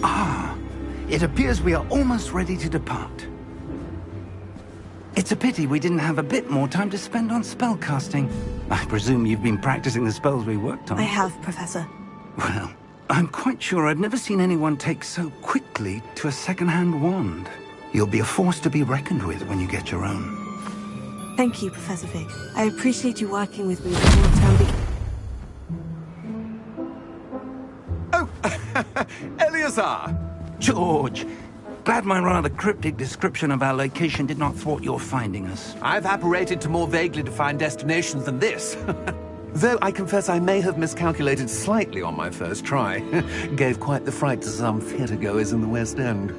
Ah, it appears we are almost ready to depart. It's a pity we didn't have a bit more time to spend on spellcasting. I presume you've been practicing the spells we worked on. I have, Professor. Well, I'm quite sure I've never seen anyone take so quickly to a second-hand wand. You'll be a force to be reckoned with when you get your own. Thank you, Professor Fig. I appreciate you working with me before the term begins. Oh, Eleazar! George! Glad my rather cryptic description of our location did not thwart your finding us. I've apparated to more vaguely defined destinations than this. Though I confess I may have miscalculated slightly on my first try. Gave quite the fright to some theatre-goers in the West End.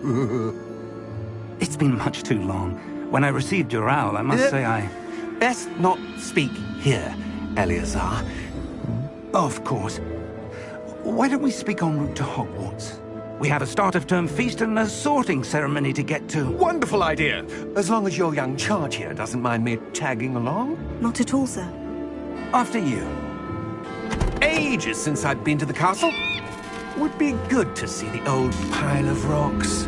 It's been much too long. When I received your owl, I must say I... Best not speak here, Eleazar. Of course. Why don't we speak en route to Hogwarts? We have a start-of-term feast and a sorting ceremony to get to. Wonderful idea! As long as your young charge here doesn't mind me tagging along. Not at all, sir. After you. Ages since I've been to the castle. Would be good to see the old pile of rocks.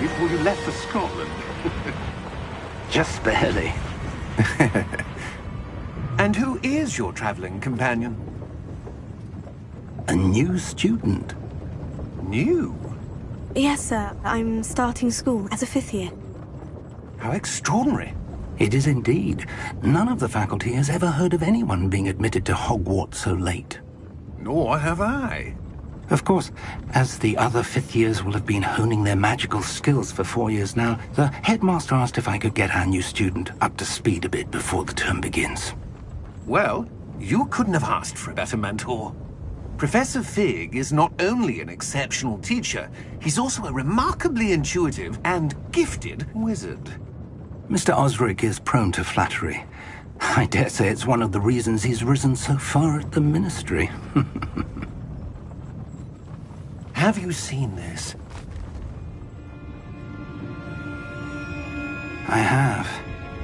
Before you left for Scotland. Just barely. And who is your traveling companion? A new student. New? Yes, sir. I'm starting school as a 5th year. How extraordinary. It is indeed. None of the faculty has ever heard of anyone being admitted to Hogwarts so late. Nor have I. Of course, as the other 5th years will have been honing their magical skills for 4 years now, the headmaster asked if I could get our new student up to speed a bit before the term begins. Well, you couldn't have asked for a better mentor. Professor Fig is not only an exceptional teacher, he's also a remarkably intuitive and gifted wizard. Mr. Osric is prone to flattery. I dare say it's one of the reasons he's risen so far at the Ministry. Have you seen this? I have.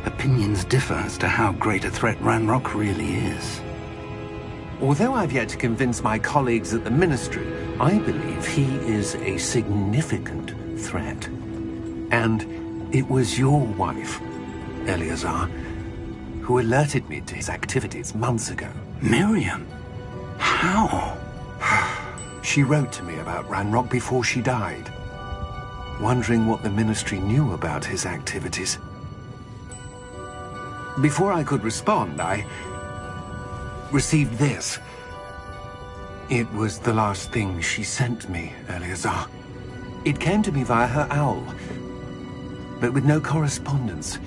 Opinions differ as to how great a threat Ranrock really is. Although I've yet to convince my colleagues at the Ministry, I believe he is a significant threat. And it was your wife, Eleazar, who alerted me to his activities months ago. Miriam? How? She wrote to me about Ranrock before she died, wondering what the Ministry knew about his activities. Before I could respond, I received this. It was the last thing she sent me, Eleazar. It came to me via her owl, but with no correspondence.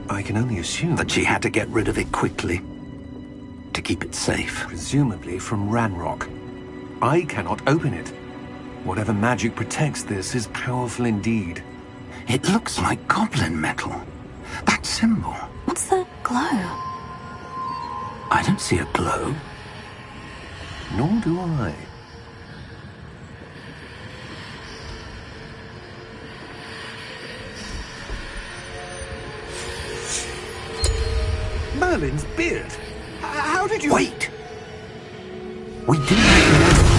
I can only assume that she had to get rid of it quickly, to keep it safe. Presumably from Ranrock. I cannot open it. Whatever magic protects this is powerful indeed. It looks like goblin metal. That symbol. What's the glow? I don't see a glow. Nor do I. Merlin's beard. How did you... Wait! We didn't...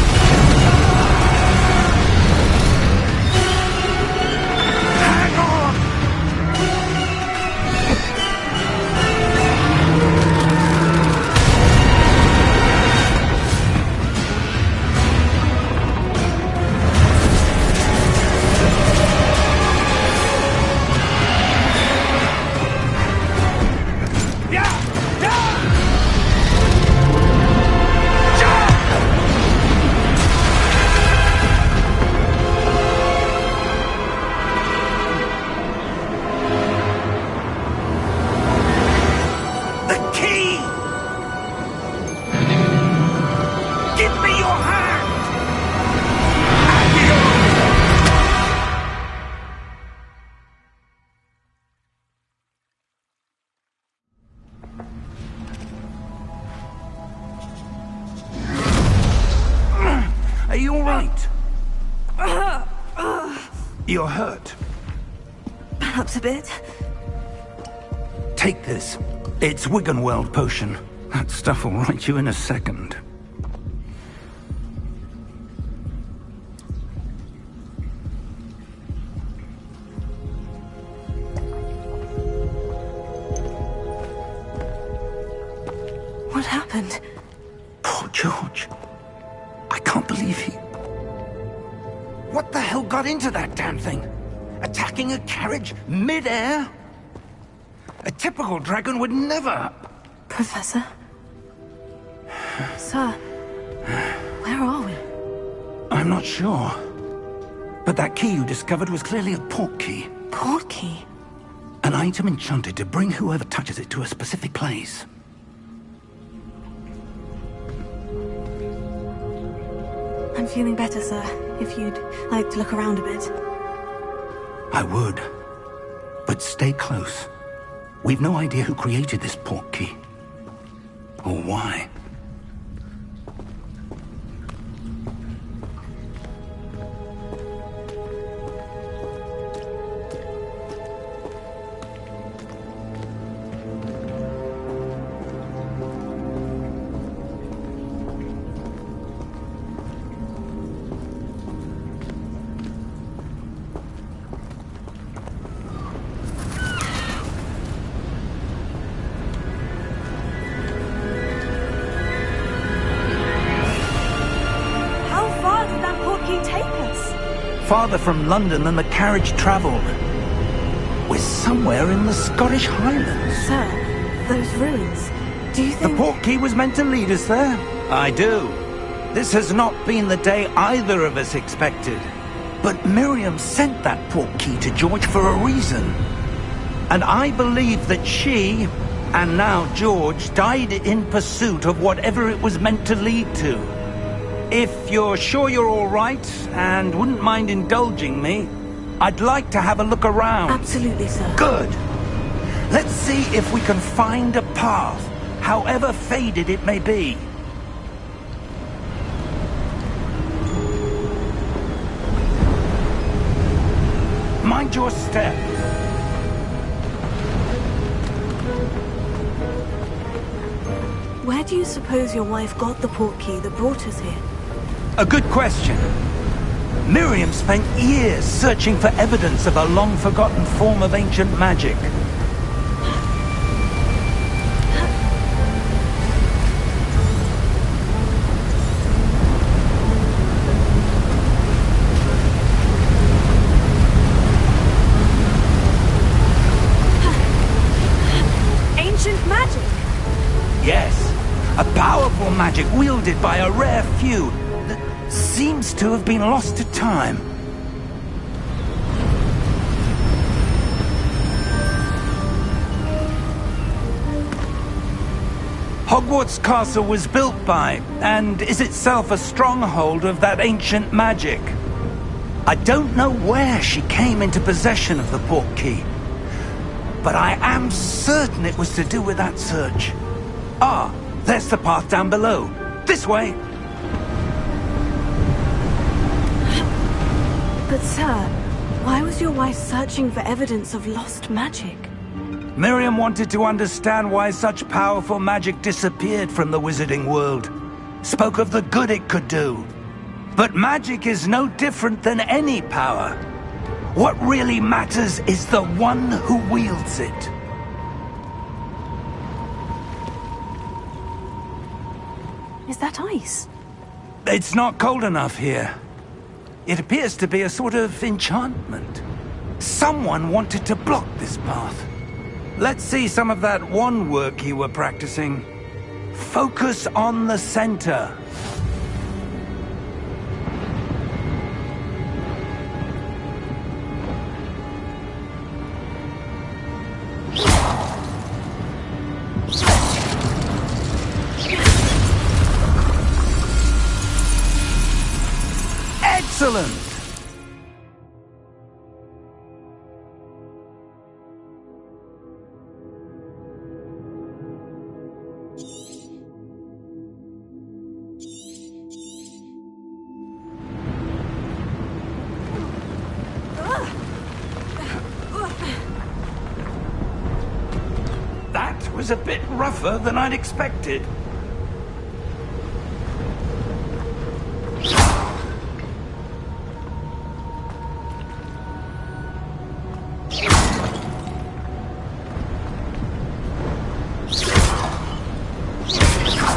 you all right? You're hurt. Perhaps a bit. Take this. It's Wiggenweld potion. That stuff will right you in a second. What happened? Poor George. I can't believe he... What the hell got into that damn thing? Attacking a carriage mid-air? A typical dragon would never... Professor? Sir, where are we? I'm not sure. But that key you discovered was clearly a port key. Port key? An item enchanted to bring whoever touches it to a specific place. I'm feeling better, sir. If you'd like to look around a bit. I would. But stay close. We've no idea who created this port key. Or why. Farther from London than the carriage travelled. We're somewhere in the Scottish Highlands. Sir, those ruins, do you think... The port key was meant to lead us there? I do. This has not been the day either of us expected. But Miriam sent that port key to George for a reason. And I believe that she, and now George, died in pursuit of whatever it was meant to lead to. If you're sure you're all right, and wouldn't mind indulging me, I'd like to have a look around. Absolutely, sir. Good. Let's see if we can find a path, however faded it may be. Mind your step. Where do you suppose your wife got the port key that brought us here? A good question. Miriam spent years searching for evidence of a long-forgotten form of ancient magic. Ancient magic? Yes. A powerful magic wielded by a rare few that seems to have been lost to time. Hogwarts Castle was built by, and is itself a stronghold of that ancient magic. I don't know where she came into possession of the port key, but I am certain it was to do with that search. Ah, there's the path down below. This way. But sir, why was your wife searching for evidence of lost magic? Miriam wanted to understand why such powerful magic disappeared from the wizarding world. Spoke of the good it could do. But magic is no different than any power. What really matters is the one who wields it. Is that ice? It's not cold enough here. It appears to be a sort of enchantment. Someone wanted to block this path. Let's see some of that wand work you were practicing. Focus on the center. Excellent! was a bit rougher than I'd expected.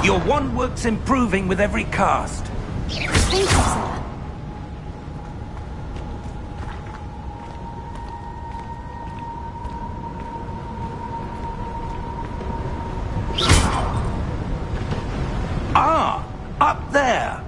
Your wand work's improving with every cast. Thank you, sir. Ah, up there.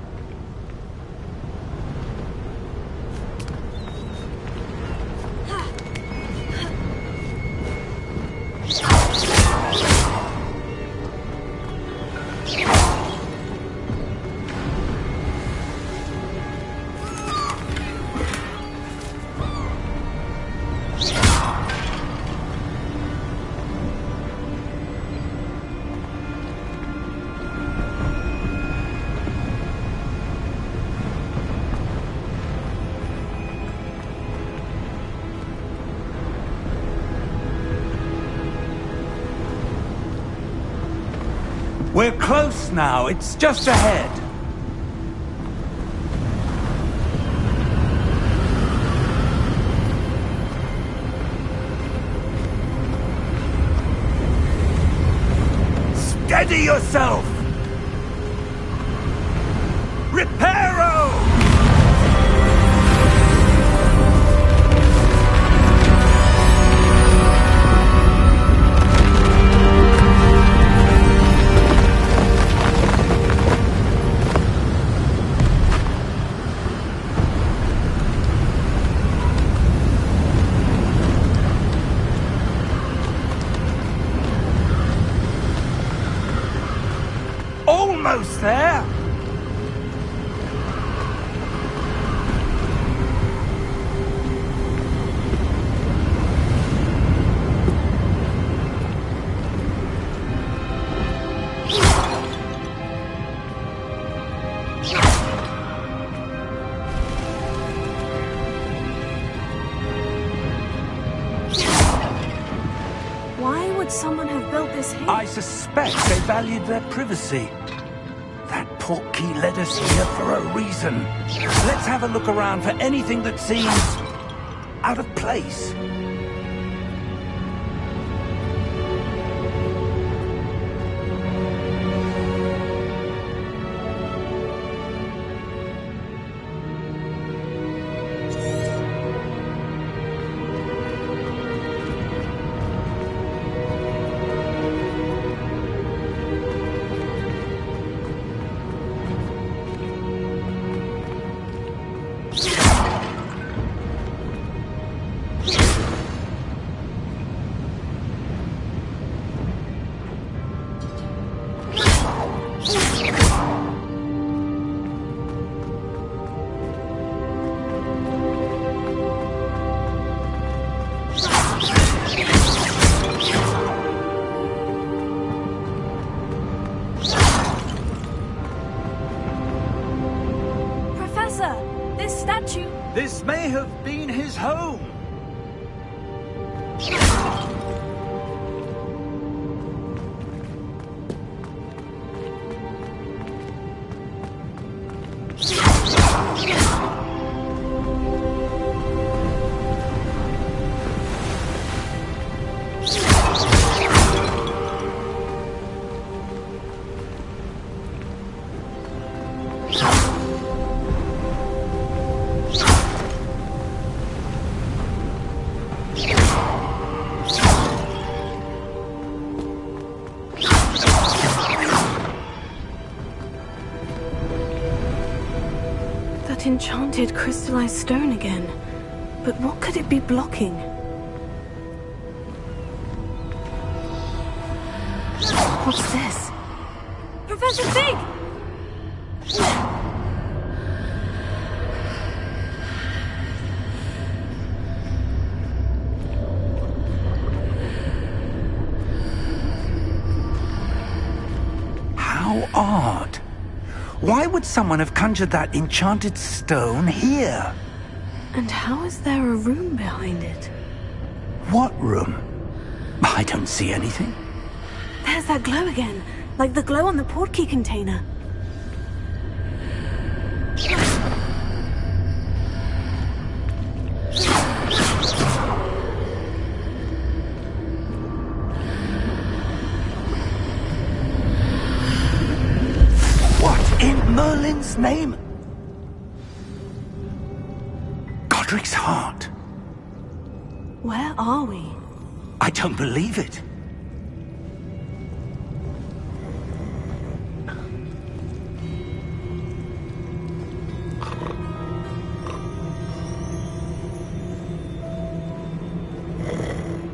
We're close now. It's just ahead. Steady yourself! Reparo! Almost there! Why would someone have built this here? I suspect they valued their privacy. That portkey led us here for a reason. Let's have a look around for anything that seems out of place. This may have been his home. Enchanted crystallized stone again. But what could it be blocking? What's this? Professor Fig! How odd. Why would someone have conjured that enchanted stone here? And how is there a room behind it? What room? I don't see anything. There's that glow again, like the glow on the portkey container. What in Merlin's name? Godric's heart. Where are we? I don't believe it.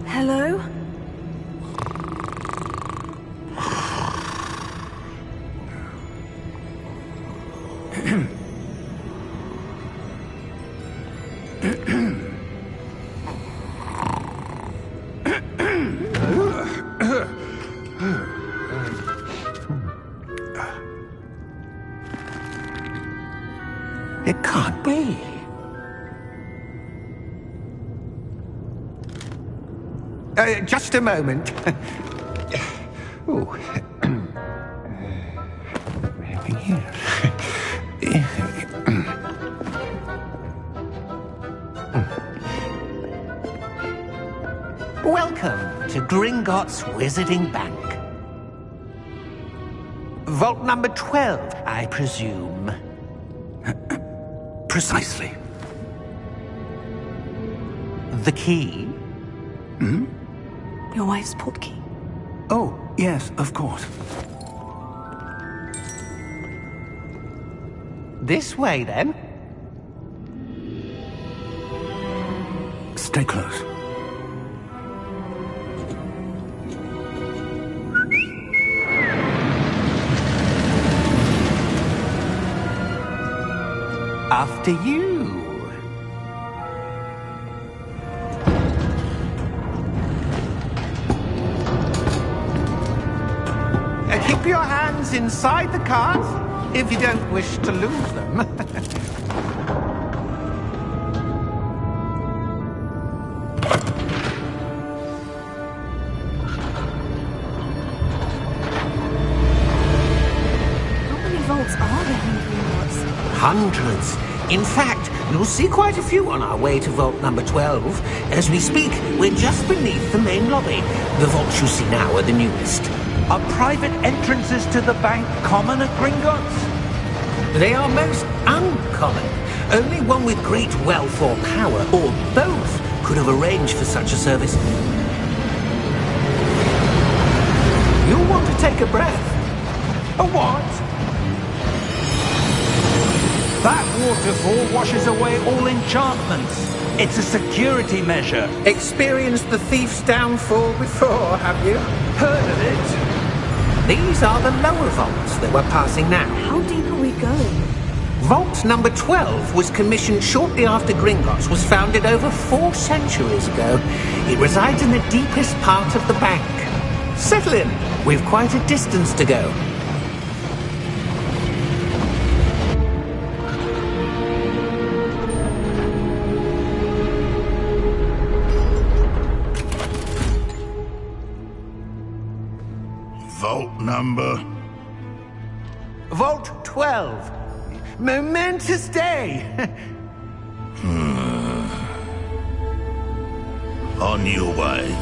Hello? It can't be. Just a moment. Oh. Welcome to Gringotts Wizarding Bank. Vault number 12, I presume. Precisely. The key? Your wife's portkey. Oh, yes, of course. This way, then. Stay close. After you. Keep your hands inside the cart if you don't wish to lose them. How many vaults are there in Gringotts? Hundreds. In fact, you'll see quite a few on our way to vault number 12. As we speak, we're just beneath the main lobby. The vaults you see now are the newest. Are private entrances to the bank common at Gringotts? They are most uncommon. Only one with great wealth or power, or both, could have arranged for such a service. You'll want to take a breath. A what? That waterfall washes away all enchantments. It's a security measure. Experienced the thief's downfall before, have you? Heard of it? These are the lower vaults that we're passing now. How deep are we going? Vault number 12 was commissioned shortly after Gringotts was founded over 4 centuries ago. It resides in the deepest part of the bank. Settle in. We've quite a distance to go. Vault number? Vault 12. Momentous day. On your way.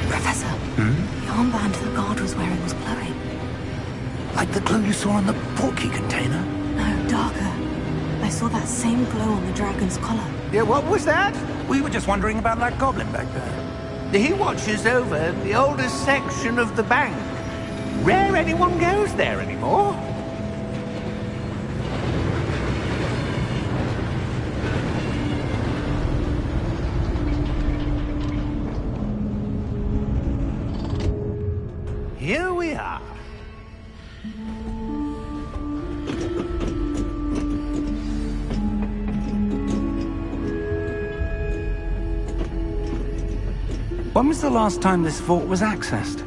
Professor, the armband the guard was wearing was glowing. Like the glow you saw on the portkey container? No, darker. I saw that same glow on the dragon's collar. Yeah, what was that? We were just wondering about that goblin back there. He watches over the oldest section of the bank. Rare anyone goes there anymore. Here we are. When was the last time this vault was accessed?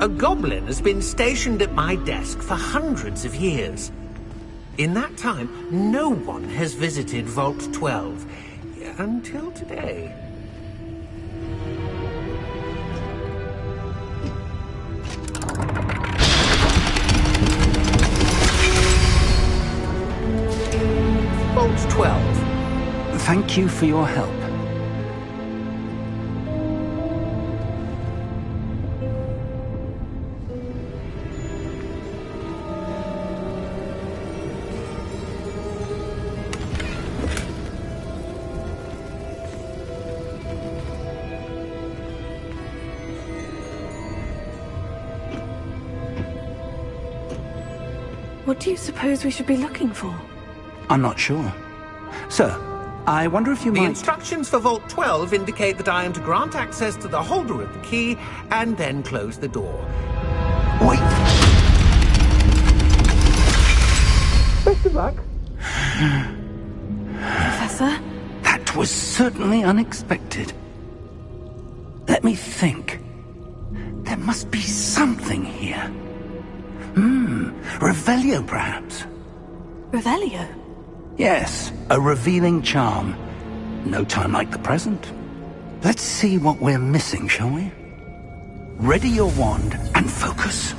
A goblin has been stationed at my desk for hundreds of years. In that time, no one has visited Vault 12. Until today. Vault 12. Thank you for your help. What do you suppose we should be looking for? I'm not sure. Sir, I wonder if you The might... instructions for Vault 12 indicate that I am to grant access to the holder of the key and then close the door. Wait! Best of luck. Professor? That was certainly unexpected. Let me think. There must be something here. Revelio, perhaps? Revelio? Yes, a revealing charm. No time like the present. Let's see what we're missing, shall we? Ready your wand and focus.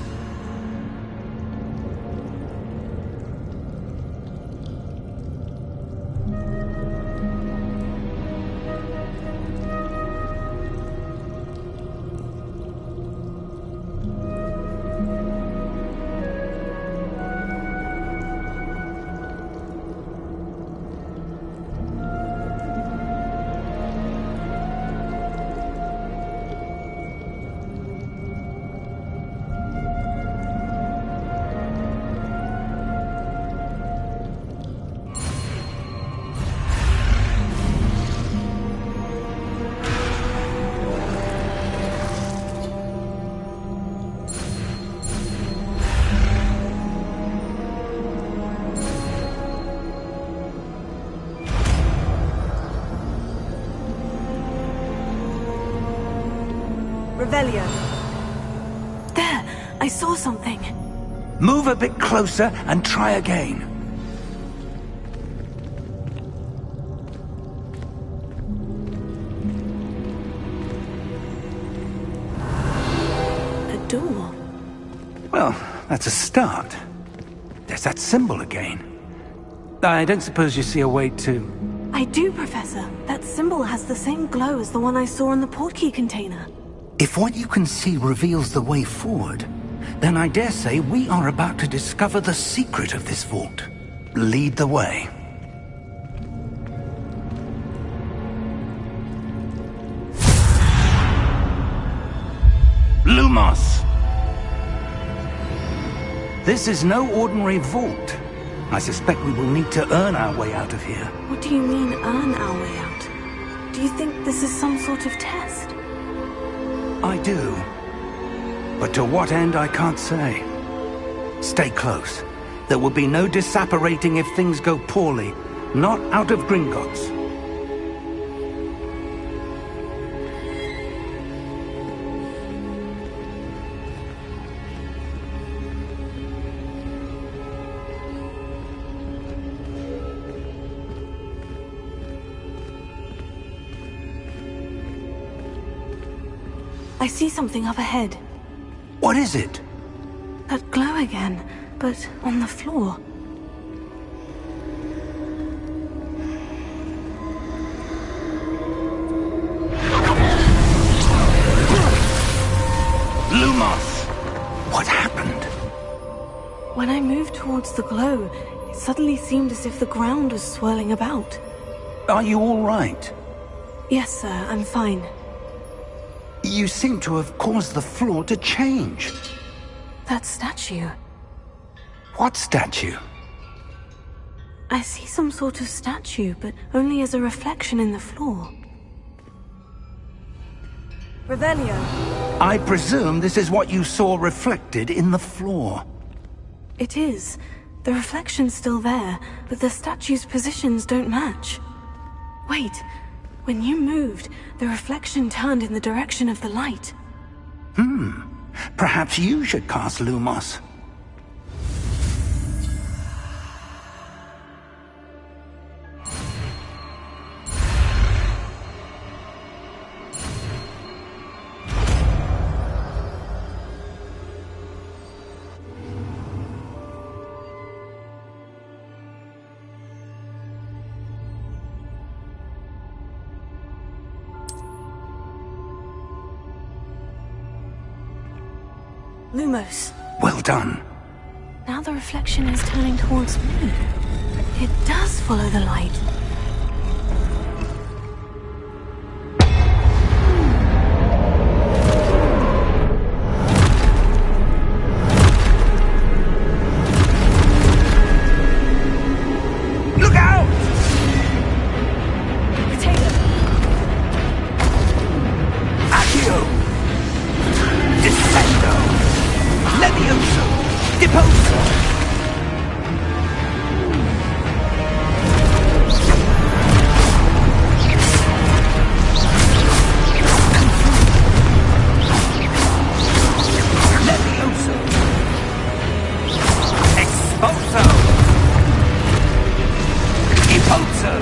Revelio. There! I saw something. Move a bit closer and try again. A door. Well, that's a start. There's that symbol again. I don't suppose you see a way to... I do, Professor. That symbol has the same glow as the one I saw in the portkey container. If what you can see reveals the way forward, then I dare say we are about to discover the secret of this vault. Lead the way. Lumos! This is no ordinary vault. I suspect we will need to earn our way out of here. What do you mean, earn our way out? Do you think this is some sort of test? I do. But to what end, I can't say. Stay close. There will be no disapparating if things go poorly. Not out of Gringotts. I see something up ahead. What is it? That glow again, but on the floor. Lumos! What happened? When I moved towards the glow, it suddenly seemed as if the ground was swirling about. Are you all right? Yes, sir, I'm fine. You seem to have caused the floor to change. That statue. What statue? I see some sort of statue, but only as a reflection in the floor. Revelio. I presume this is what you saw reflected in the floor. It is. The reflection's still there, but the statue's positions don't match. Wait, When you moved, the reflection turned in the direction of the light. Perhaps you should cast Lumos. Lumos. Well done. Now the reflection is turning towards me. It does follow the light. Look out! Potato. Accio! Descendo! Levioso! Deposo! Levioso! Expulso! Deposo!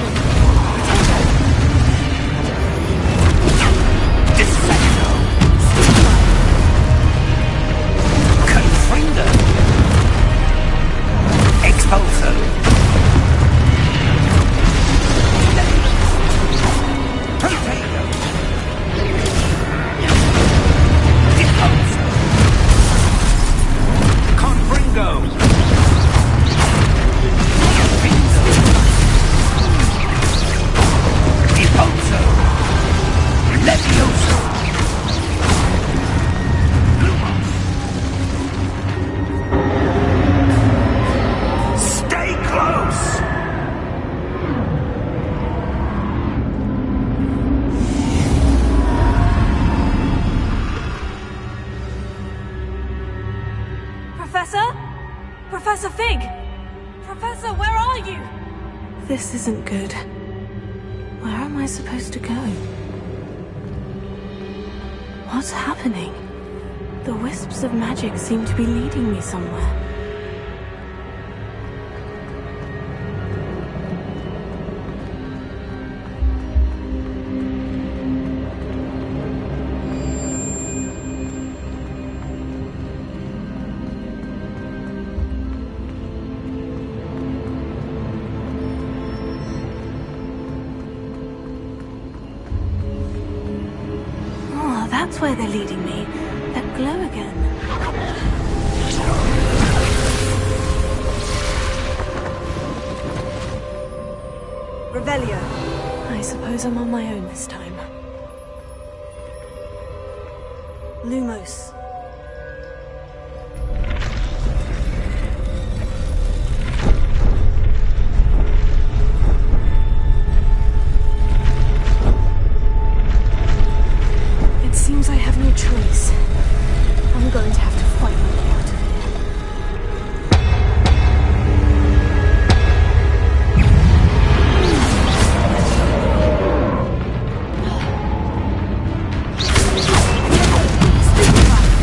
Descendo! Confringo! Expulso! Potato! Deposo! Confringo! Deposo! Levioso! Stay close! Professor? Professor Fig? Professor, where are you? This isn't good. Where am I supposed to go? What's happening? The wisps of magic seem to be leading me somewhere. Oh, that's where they're leading me. That glow again. Revelio. I suppose I'm on my own this time. Lumos. It seems I have no choice. I'm going to have to fight my way out of here. Stupefy.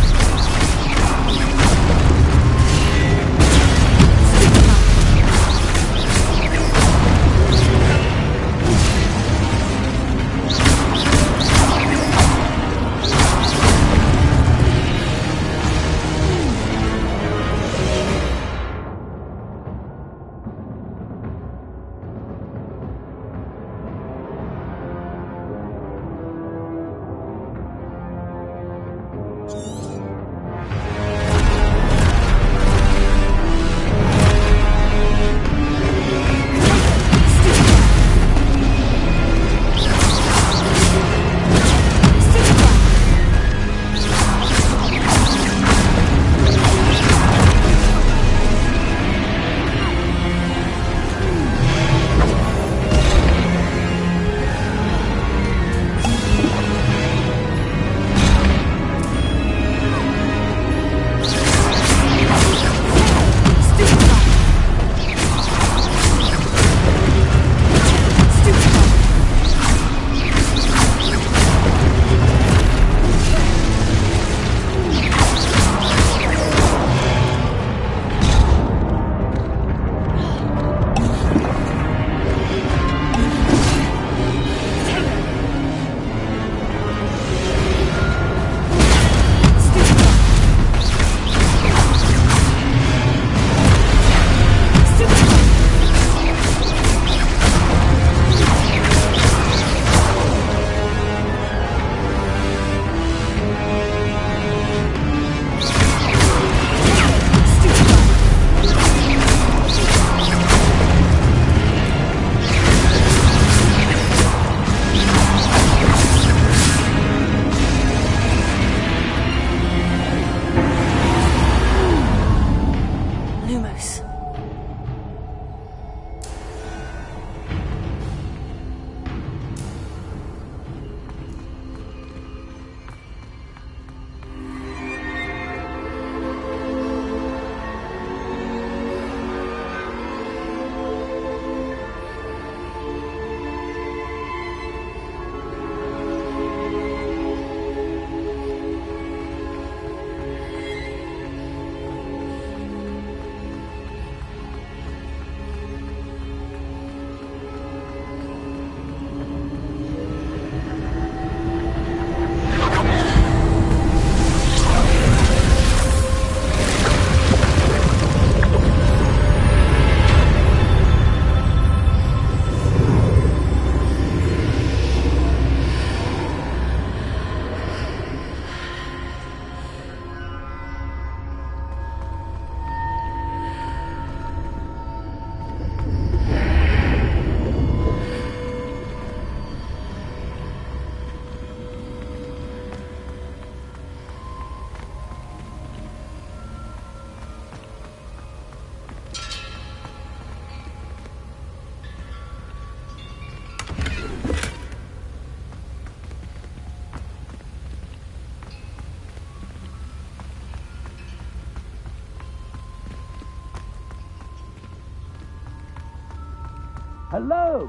Hello?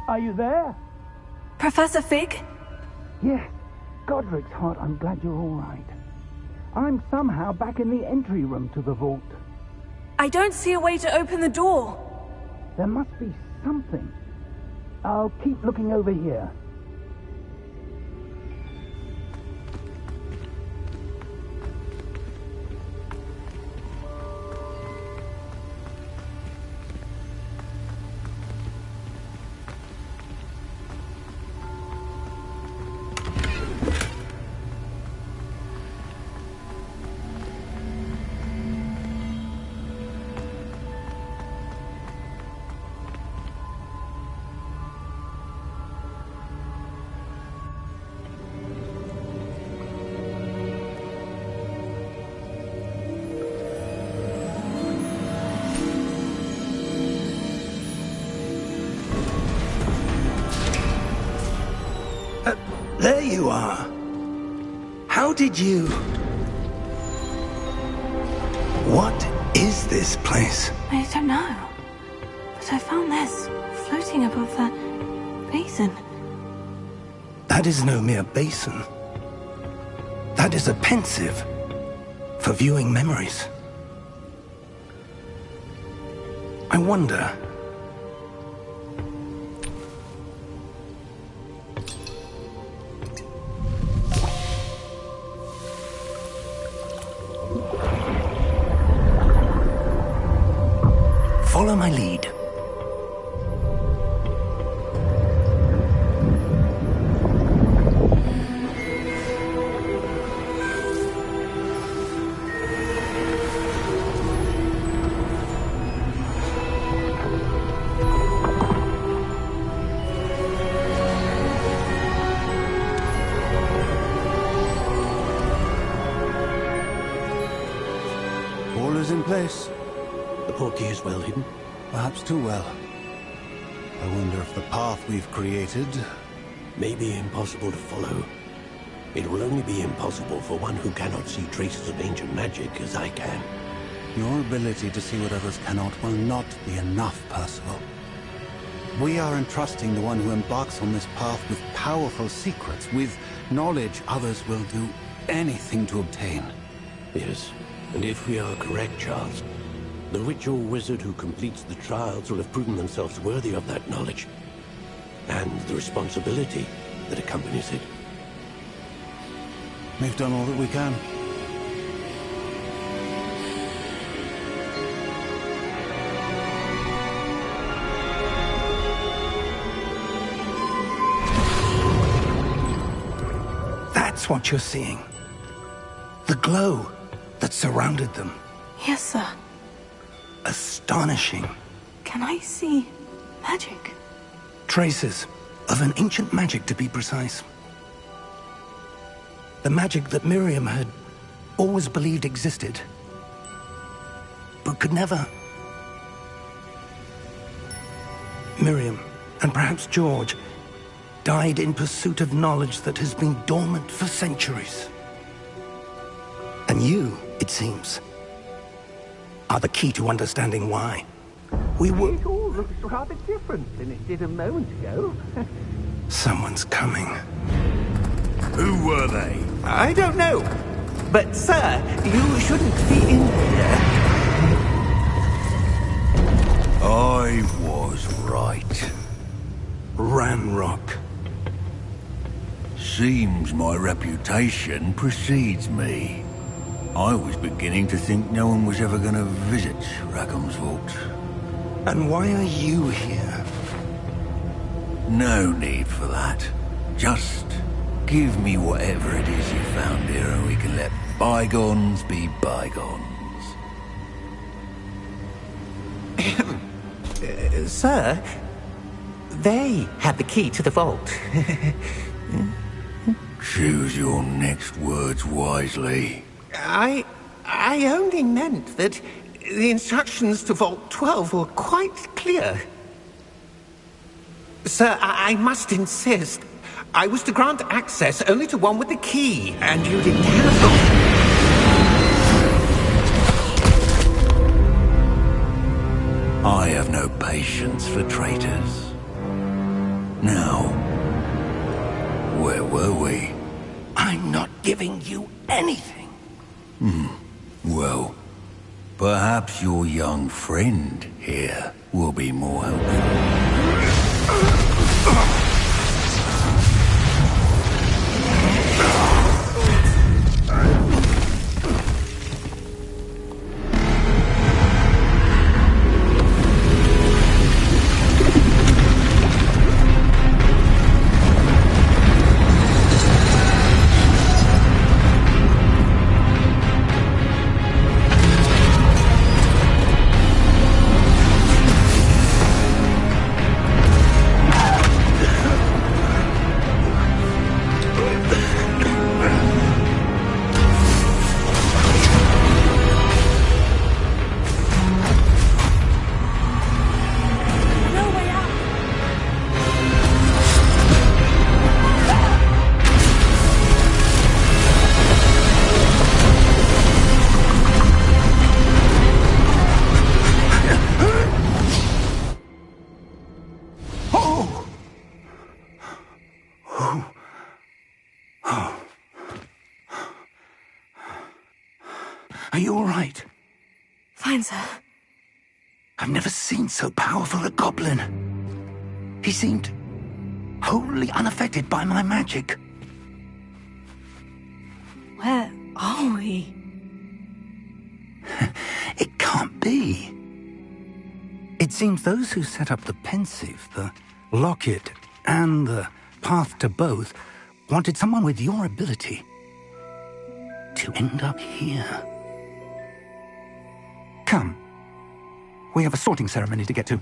Are you there? Professor Fig? Yes. Godric's heart, I'm glad you're all right. I'm somehow back in the entry room to the vault. I don't see a way to open the door. There must be something. I'll keep looking over here. There you are. How did you... What is this place? I don't know. But I found this floating above that basin. That is no mere basin. That is a pensive for viewing memories. I wonder... Follow my lead. All is in place. The portkey is well hidden. Perhaps too well. I wonder if the path we've created... May be impossible to follow. It will only be impossible for one who cannot see traces of ancient magic as I can. Your ability to see what others cannot will not be enough, Percival. We are entrusting the one who embarks on this path with powerful secrets, with knowledge others will do anything to obtain. Yes, and if we are correct, Charles, the ritual wizard who completes the trials will have proven themselves worthy of that knowledge, and the responsibility that accompanies it. We've done all that we can. That's what you're seeing. The glow that surrounded them. Yes, sir. Astonishing. Can I see magic? Traces of an ancient magic, to be precise. The magic that Miriam had always believed existed, but could never. Miriam, and perhaps George, died in pursuit of knowledge that has been dormant for centuries. And you, it seems, are the key to understanding why. We were... It all looks rather different than it did a moment ago. Someone's coming. Who were they? I don't know. But, sir, you shouldn't be in here. I was right. Ranrock. Seems my reputation precedes me. I was beginning to think no one was ever going to visit Rackham's vault. And why are you here? No need for that. Just give me whatever it is you found here and we can let bygones be bygones. Sir, they had the key to the vault. Choose your next words wisely. I only meant that the instructions to Vault 12 were quite clear. Sir, I must insist. I was to grant access only to one with the key, and you did cancel. I have no patience for traitors. Now, where were we? I'm not giving you anything. Well, perhaps your young friend here will be more helpful. No way out. Are you all right? Fine, sir. I've never seen so powerful a goblin. He seemed wholly unaffected by my magic. Where are we? It can't be. It seems those who set up the pensive, the locket, and the path to both wanted someone with your ability to end up here. Come. We have a sorting ceremony to get to.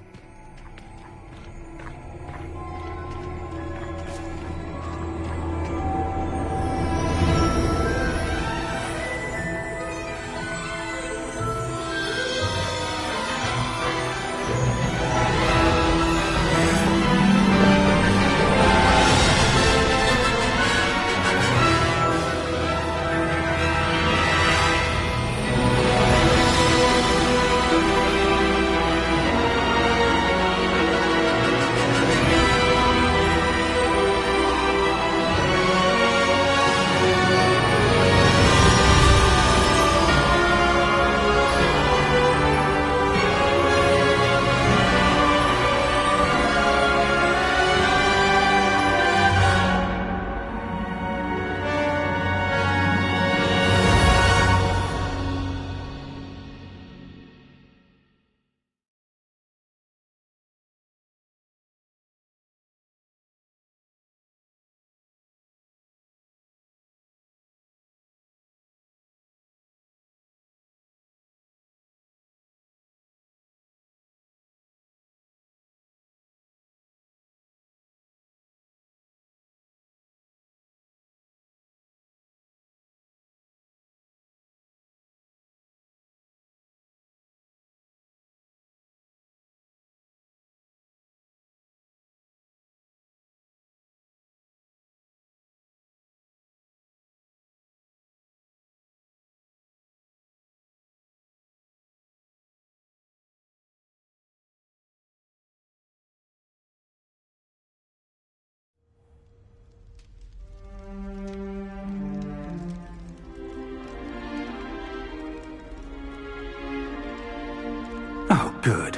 Oh, good.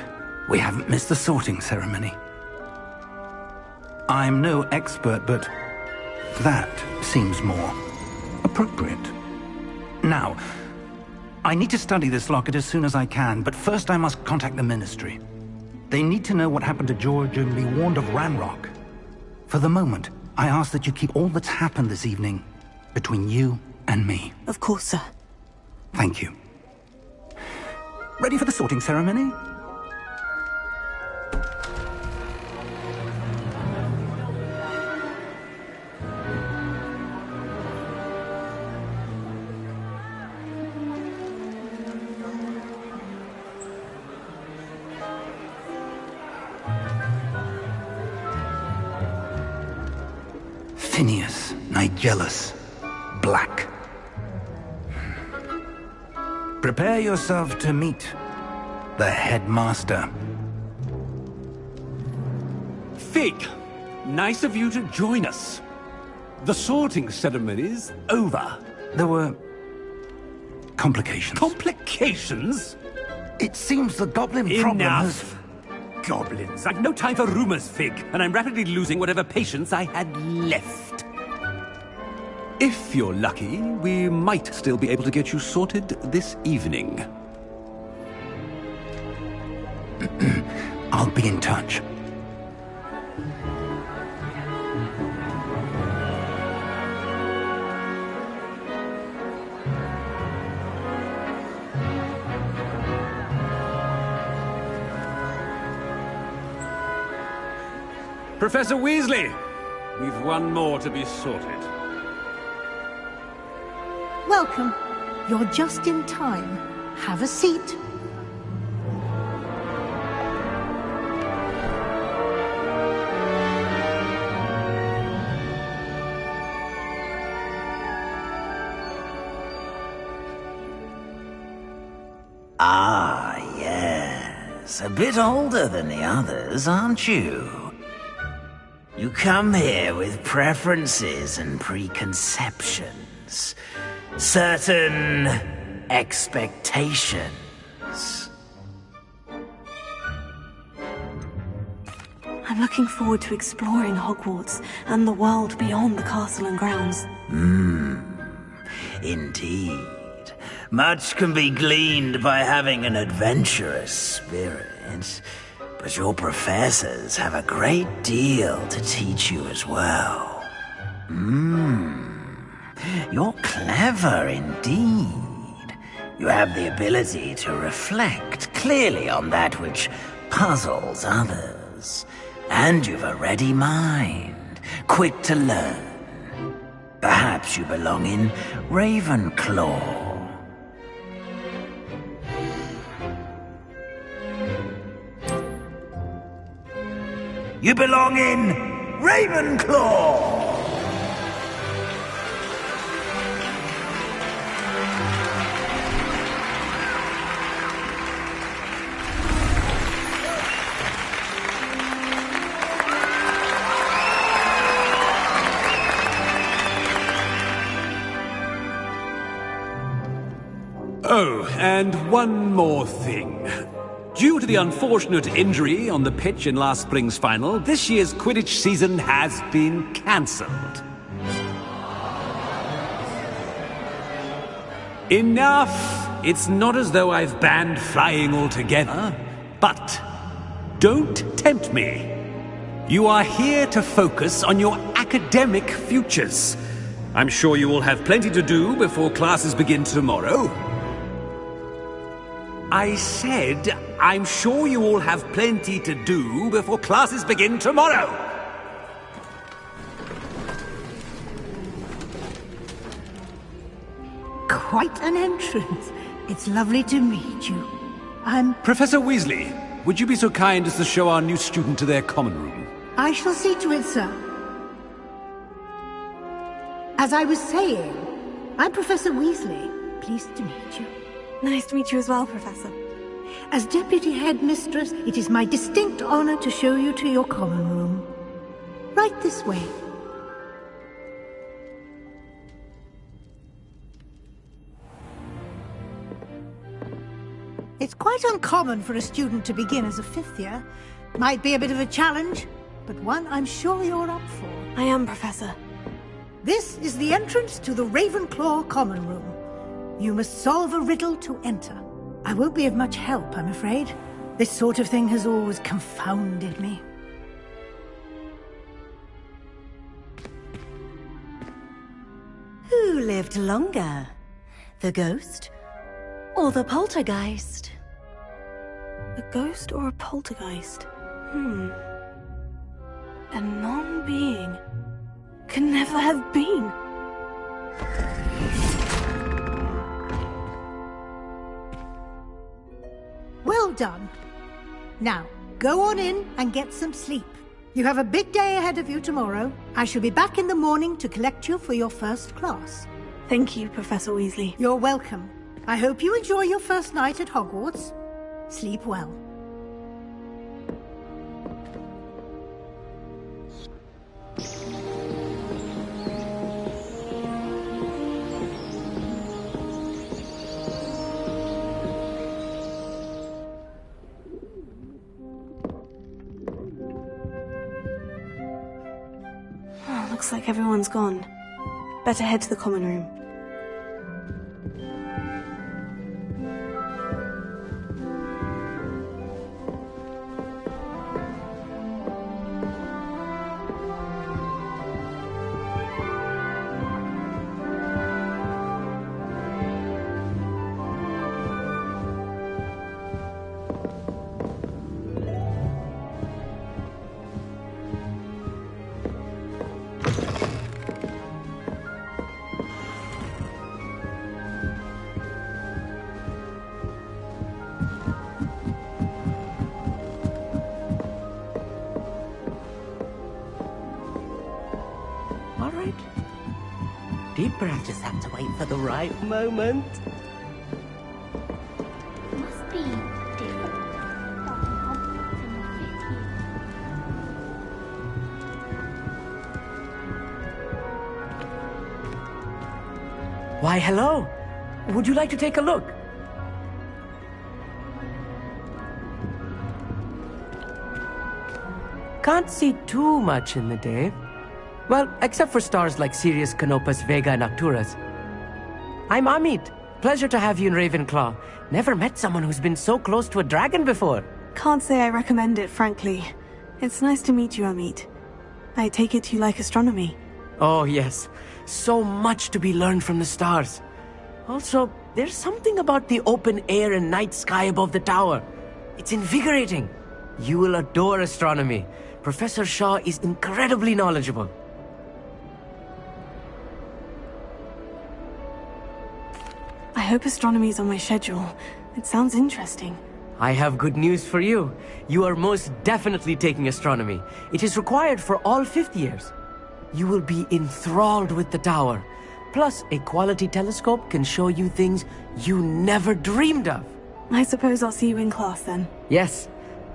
We haven't missed the sorting ceremony. I'm no expert, but that seems more appropriate. Now, I need to study this locket as soon as I can, but first I must contact the Ministry. They need to know what happened to George and be warned of Ranrock. For the moment, I ask that you keep all that's happened this evening between you and me. Of course, sir. Thank you. Ready for the sorting ceremony? Phineas, Nigellus, Black. Prepare yourself to meet the headmaster. Fig, nice of you to join us. The sorting ceremony's over. There were complications. Complications? It seems the goblin problem has... Enough! Goblins. I've no time for rumors, Fig, and I'm rapidly losing whatever patience I had left. If you're lucky, we might still be able to get you sorted this evening. I'll be in touch. Professor Weasley, we've one more to be sorted. Welcome. You're just in time. Have a seat. Ah, yes. A bit older than the others, aren't you? You come here with preferences and preconceptions. Certain expectations. I'm looking forward to exploring Hogwarts and the world beyond the castle and grounds. Indeed. Much can be gleaned by having an adventurous spirit, but your professors have a great deal to teach you as well. You're clever indeed. You have the ability to reflect clearly on that which puzzles others. And you've a ready mind, quick to learn. Perhaps you belong in Ravenclaw. You belong in Ravenclaw! Oh, and one more thing. Due to the unfortunate injury on the pitch in last spring's final, this year's Quidditch season has been cancelled. Enough! It's not as though I've banned flying altogether, but don't tempt me. You are here to focus on your academic futures. I'm sure you will have plenty to do before classes begin tomorrow. I said, I'm sure you all have plenty to do before classes begin tomorrow. Quite an entrance. It's lovely to meet you. Professor Weasley, would you be so kind as to show our new student to their common room? I shall see to it, sir. As I was saying, I'm Professor Weasley. Pleased to meet you. Nice to meet you as well, Professor. As Deputy Headmistress, it is my distinct honor to show you to your common room. Right this way. It's quite uncommon for a student to begin as a fifth year. Might be a bit of a challenge, but one I'm sure you're up for. I am, Professor. This is the entrance to the Ravenclaw common room. You must solve a riddle to enter. I won't be of much help, I'm afraid. This sort of thing has always confounded me. Who lived longer? The ghost or the poltergeist? A ghost or a poltergeist? A non-being can never have been. Well done. Now, go on in and get some sleep. You have a big day ahead of you tomorrow. I shall be back in the morning to collect you for your first class. Thank you, Professor Weasley. You're welcome. I hope you enjoy your first night at Hogwarts. Sleep well. Looks like everyone's gone. Better head to the common room. Deep breath, just have to wait for the right moment. Must be different. Why, hello. Would you like to take a look? Can't see too much in the day. Well, except for stars like Sirius, Canopus, Vega, and Arcturus. I'm Amit. Pleasure to have you in Ravenclaw. Never met someone who's been so close to a dragon before. Can't say I recommend it, frankly. It's nice to meet you, Amit. I take it you like astronomy. Oh, yes. So much to be learned from the stars. Also, there's something about the open air and night sky above the tower. It's invigorating. You will adore astronomy. Professor Shaw is incredibly knowledgeable. I hope astronomy's on my schedule. It sounds interesting. I have good news for you. You are most definitely taking astronomy. It is required for all 5th years. You will be enthralled with the tower. Plus, a quality telescope can show you things you never dreamed of. I suppose I'll see you in class then. Yes.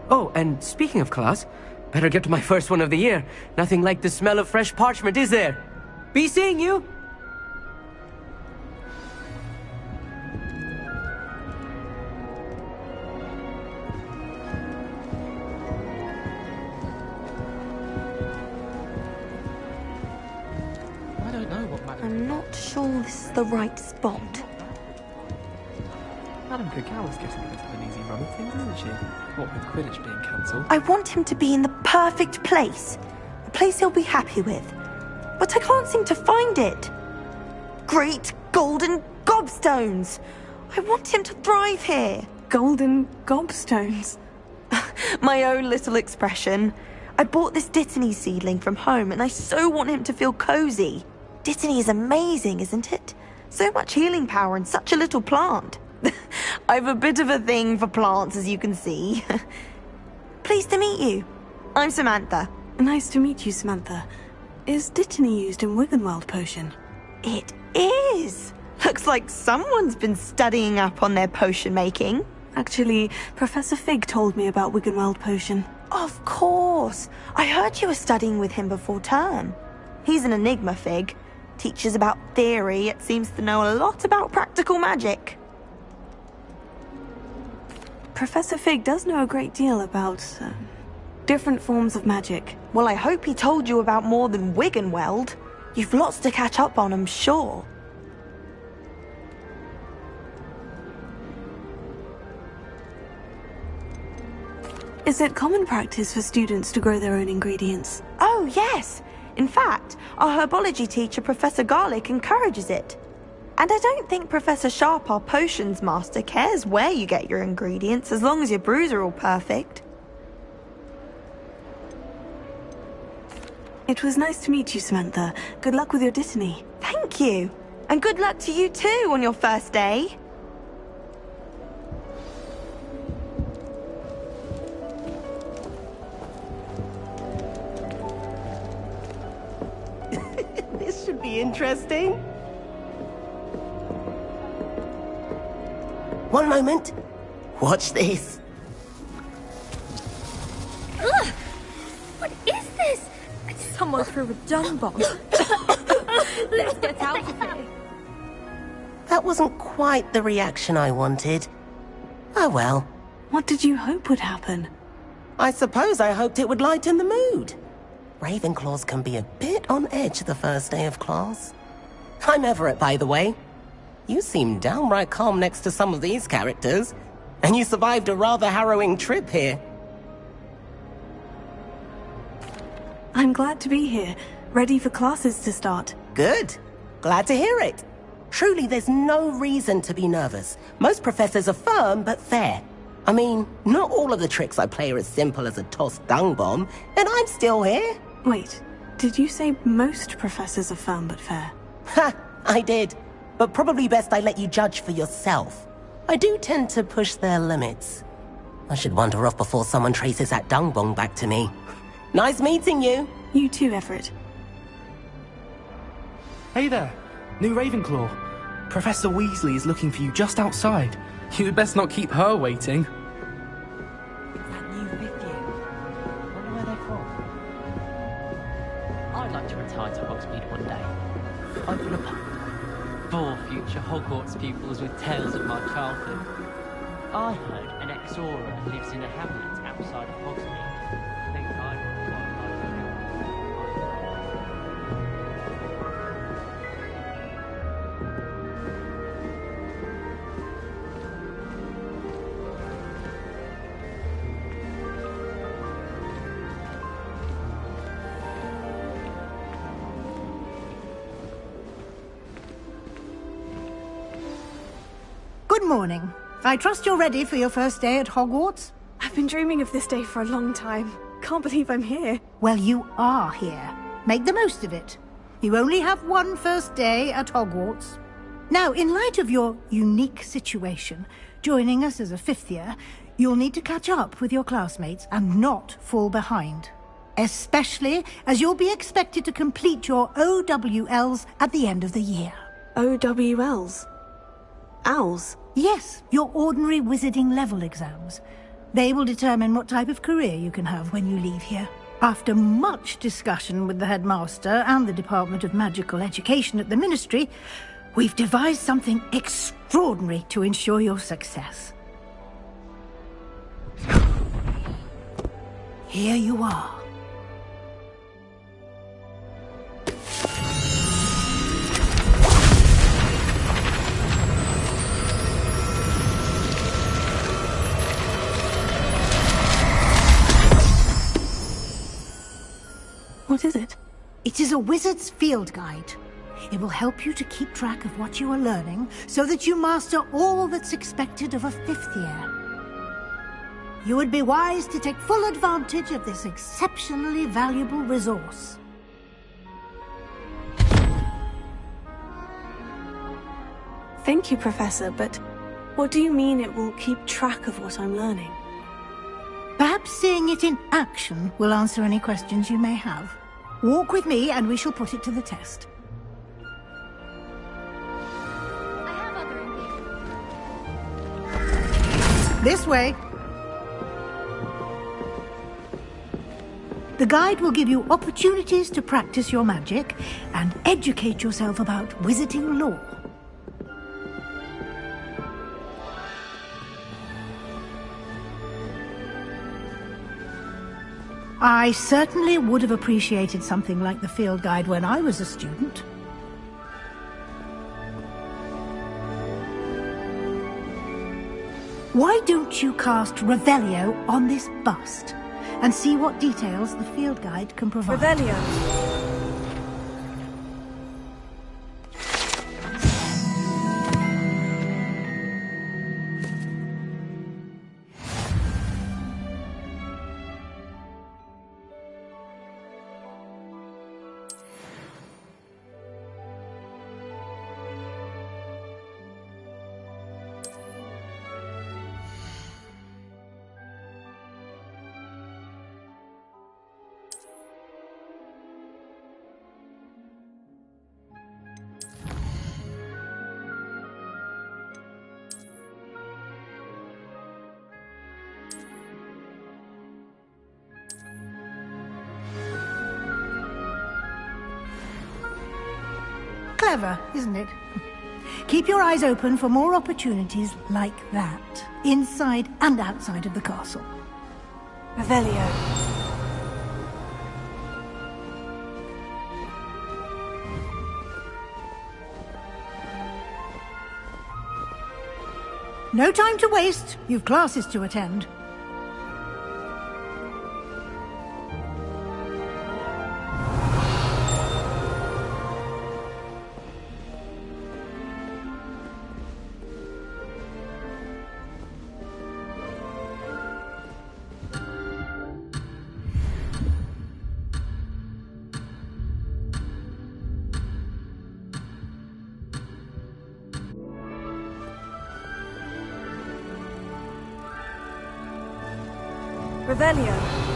Oh, and speaking of class, better get to my first one of the year. Nothing like the smell of fresh parchment, is there? Be seeing you! I'm not sure this is the right spot. Madame Cacao is getting a bit of an easy run of things, isn't she? What with Quidditch being cancelled. I want him to be in the perfect place. A place he'll be happy with. But I can't seem to find it. Great golden gobstones! I want him to thrive here. Golden gobstones? My own little expression. I bought this Dittany seedling from home and I so want him to feel cozy. Dittany is amazing, isn't it? So much healing power in such a little plant. I've a bit of a thing for plants, as you can see. Pleased to meet you. I'm Samantha. Nice to meet you, Samantha. Is Dittany used in Wiggenweld potion? It is. Looks like someone's been studying up on their potion making. Actually, Professor Fig told me about Wiggenweld potion. Of course. I heard you were studying with him before term. He's an enigma, Fig. Teaches about theory, yet seems to know a lot about practical magic. Professor Fig does know a great deal about different forms of magic. Well, I hope he told you about more than Wiggenweld. You've lots to catch up on, I'm sure. Is it common practice for students to grow their own ingredients? Oh, yes. In fact, our herbology teacher, Professor Garlick, encourages it. And I don't think Professor Sharp, our potions master, cares where you get your ingredients, as long as your brews are all perfect. It was nice to meet you, Samantha. Good luck with your Dittany. Thank you. And good luck to you too on your first day. This should be interesting. One moment. Watch this. Ugh! What is this? Someone threw a dung bomb. Let's get out of here. That wasn't quite the reaction I wanted. Oh well. What did you hope would happen? I suppose I hoped it would lighten the mood. Ravenclaws can be a bit on edge the first day of class. I'm Everett, by the way. You seem downright calm next to some of these characters, and you survived a rather harrowing trip here. I'm glad to be here, ready for classes to start. Good. Glad to hear it. Truly, there's no reason to be nervous. Most professors are firm but fair. I mean, not all of the tricks I play are as simple as a tossed dung bomb, and I'm still here. Wait, did you say most professors are firm but fair? Ha! I did. But probably best I let you judge for yourself. I do tend to push their limits. I should wander off before someone traces that dung bomb back to me. Nice meeting you. You too, Everett. Hey there, new Ravenclaw. Professor Weasley is looking for you just outside. You'd best not keep her waiting. That new fifth year. Wonder where they're from. I'd like to retire to Hogsmeade one day. Open a pub. 4 future Hogwarts pupils with tales of my childhood. I heard an ex-Auror lives in a hamlet outside of Hogsmeade. Think I would quite like to know. Good morning. I trust you're ready for your first day at Hogwarts? I've been dreaming of this day for a long time. Can't believe I'm here. Well, you are here. Make the most of it. You only have one first day at Hogwarts. Now, in light of your unique situation, joining us as a fifth year, you'll need to catch up with your classmates and not fall behind. Especially as you'll be expected to complete your OWLs at the end of the year. OWLs? Owls? Yes, your ordinary wizarding level exams. They will determine what type of career you can have when you leave here. After much discussion with the headmaster and the Department of Magical Education at the Ministry, we've devised something extraordinary to ensure your success. Here you are. What is it? It is a wizard's field guide. It will help you to keep track of what you are learning so that you master all that's expected of a fifth year. You would be wise to take full advantage of this exceptionally valuable resource. Thank you, Professor, but what do you mean it will keep track of what I'm learning? Perhaps seeing it in action will answer any questions you may have. Walk with me and we shall put it to the test. I have other engagements. This way. The guide will give you opportunities to practice your magic and educate yourself about wizarding lore. I certainly would have appreciated something like the field guide when I was a student. Why don't you cast Revelio on this bust and see what details the field guide can provide? Revelio. Clever, isn't it? Keep your eyes open for more opportunities like that, inside and outside of the castle. Revelio. No time to waste. You've classes to attend. Revelio.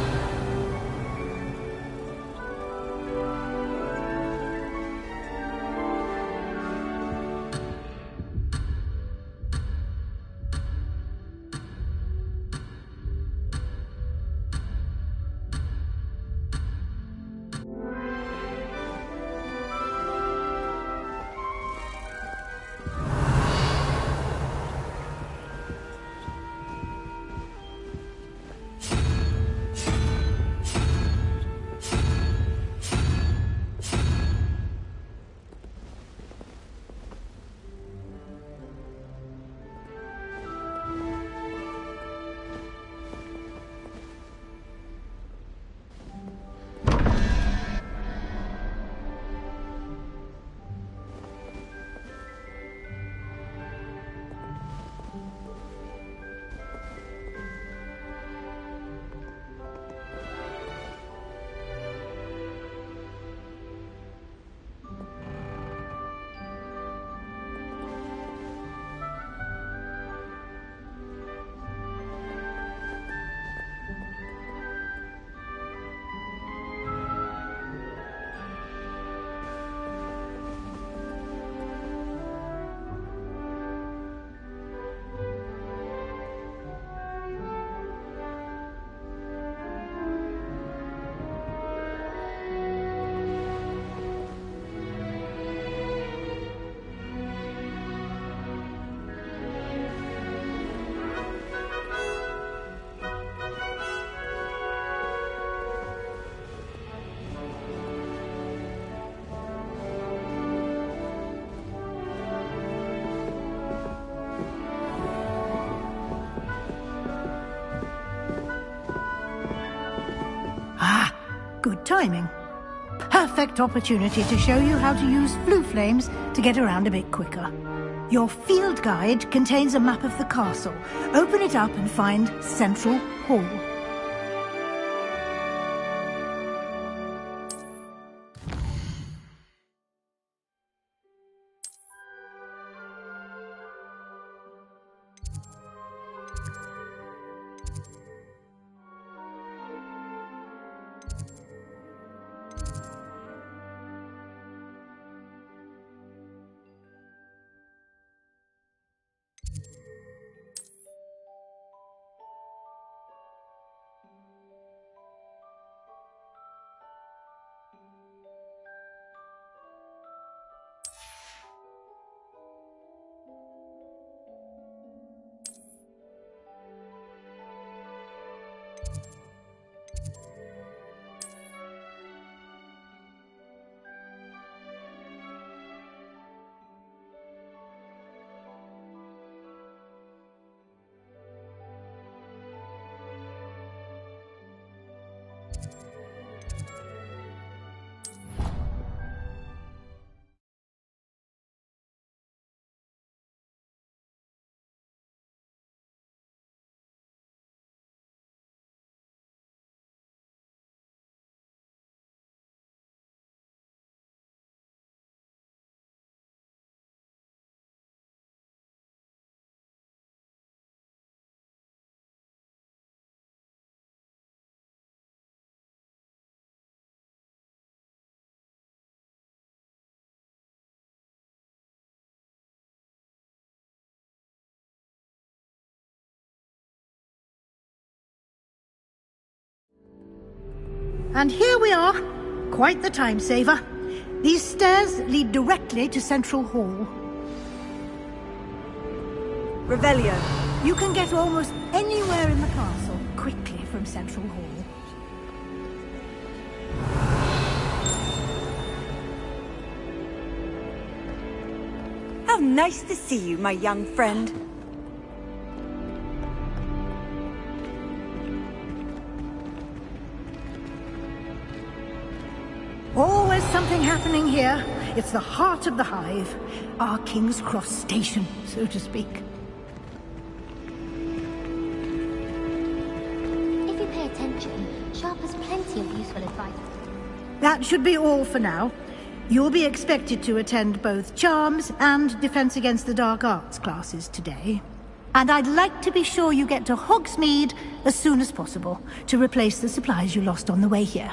Good timing. Perfect opportunity to show you how to use flue flames to get around a bit quicker. Your field guide contains a map of the castle. Open it up and find Central Hall. And here we are. Quite the time saver. These stairs lead directly to Central Hall. Revelio. You can get almost anywhere in the castle quickly from Central Hall. How nice to see you, my young friend. happening here. It's the heart of the hive. Our King's Cross station, so to speak. If you pay attention, Sharp has plenty of useful advice. That should be all for now. You'll be expected to attend both Charms and Defense Against the Dark Arts classes today. And I'd like to be sure you get to Hogsmeade as soon as possible to replace the supplies you lost on the way here.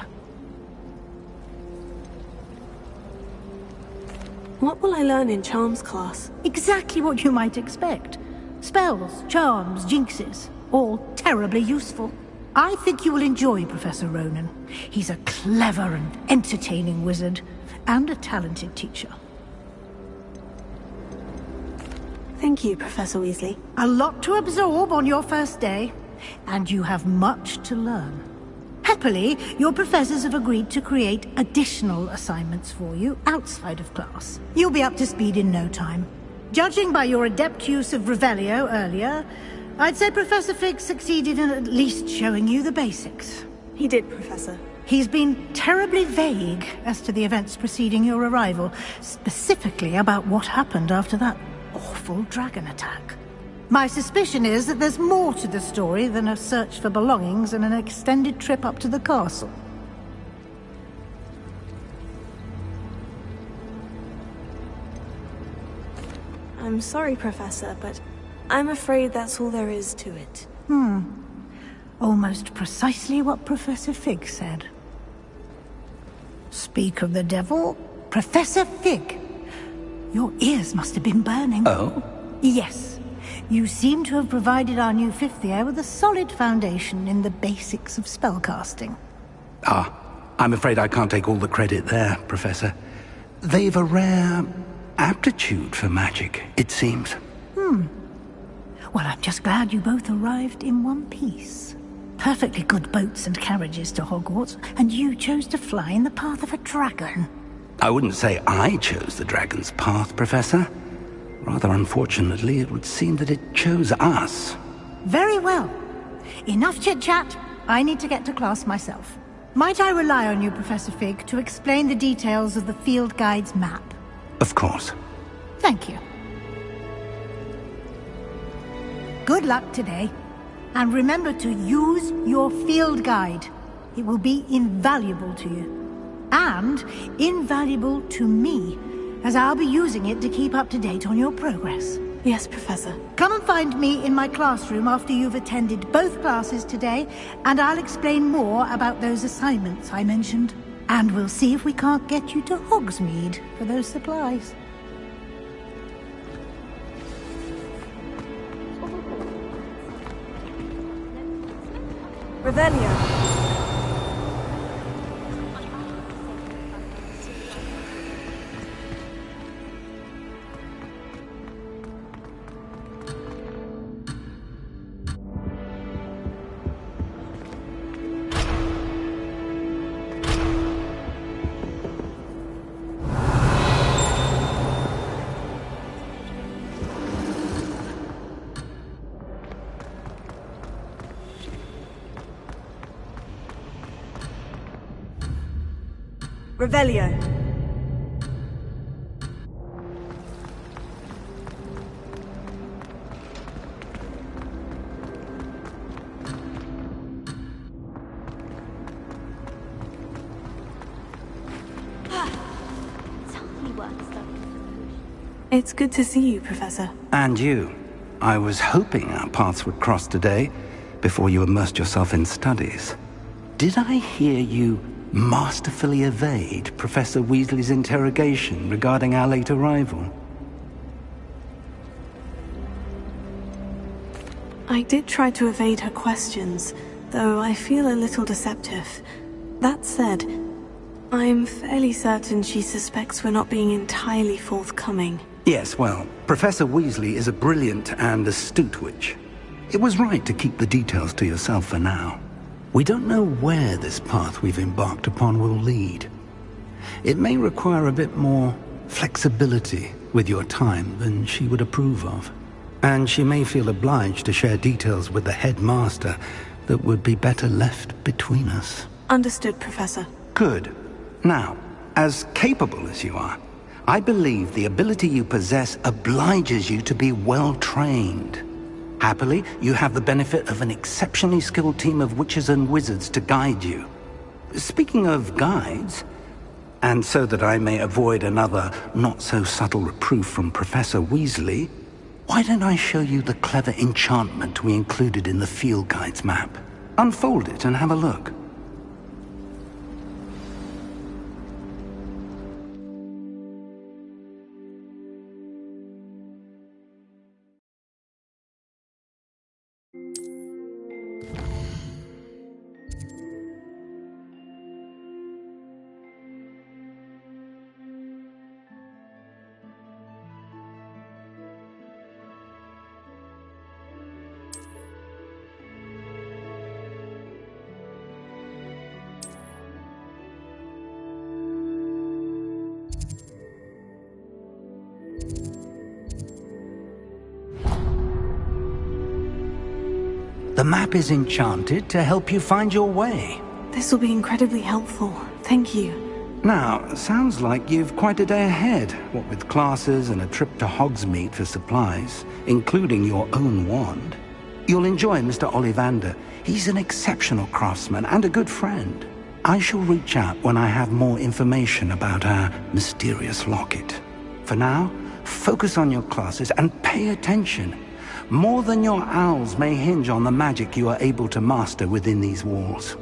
What will I learn in Charms class? Exactly what you might expect. Spells, charms, jinxes, all terribly useful. I think you will enjoy Professor Ronan. He's a clever and entertaining wizard, and a talented teacher. Thank you, Professor Weasley. A lot to absorb on your first day, and you have much to learn. Happily, your professors have agreed to create additional assignments for you outside of class. You'll be up to speed in no time. Judging by your adept use of Revelio earlier, I'd say Professor Fig succeeded in at least showing you the basics. He did, Professor. He's been terribly vague as to the events preceding your arrival, specifically about what happened after that awful dragon attack. My suspicion is that there's more to the story than a search for belongings and an extended trip up to the castle. I'm sorry, Professor, but I'm afraid that's all there is to it. Almost precisely what Professor Fig said. Speak of the devil, Professor Fig. Your ears must have been burning. Oh? Yes. You seem to have provided our new fifth year with a solid foundation in the basics of spellcasting. Ah, I'm afraid I can't take all the credit there, Professor. They've a rare aptitude for magic, it seems. Well, I'm just glad you both arrived in one piece. Perfectly good boats and carriages to Hogwarts, and you chose to fly in the path of a dragon. I wouldn't say I chose the dragon's path, Professor. Rather unfortunately, it would seem that it chose us. Very well. Enough chit-chat. I need to get to class myself. Might I rely on you, Professor Fig, to explain the details of the field guide's map? Of course. Thank you. Good luck today. And remember to use your field guide. It will be invaluable to you. And invaluable to me, as I'll be using it to keep up to date on your progress. Yes, Professor. Come and find me in my classroom after you've attended both classes today, and I'll explain more about those assignments I mentioned. And we'll see if we can't get you to Hogsmeade for those supplies. Revelio. Revelio. It's good to see you, Professor. And you. I was hoping our paths would cross today, before you immersed yourself in studies. Did I hear you masterfully evade Professor Weasley's interrogation regarding our late arrival? I did try to evade her questions, though I feel a little deceptive. That said, I'm fairly certain she suspects we're not being entirely forthcoming. Yes, well, Professor Weasley is a brilliant and astute witch. It was right to keep the details to yourself for now. We don't know where this path we've embarked upon will lead. It may require a bit more flexibility with your time than she would approve of. And she may feel obliged to share details with the headmaster that would be better left between us. Understood, Professor. Good. Now, As capable as you are, I believe the ability you possess obliges you to be well trained. Happily, you have the benefit of an exceptionally skilled team of witches and wizards to guide you. Speaking of guides, and so that I may avoid another not-so-subtle reproof from Professor Weasley, why don't I show you the clever enchantment we included in the field guide's map? Unfold it and have a look. The map is enchanted to help you find your way. This will be incredibly helpful. Thank you. Now, sounds like you've quite a day ahead, what with classes and a trip to Hogsmeade for supplies, including your own wand. You'll enjoy Mr. Ollivander. He's an exceptional craftsman and a good friend. I shall reach out when I have more information about our mysterious locket. For now, focus on your classes and pay attention. More than your owls may hinge on the magic you are able to master within these walls.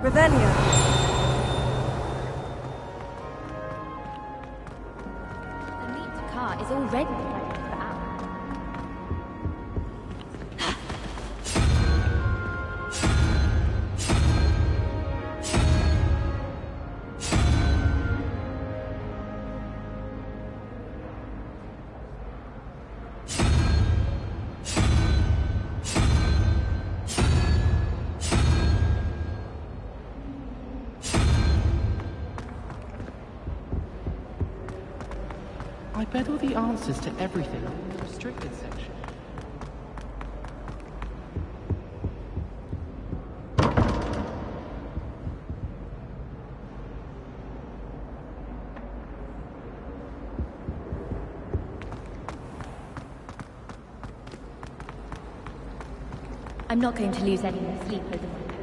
Revelio. The meat cart is already ready for hours. I bet all the answers to everything are in the restricted section. I'm not going to lose any more sleep over my period.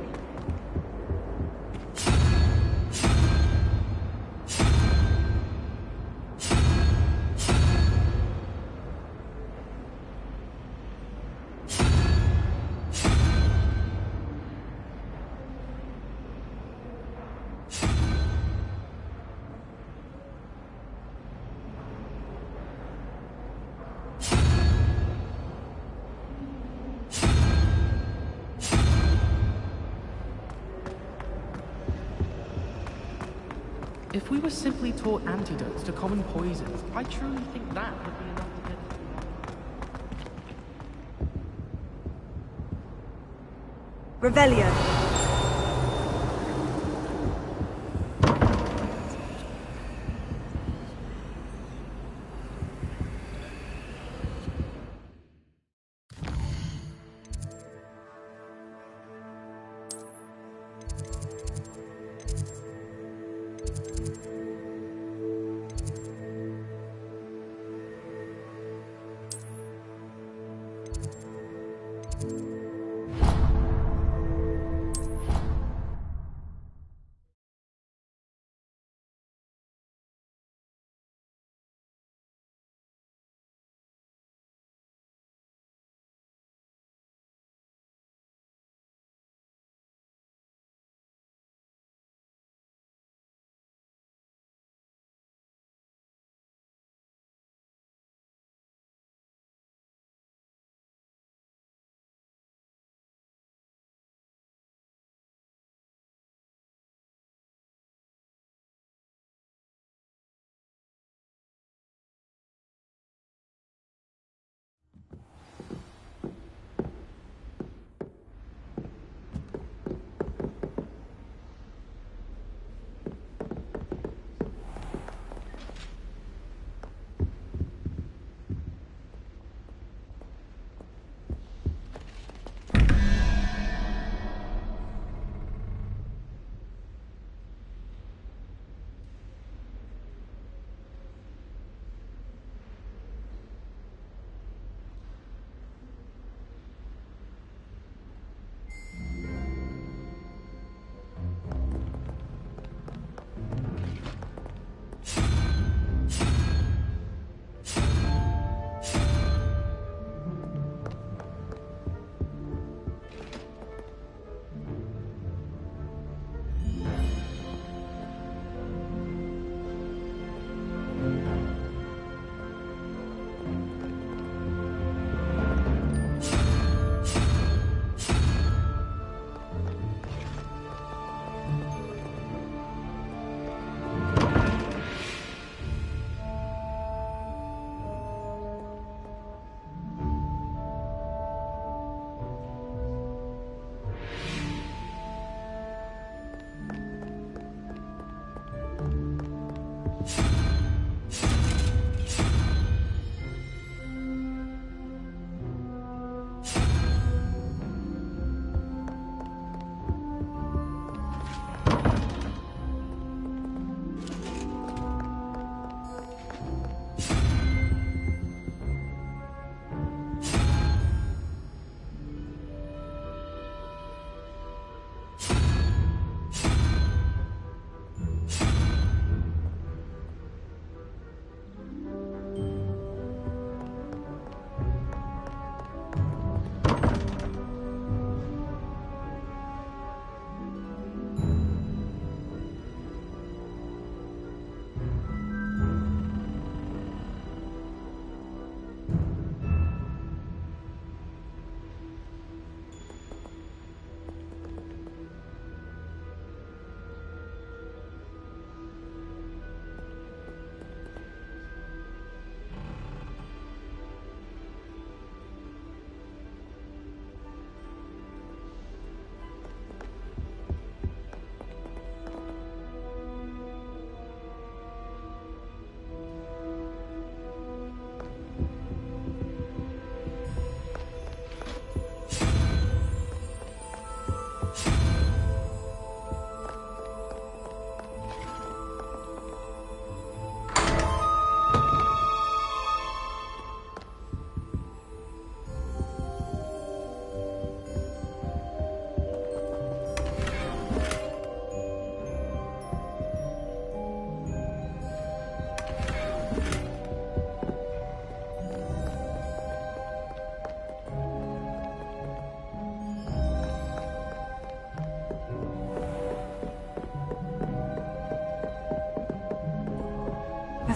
If we were simply taught antidotes to common poisons, I truly think that would be enough to get us through. Revelio.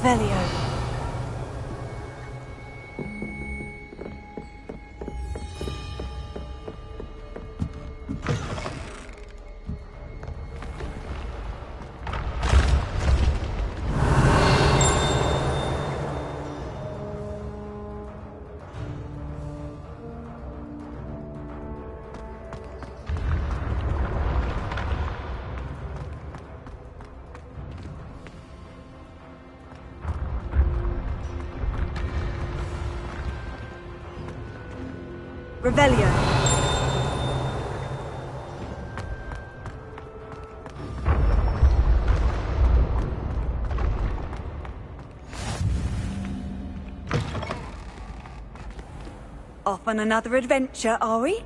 Revelio. Revelio. Off on another adventure, are we?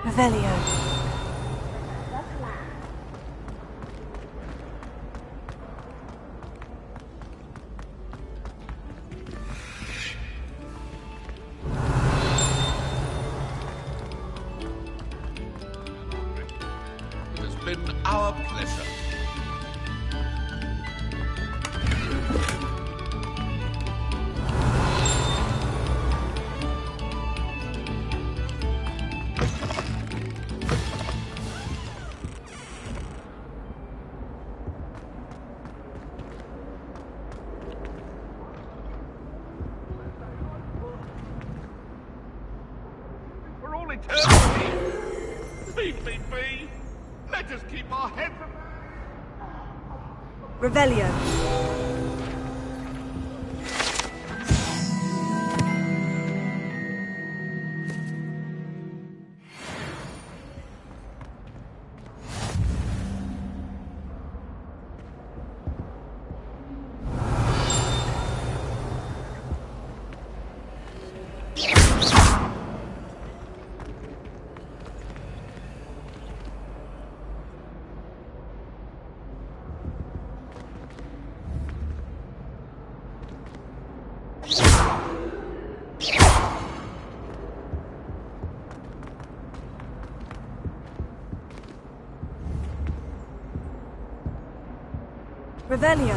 Revelio. It has been our pleasure. For all eternity! Leave me be! Let us keep our heads above. Revelio. Revelio.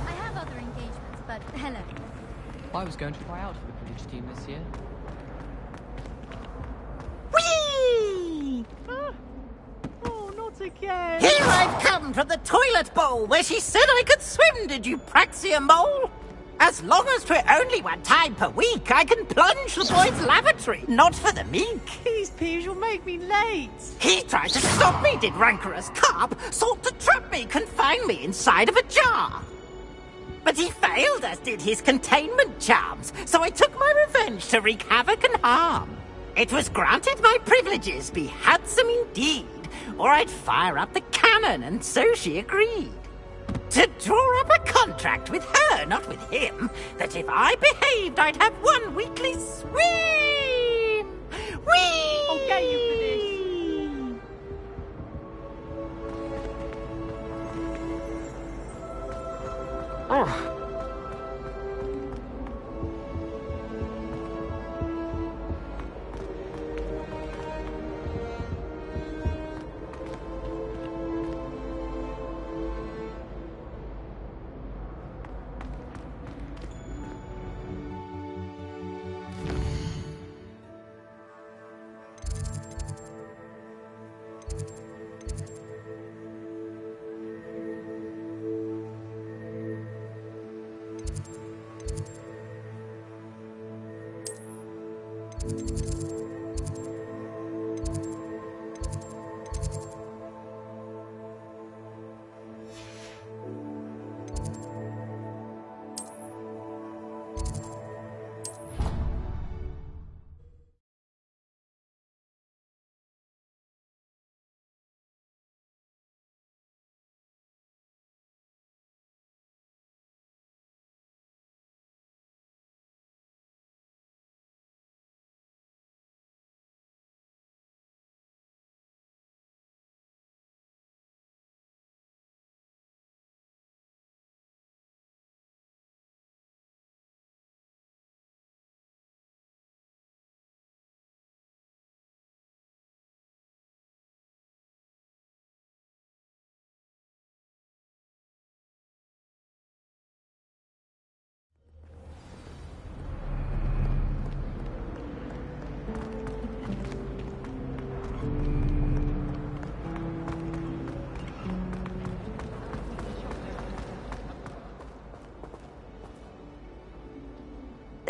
I have other engagements, but hello. I was going to try out for the Quidditch team this year. Whee! Oh, not again! Here I've come from the toilet bowl where she said I could swim, did you praxia mole? As long as 'twere only one time per week, I can plunge the boy's lavatory, not for the meek. These peas will make me late. He tried to stop me, did rancorous carp, sought to trap me, confine me inside of a jar. But he failed, as did his containment charms, so I took my revenge to wreak havoc and harm. It was granted my privileges be handsome indeed, or I'd fire up the cannon, and so she agreed. To draw up a contract with her, not with him, that if I behaved, I'd have one weekly swim! Whee! I'll get you for this. Oh.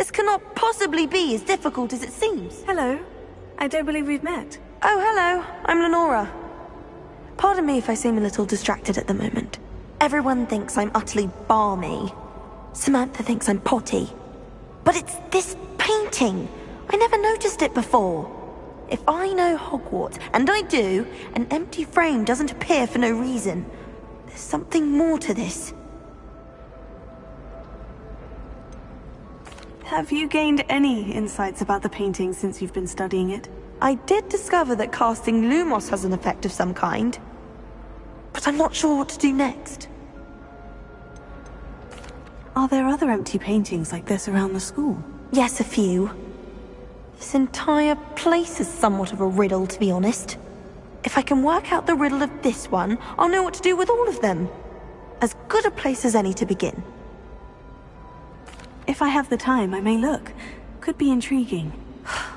This cannot possibly be as difficult as it seems. Hello. I don't believe we've met. Oh, hello. I'm Lenora. Pardon me if I seem a little distracted at the moment. Everyone thinks I'm utterly balmy. Samantha thinks I'm potty. But it's this painting. I never noticed it before. If I know Hogwarts, and I do, an empty frame doesn't appear for no reason. There's something more to this. Have you gained any insights about the painting since you've been studying it? I did discover that casting Lumos has an effect of some kind. But I'm not sure what to do next. Are there other empty paintings like this around the school? Yes, a few. This entire place is somewhat of a riddle, to be honest. If I can work out the riddle of this one, I'll know what to do with all of them. As good a place as any to begin. If I have the time, I may look. Could be intriguing.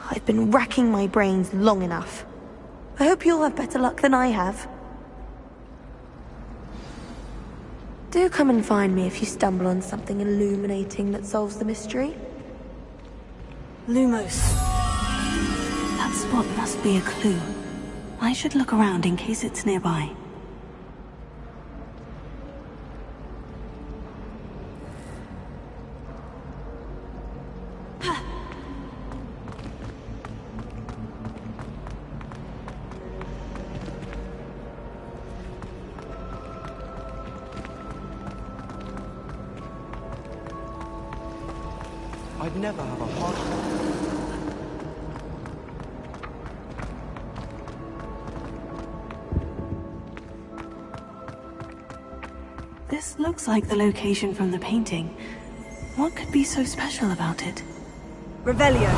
I've been racking my brains long enough. I hope you'll have better luck than I have. Do come and find me if you stumble on something illuminating that solves the mystery. Lumos. That spot must be a clue. I should look around in case it's nearby. I'd never have a heart attack. This looks like the location from the painting. What could be so special about it? Revelio.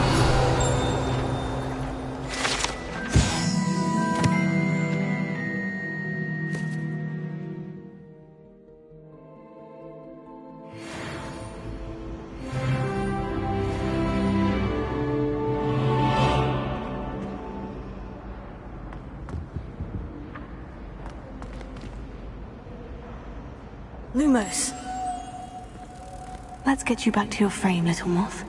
Lumos. Let's get you back to your frame, little moth.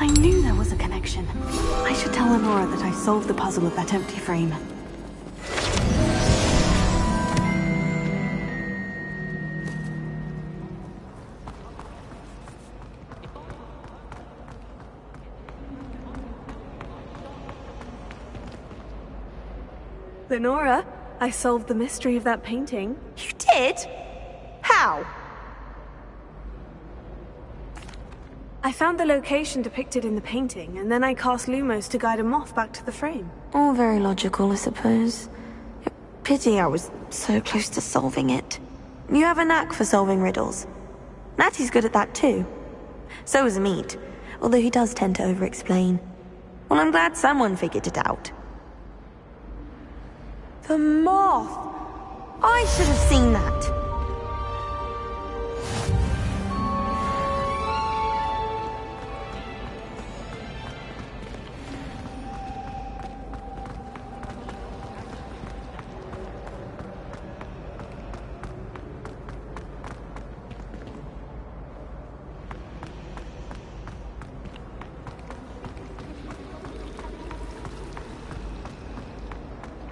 I knew there was a connection. I should tell Lenora that I solved the puzzle of that empty frame. Lenora, I solved the mystery of that painting. You did? How? I found the location depicted in the painting, and then I cast Lumos to guide a moth back to the frame. All very logical, I suppose. Pity I was so close to solving it. You have a knack for solving riddles. Natty's good at that too. So is Meat, although he does tend to over-explain. Well, I'm glad someone figured it out. The moth! I should have seen that.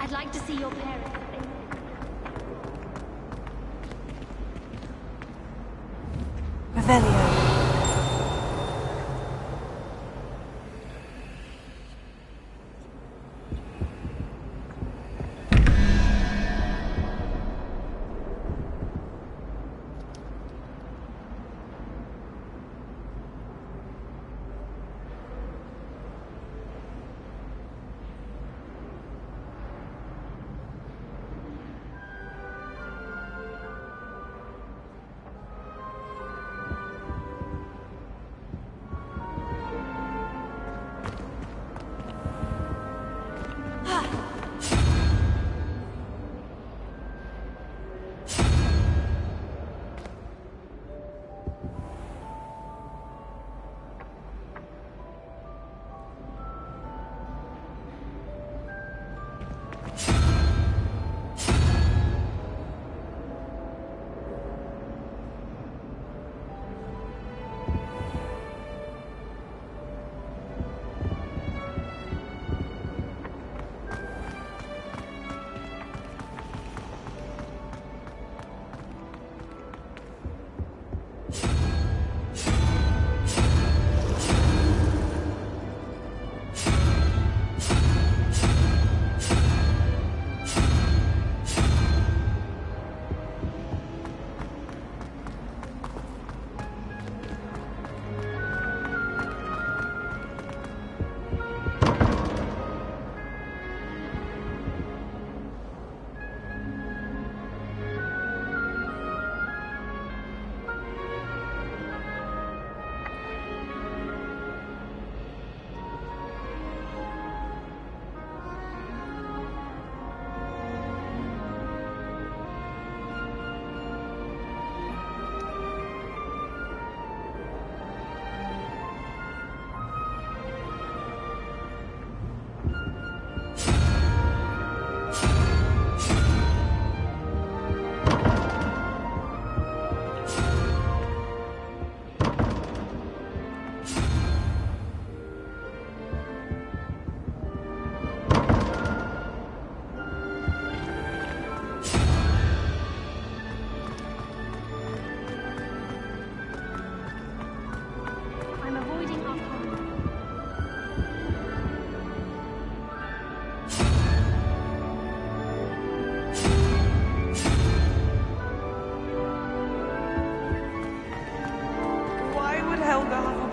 I'd like to see your parents. Revelio.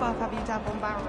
worth having your dab on barrel.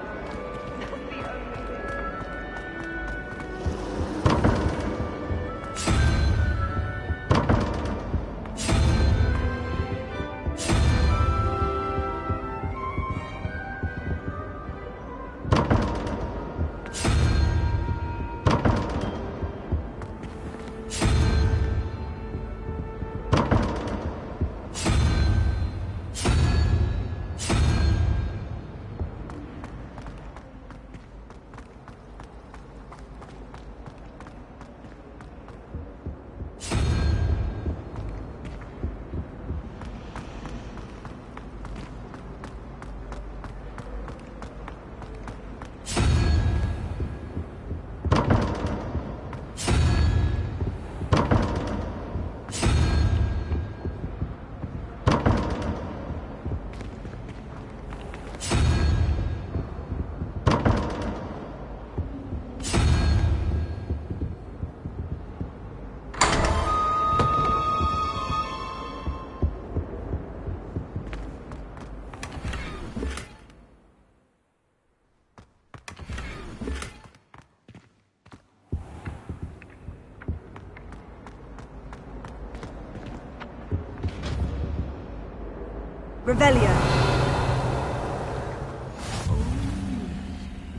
Revelio.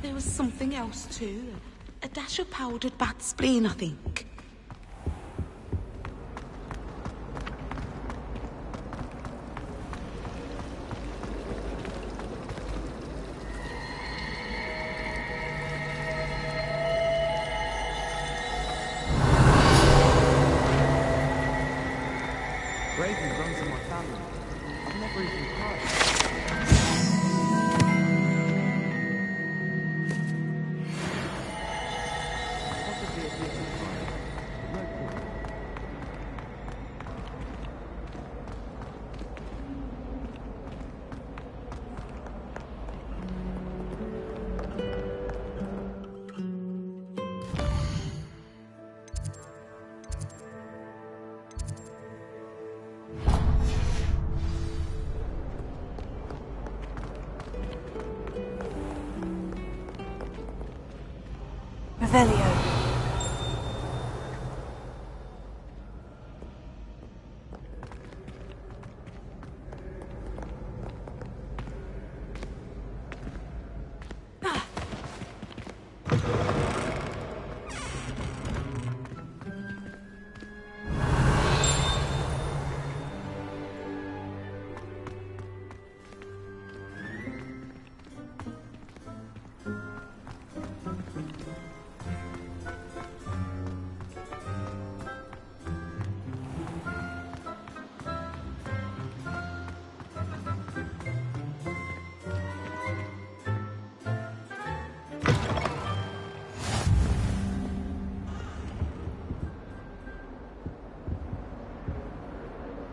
There was something else too. A dash of powdered bat spleen, I think. Raven runs in my family. I've never even cried. Possibly a bit of fire. No point. Revelio.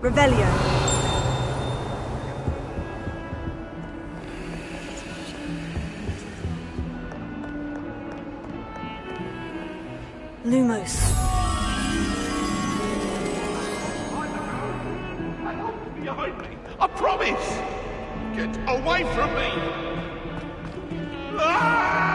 Revelio. Lumos. Behind me! I promise! Get away from me! Ah!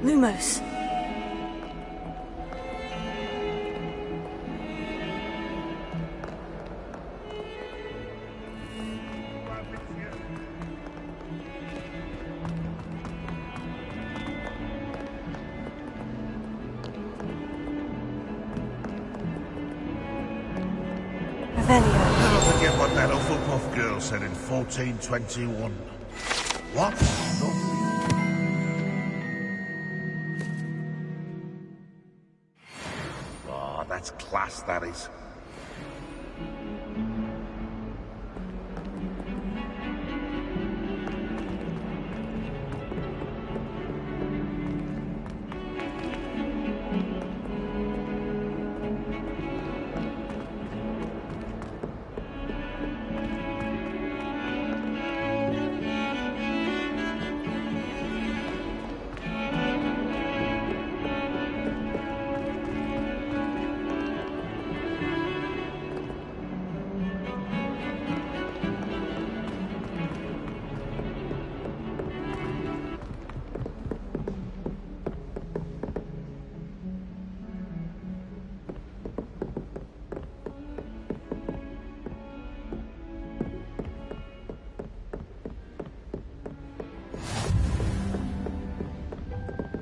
Lumos. Never forget what that Hufflepuff girl said in 1421. What? Oh, that That's class, that is.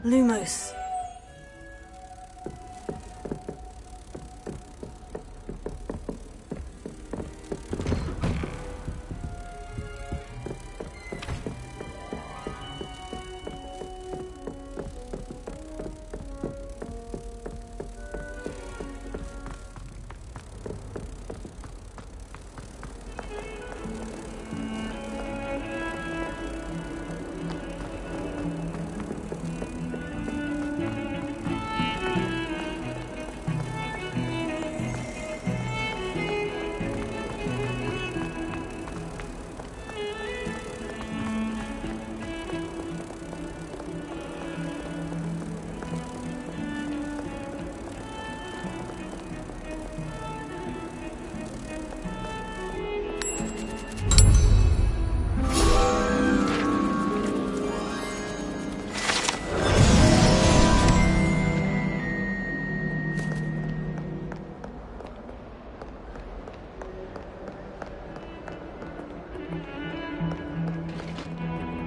Lumos.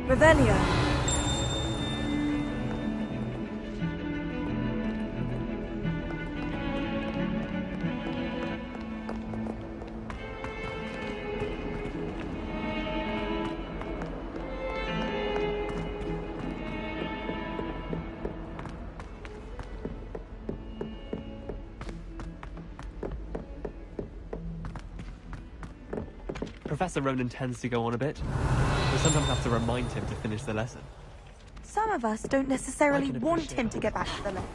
Revelio. Professor Ronan tends to go on a bit. We sometimes have to remind him to finish the lesson. Some of us don't necessarily want him to get back to the lesson.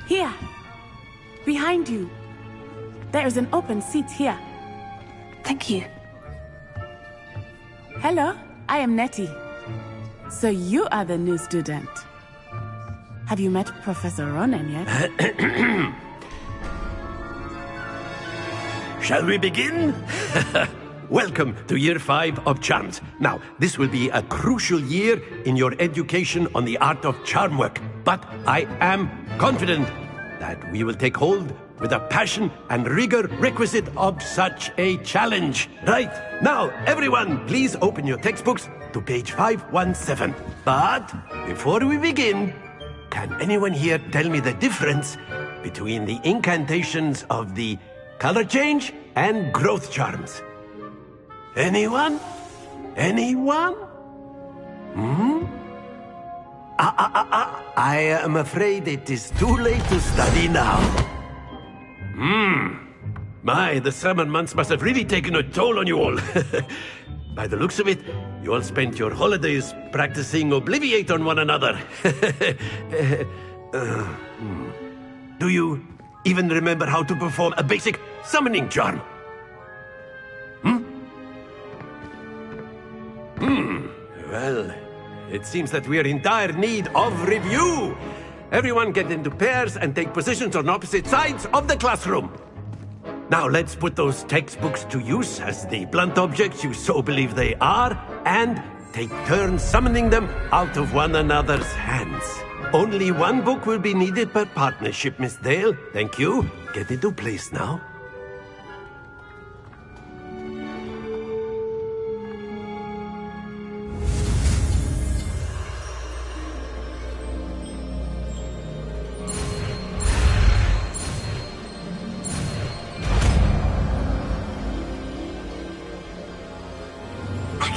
Here. Behind you. There is an open seat here. Thank you. Hello, I am Nettie. So you are the new student. Have you met Professor Ronan yet? Shall we begin? Welcome to Year 5 of Charms. Now, this will be a crucial year in your education on the art of charm work. But I am confident that we will take hold with the passion and rigor requisite of such a challenge. Right, now, everyone, please open your textbooks to page 517. But before we begin, can anyone here tell me the difference between the incantations of the color change and growth charms? Anyone? Anyone? I am afraid it is too late to study now. My, the summer months must have really taken a toll on you all. By the looks of it, you all spent your holidays practicing Obliviate on one another. Do you even remember how to perform a basic summoning charm? Well, it seems that we are in dire need of review. Everyone get into pairs and take positions on opposite sides of the classroom. Now let's put those textbooks to use as the blunt objects you so believe they are, and take turns summoning them out of one another's hands. Only one book will be needed per partnership, Miss Dale. Thank you. Get into place now.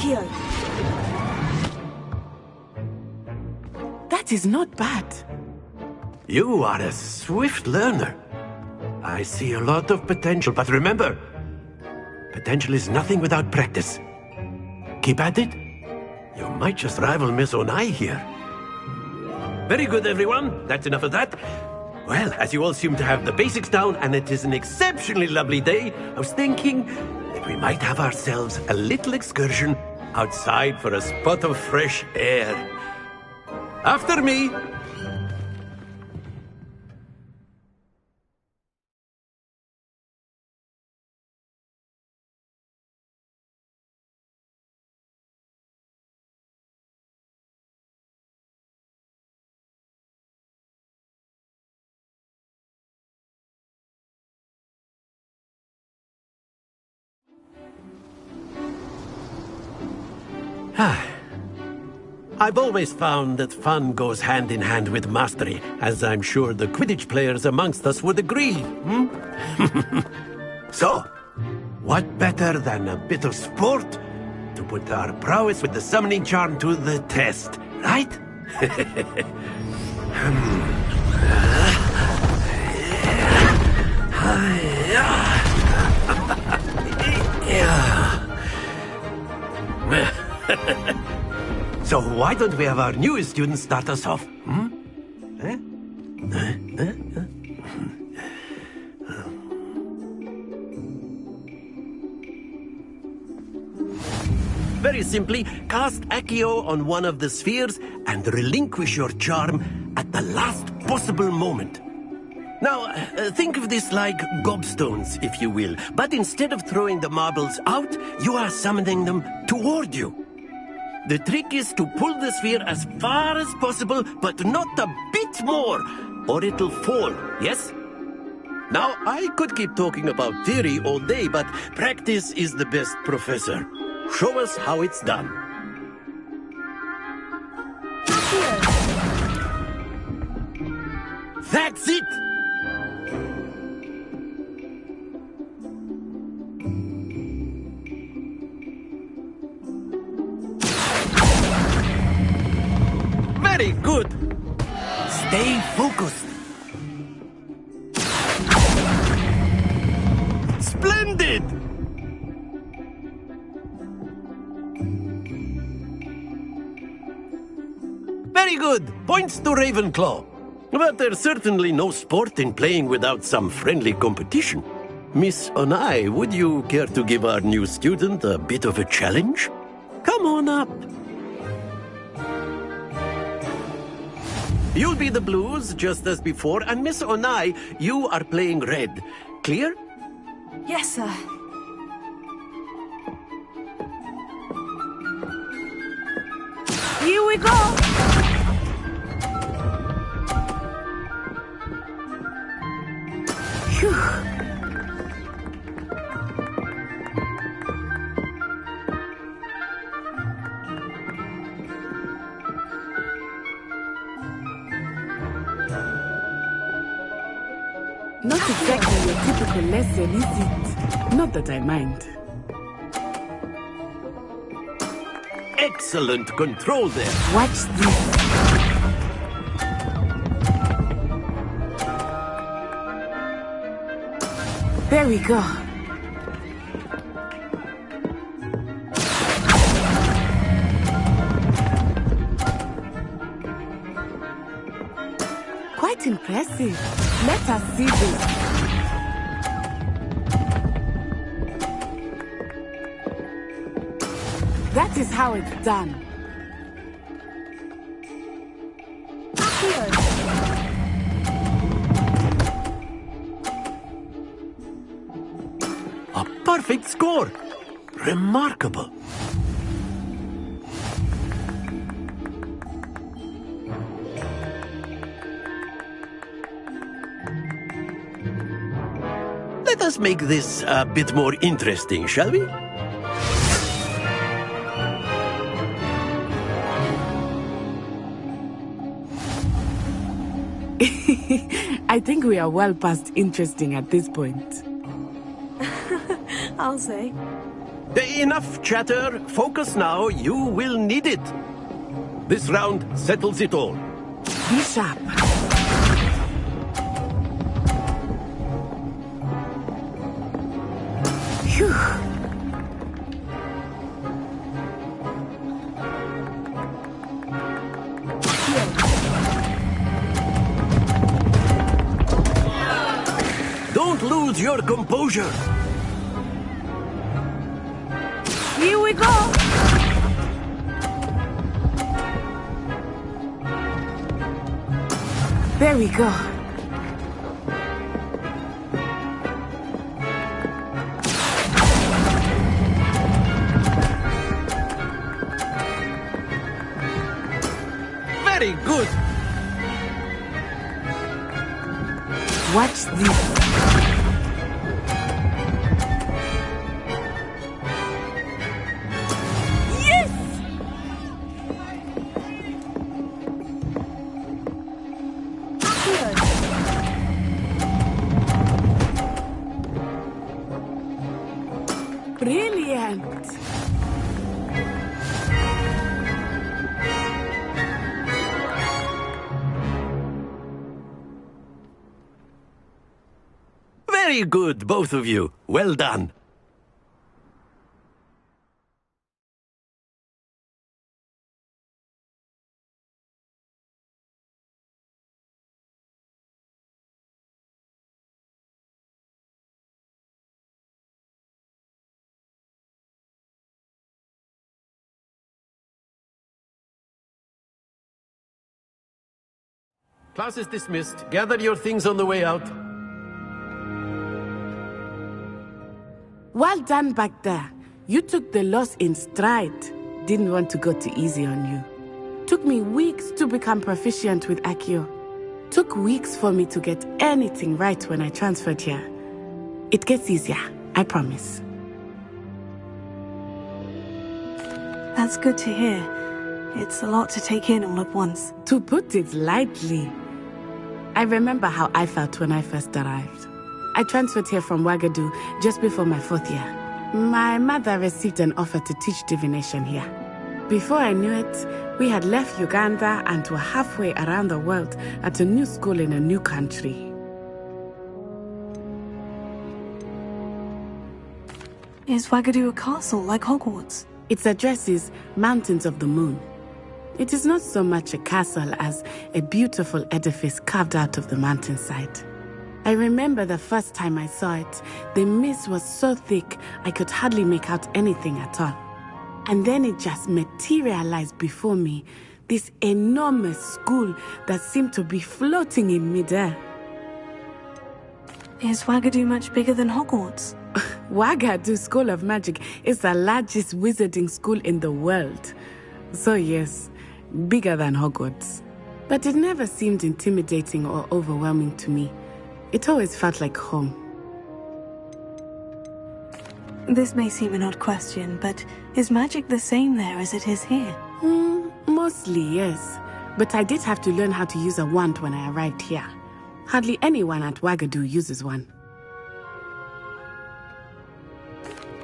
Accio. That is not bad. You are a swift learner. I see a lot of potential, but remember, potential is nothing without practice. Keep at it. You might just rival Miss Onai here. Very good, everyone. That's enough of that. Well, as you all seem to have the basics down, and it is an exceptionally lovely day, I was thinking that we might have ourselves a little excursion outside for a spot of fresh air. After me! I've always found that fun goes hand in hand with mastery, as I'm sure the Quidditch players amongst us would agree. So, what better than a bit of sport to put our prowess with the summoning charm to the test, right? So why don't we have our newest student start us off? Very simply, cast Accio on one of the spheres and relinquish your charm at the last possible moment. Now, think of this like gobstones, if you will, but instead of throwing the marbles out, you are summoning them toward you. The trick is to pull the sphere as far as possible, but not a bit more, or it'll fall, yes? Now, I could keep talking about theory all day, but practice is the best professor. Show us how it's done. That's it! Very good! Stay focused. Splendid! Very good! Points to Ravenclaw. But there's certainly no sport in playing without some friendly competition. Miss Onai, would you care to give our new student a bit of a challenge? Come on up. You'll be the blues, just as before, and Miss Onai, you are playing red. Clear? Yes, sir. Here we go! Phew. Not exactly your typical lesson, is it? Not that I mind. Excellent control there. Watch this. There we go. Quite impressive. Let us see this. That is how it's done. A perfect score. Remarkable. Let us make this a bit more interesting, shall we? I think we are well past interesting at this point. I'll say. Enough chatter. Focus now. You will need it. This round settles it all. Be sharp. Phew. Don't lose your composure. Here we go. There we go. Very good. Watch this. Brilliant! Very good, both of you. Well done. Class is dismissed. Gather your things on the way out. Well done back there. You took the loss in stride. Didn't want to go too easy on you. Took me weeks to become proficient with Accio. Took weeks for me to get anything right when I transferred here. It gets easier, I promise. That's good to hear. It's a lot to take in all at once. To put it lightly. I remember how I felt when I first arrived. I transferred here from Ouagadougou just before my 4th year. My mother received an offer to teach divination here. Before I knew it, we had left Uganda and were halfway around the world at a new school in a new country. Is Ouagadougou a castle like Hogwarts? Its address is Mountains of the Moon. It is not so much a castle as a beautiful edifice carved out of the mountainside. I remember the first time I saw it, the mist was so thick I could hardly make out anything at all. And then it just materialized before me, this enormous school that seemed to be floating in midair. Is Ouagadougou much bigger than Hogwarts? Ouagadougou School of Magic is the largest wizarding school in the world. So yes, bigger than Hogwarts. But it never seemed intimidating or overwhelming to me. It always felt like home. This may seem an odd question, but is magic the same there as it is here? Mostly, yes. But I did have to learn how to use a wand when I arrived here. Hardly anyone at Ouagadougou uses one.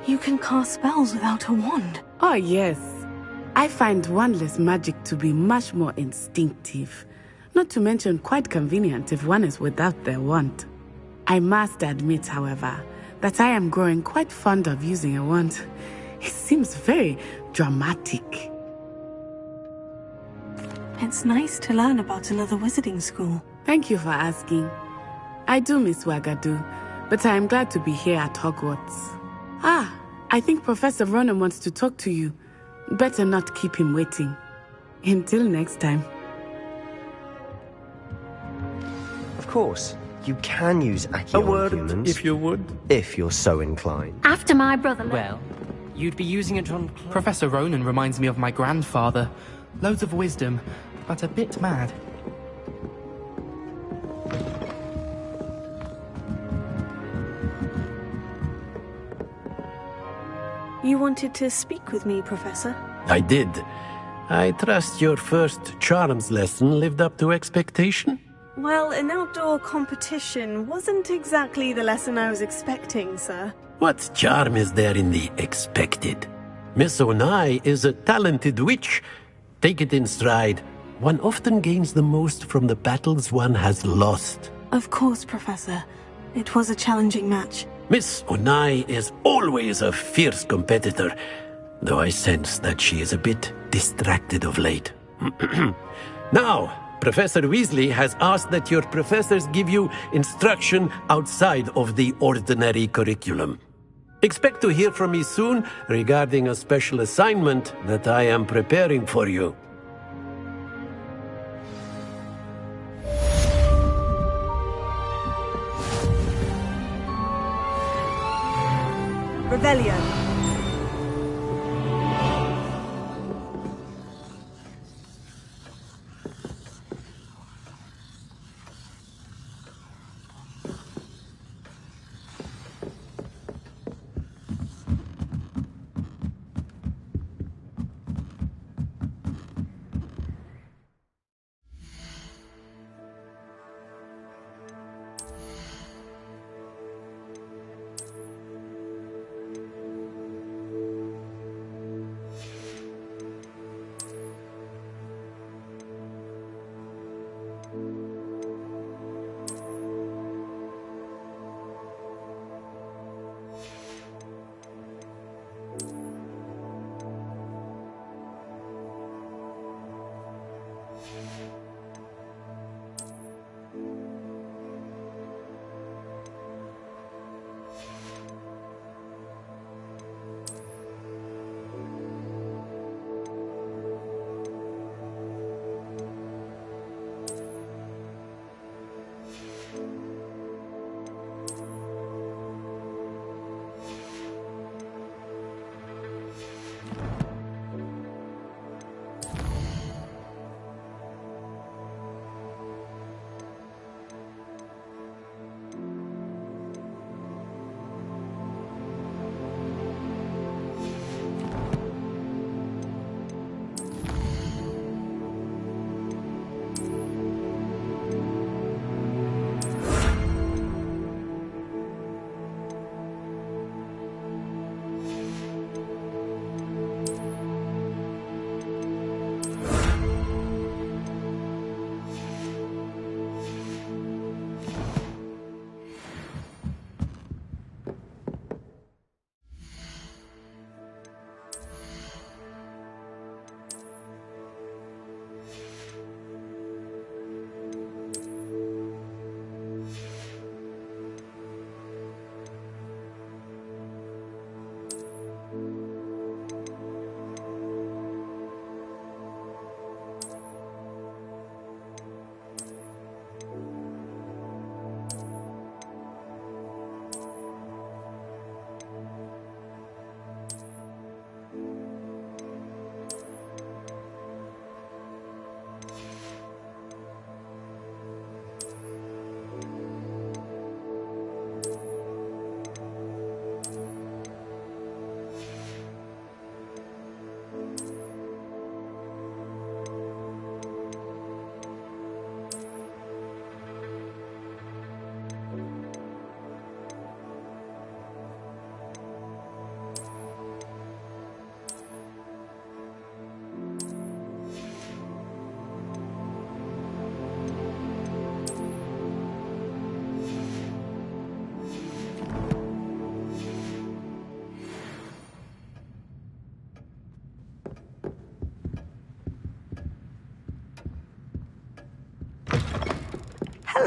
You can cast spells without a wand? Oh, yes. I find wandless magic to be much more instinctive. Not to mention quite convenient if one is without their wand. I must admit, however, that I am growing quite fond of using a wand. It seems very dramatic. It's nice to learn about another wizarding school. Thank you for asking. I do miss Ouagadougou, but I am glad to be here at Hogwarts. I think Professor Ronan wants to talk to you. Better not keep him waiting. Until next time. Of course, you can use Accio on humans. If you would. If you're so inclined. After my brother left. Well, you'd be using it on... Professor Ronan reminds me of my grandfather. Loads of wisdom, but a bit mad. You wanted to speak with me, Professor? I did. I trust your first charms lesson lived up to expectation? Well, an outdoor competition wasn't exactly the lesson I was expecting, sir. What charm is there in the expected? Miss Onai is a talented witch. Take it in stride. One often gains the most from the battles one has lost. Of course, Professor. It was a challenging match. Miss Onai is always a fierce competitor, though I sense that she is a bit distracted of late. Now, Professor Weasley has asked that your professors give you instruction outside of the ordinary curriculum. Expect to hear from me soon regarding a special assignment that I am preparing for you. Revelio.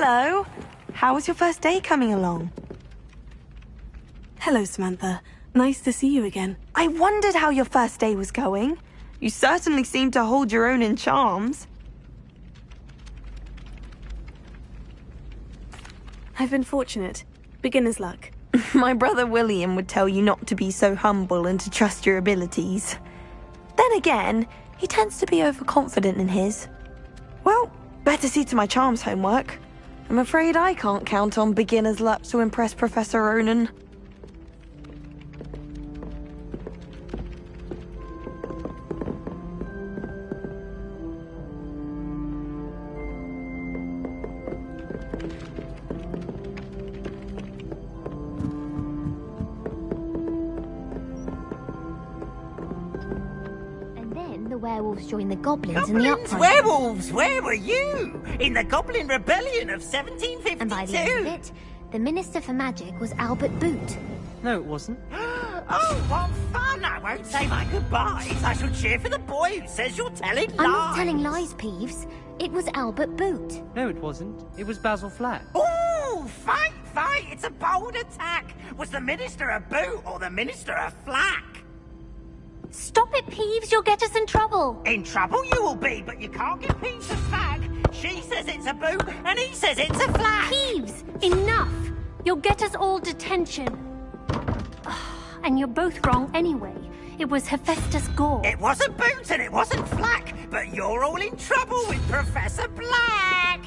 Hello. How was your first day coming along? Hello, Samantha. Nice to see you again. I wondered how your first day was going. You certainly seem to hold your own in charms. I've been fortunate. Beginner's luck. My brother William would tell you not to be so humble and to trust your abilities. Then again, he tends to be overconfident in his. Well, better see to my charms homework. I'm afraid I can't count on beginner's luck to impress Professor Ronan. And then the werewolves joined the goblins in the uprising. Werewolves! Where were you? In the Goblin Rebellion of 1752? And by the end of it, the Minister for Magic was Albert Boot. No, it wasn't. Oh, what fun! I won't say my goodbyes. I shall cheer for the boy who says you're telling lies. I'm not telling lies, Peeves. It was Albert Boot. No, it wasn't. It was Basil Flack. Ooh, fight, fight! It's a bold attack. Was the Minister a Boot or the Minister a Flack? Stop it, Peeves. You'll get us in trouble. In trouble you will be, but you can't give Peeves a Flack. She says it's a Boot, and he says it's a Flack. Peeves, enough. You'll get us all detention. And you're both wrong anyway. It was Hephaestus Gore. It wasn't Boot and it wasn't Flack, but you're all in trouble with Professor Black.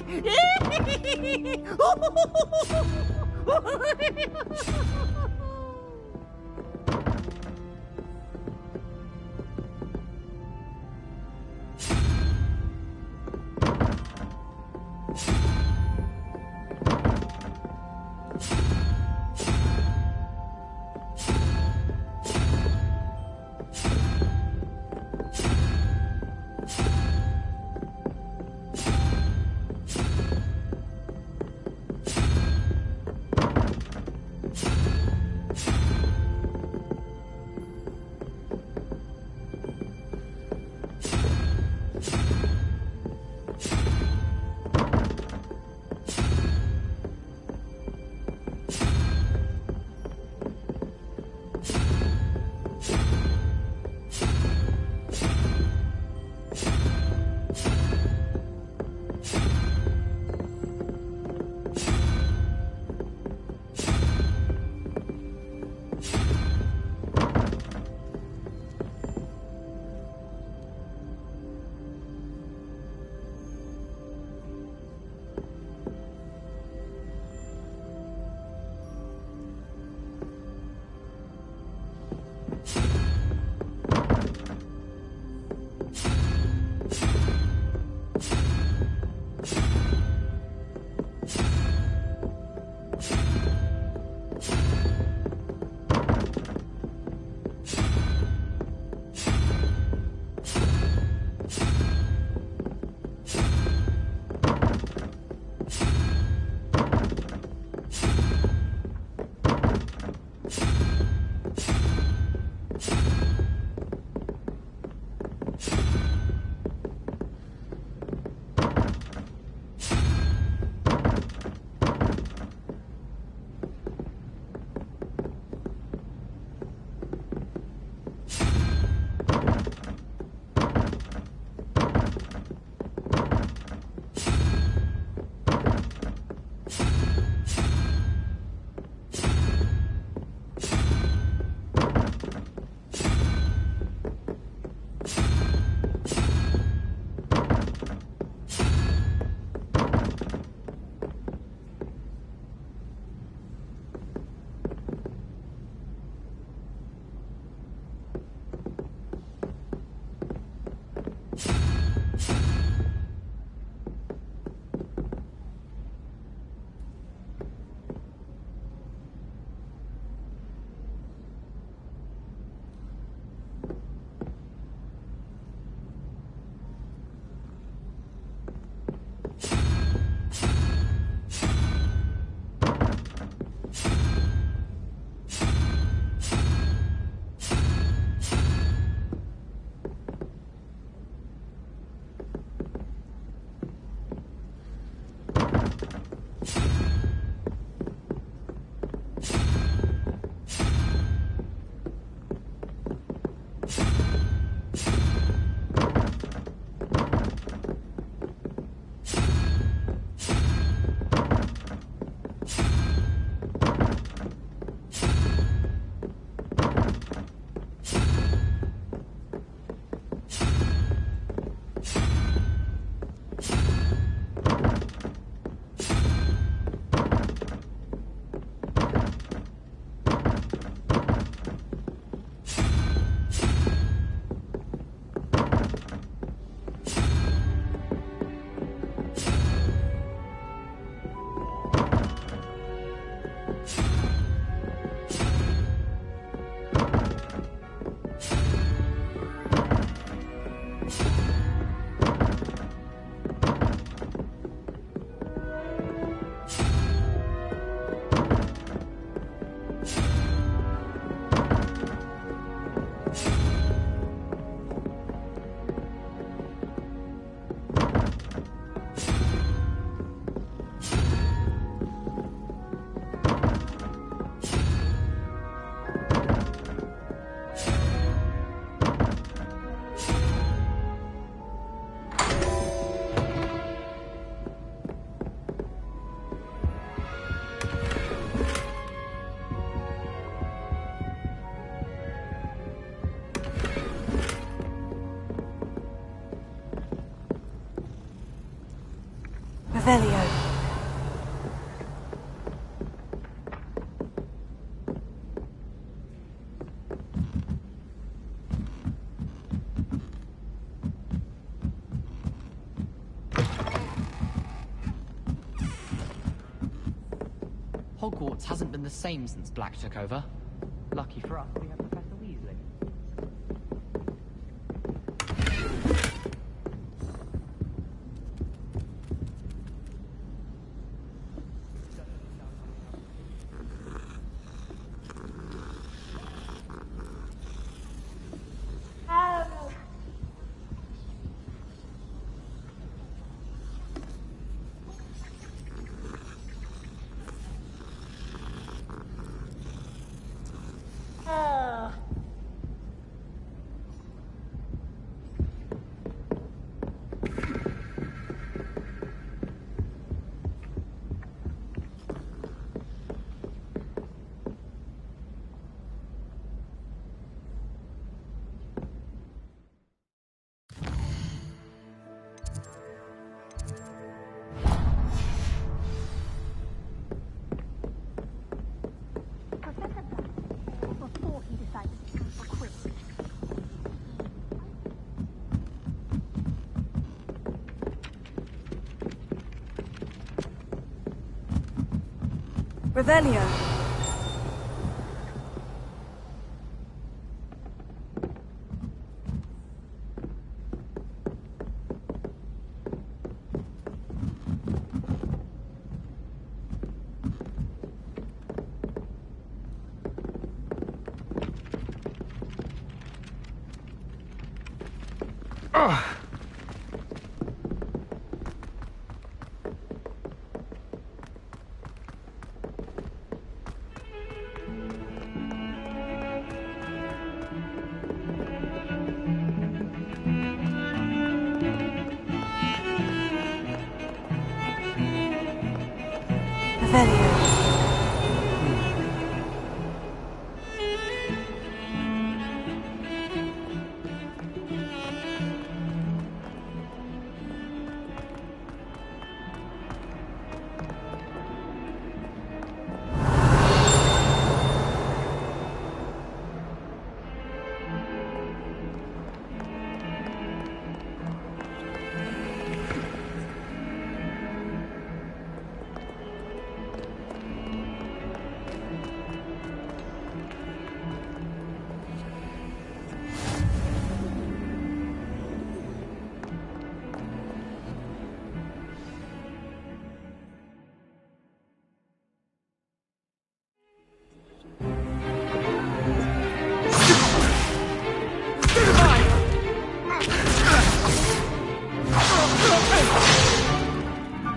Revelio. Hogwarts hasn't been the same since Black took over. Lucky for us, we have Professor Weasley. Before he decided to cancel Quidditch. Revelio.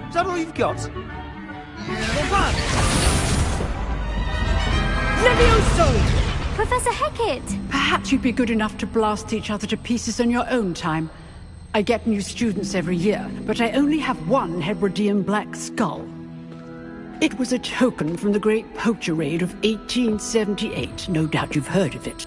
Is that all you've got? Levioso! Professor Hecat! Perhaps you'd be good enough to blast each other to pieces on your own time. I get new students every year, but I only have one Hebridean black skull. It was a token from the Great Poacher Raid of 1878. No doubt you've heard of it.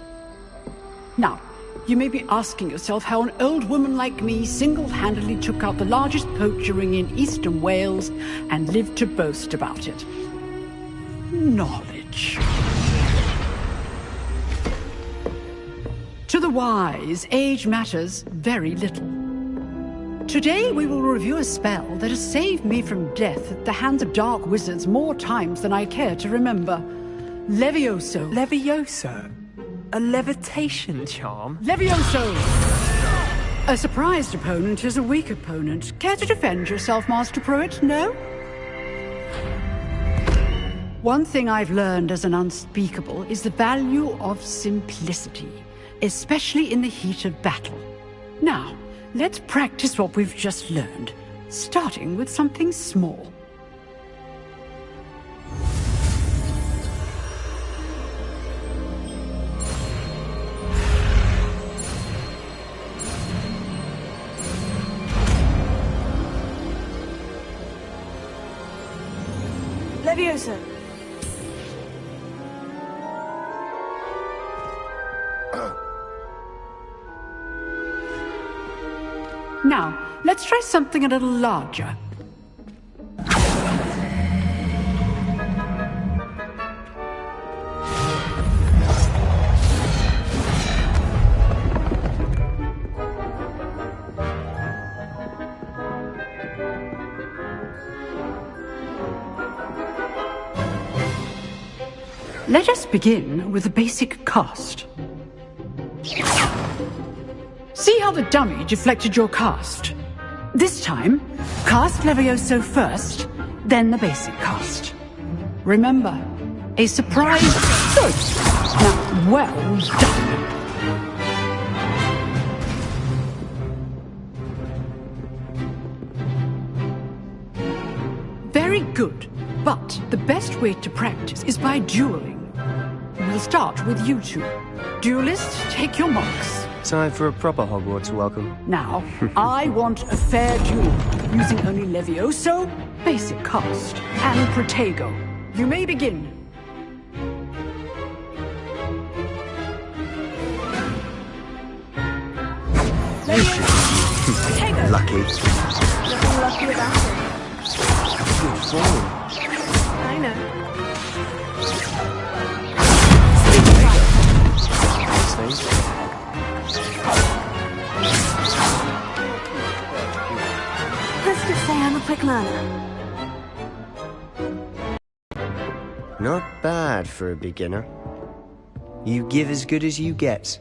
Now, you may be asking yourself how an old woman like me single-handedly took out the largest poacher ring in eastern Wales and lived to boast about it. Knowledge. To the wise, age matters very little. Today we will review a spell that has saved me from death at the hands of dark wizards more times than I care to remember. Levioso. Levioso? A levitation charm? Levioso! A surprised opponent is a weak opponent. Care to defend yourself, Master Pruitt? No? One thing I've learned as an unspeakable is the value of simplicity, especially in the heat of battle. Now, let's practice what we've just learned, starting with something small. Leviosa. Now, let's try something a little larger. Let us begin with the basic cast. See how the dummy deflected your cast? This time, cast Levioso first, then the basic cast. Remember, a surprise. Good. Now, well done. Very good. But the best way to practice is by dueling. We'll start with you two. Duelists, take your marks. Time for a proper Hogwarts welcome. Now, I want a fair duel, using only Levioso, basic cast, and Protego. You may begin. Levioso. Lucky. Nothing lucky about it. Good form. I know. Let's just say I'm a quick learner. Not bad for a beginner. You give as good as you get.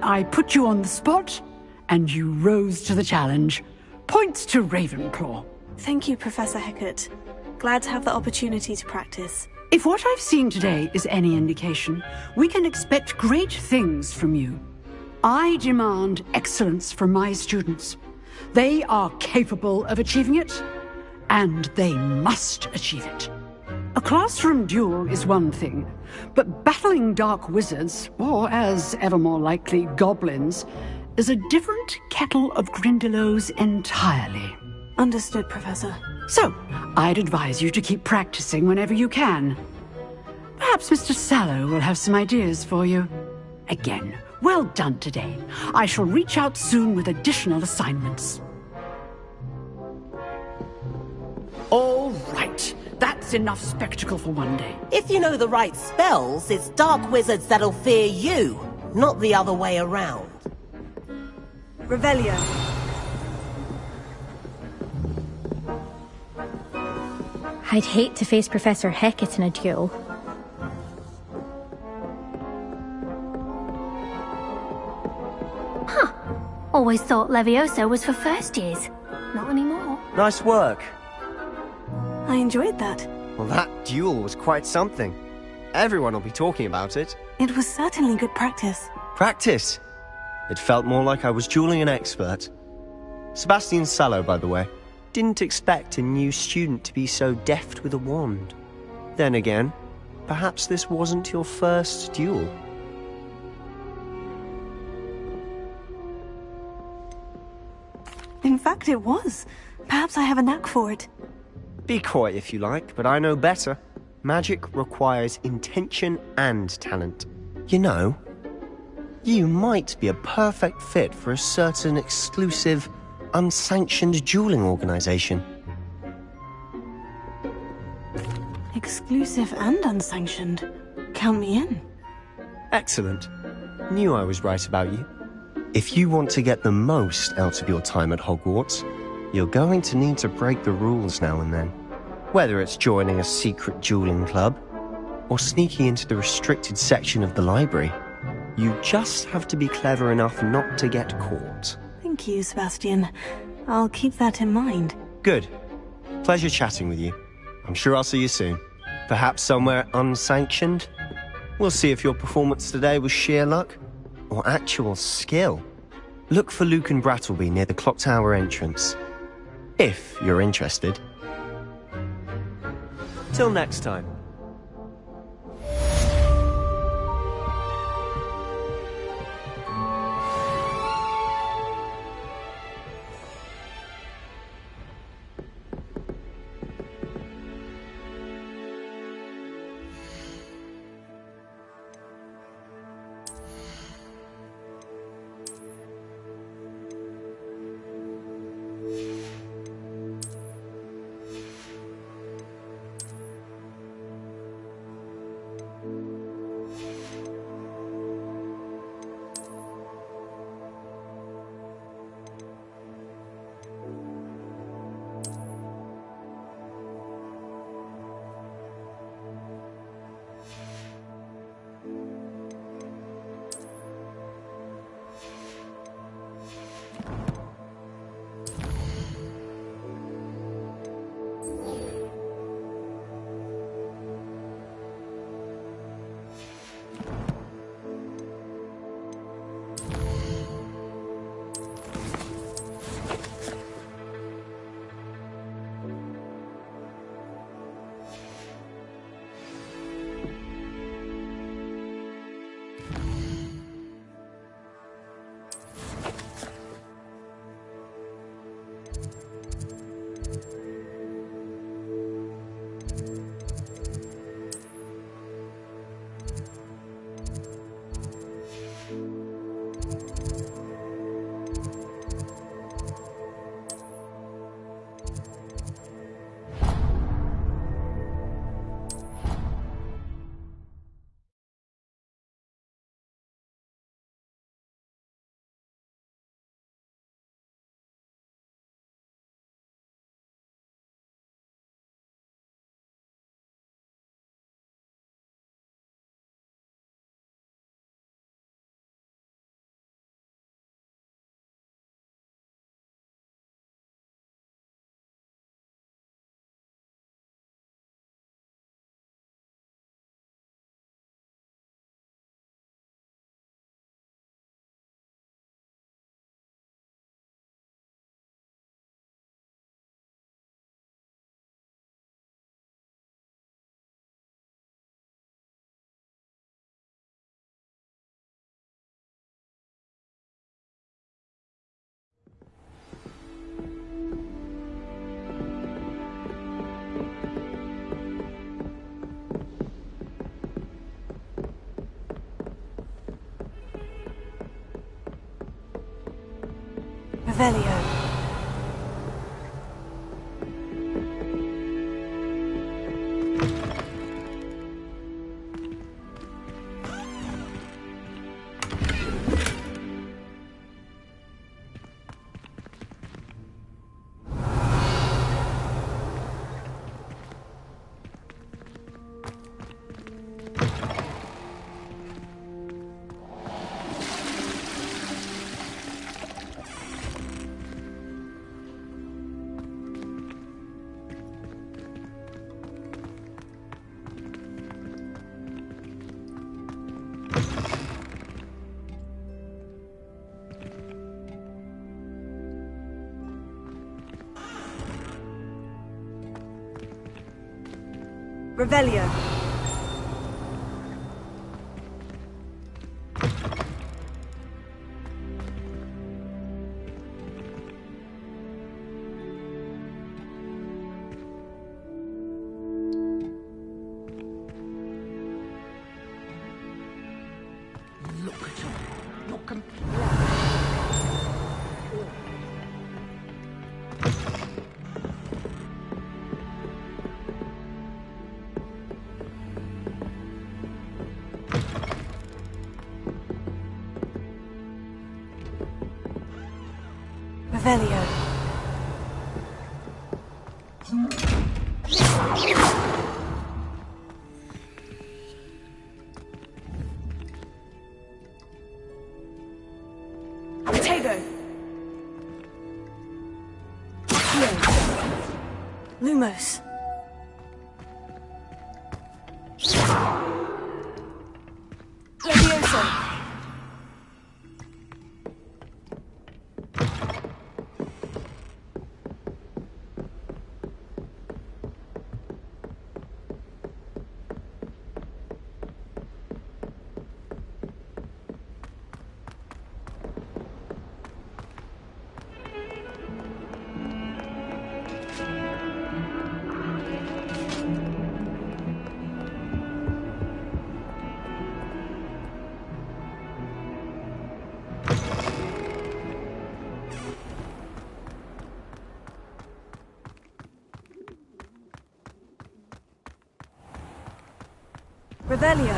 I put you on the spot, and you rose to the challenge. Points to Ravenclaw. Thank you, Professor Hecat. Glad to have the opportunity to practice. If what I've seen today is any indication, we can expect great things from you. I demand excellence from my students. They are capable of achieving it, and they must achieve it. A classroom duel is one thing, but battling dark wizards, or as ever more likely, goblins, is a different kettle of Grindylows entirely. Understood, Professor. So, I'd advise you to keep practicing whenever you can. Perhaps Mr. Sallow will have some ideas for you. Again, well done today. I shall reach out soon with additional assignments. All right. That's enough spectacle for one day. If you know the right spells, it's dark wizards that'll fear you, not the other way around. Revelio. I'd hate to face Professor Hecat in a duel. Huh. Always thought Levioso was for first years. Not anymore. Nice work. I enjoyed that. Well, that duel was quite something. Everyone will be talking about it. It was certainly good practice. Practice? It felt more like I was dueling an expert. Sebastian Sallow, by the way. Didn't expect a new student to be so deft with a wand. Then again, perhaps this wasn't your first duel. In fact, it was. Perhaps I have a knack for it. Be coy if you like, but I know better. Magic requires intention and talent. You know, you might be a perfect fit for a certain exclusive, unsanctioned dueling organization. Exclusive and unsanctioned. Count me in. Excellent. Knew I was right about you. If you want to get the most out of your time at Hogwarts, you're going to need to break the rules now and then. Whether it's joining a secret dueling club, or sneaking into the restricted section of the library, you just have to be clever enough not to get caught. Thank you, Sebastian. I'll keep that in mind. Good. Pleasure chatting with you. I'm sure I'll see you soon. Perhaps somewhere unsanctioned? We'll see if your performance today was sheer luck, or actual skill. Look for Luke and Brattleby near the clock tower entrance. If you're interested. Till next time. Revelio. Revelio. Look at him. Look and Revelio. Tego. Lumos. Levioso. Revelio.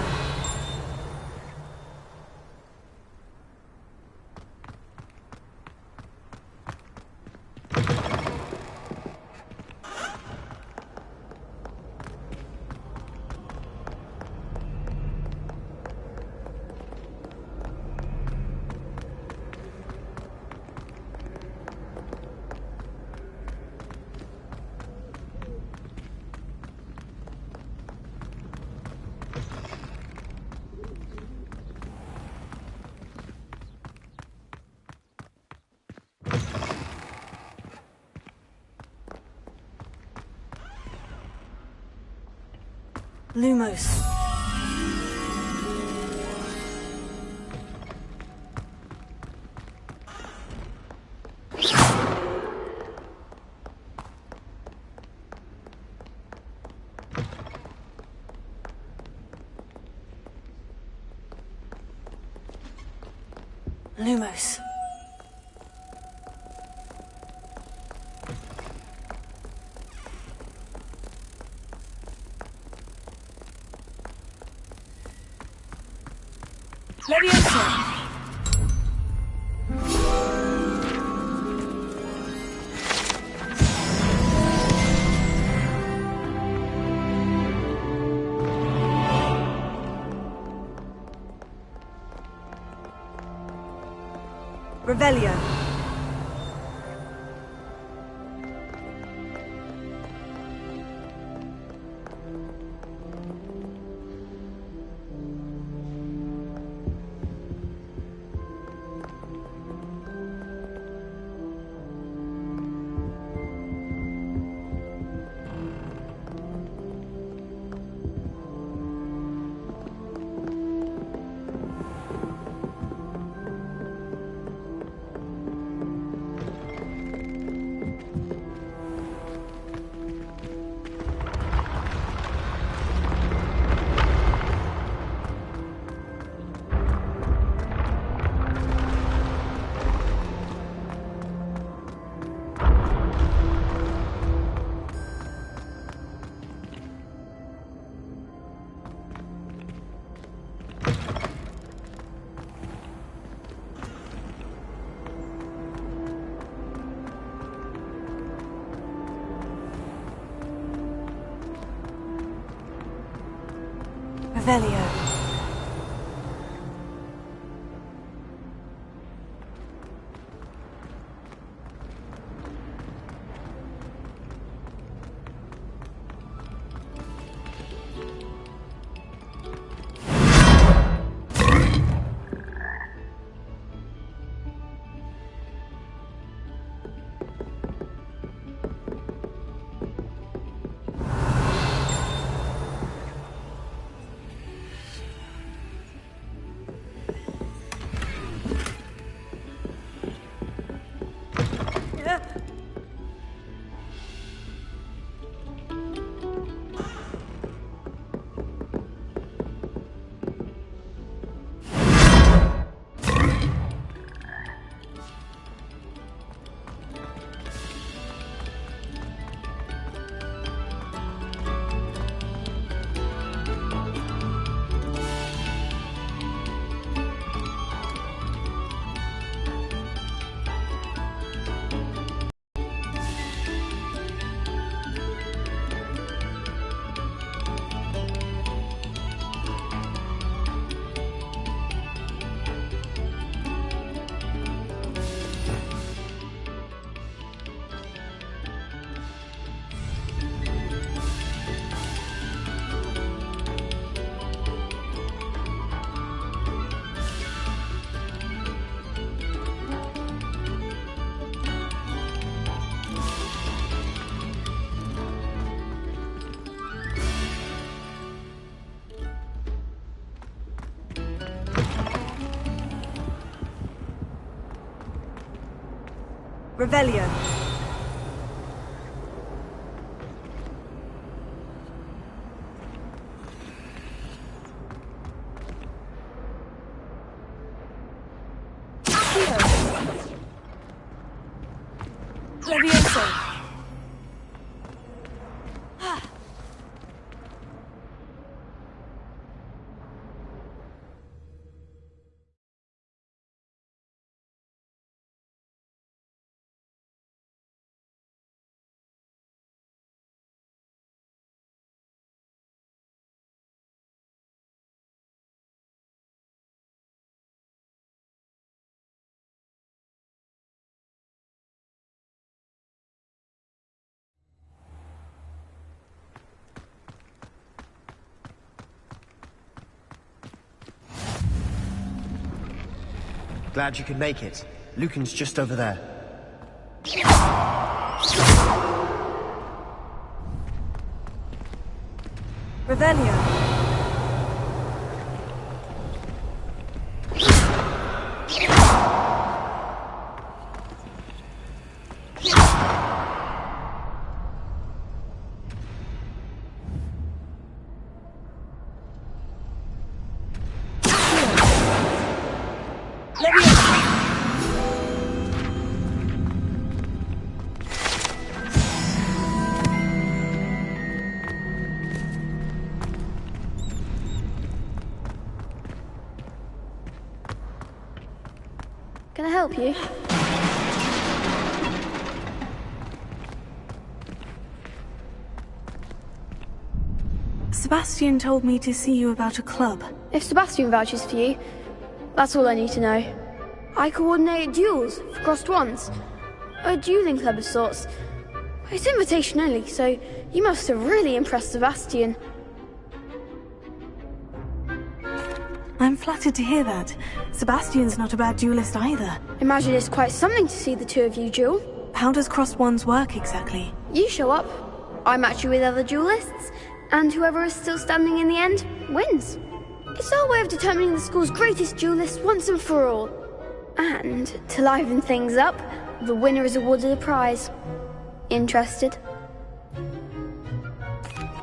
Lumos. Lumos. Levioso. Revelio. Revelio. Revelio. Levioso. Glad you could make it. Lucan's just over there. Revelio. Can I help you? Sebastian told me to see you about a club. If Sebastian vouches for you, that's all I need to know. I coordinate duels for crossed ones. A dueling club of sorts. It's invitation only, so you must have really impressed Sebastian. I'm flattered to hear that. Sebastian's not a bad duelist either. Imagine it's quite something to see the two of you duel. How does crossed ones work exactly? You show up, I match you with other duelists, and whoever is still standing in the end wins. It's our way of determining the school's greatest duelist once and for all. And to liven things up, the winner is awarded a prize. Interested?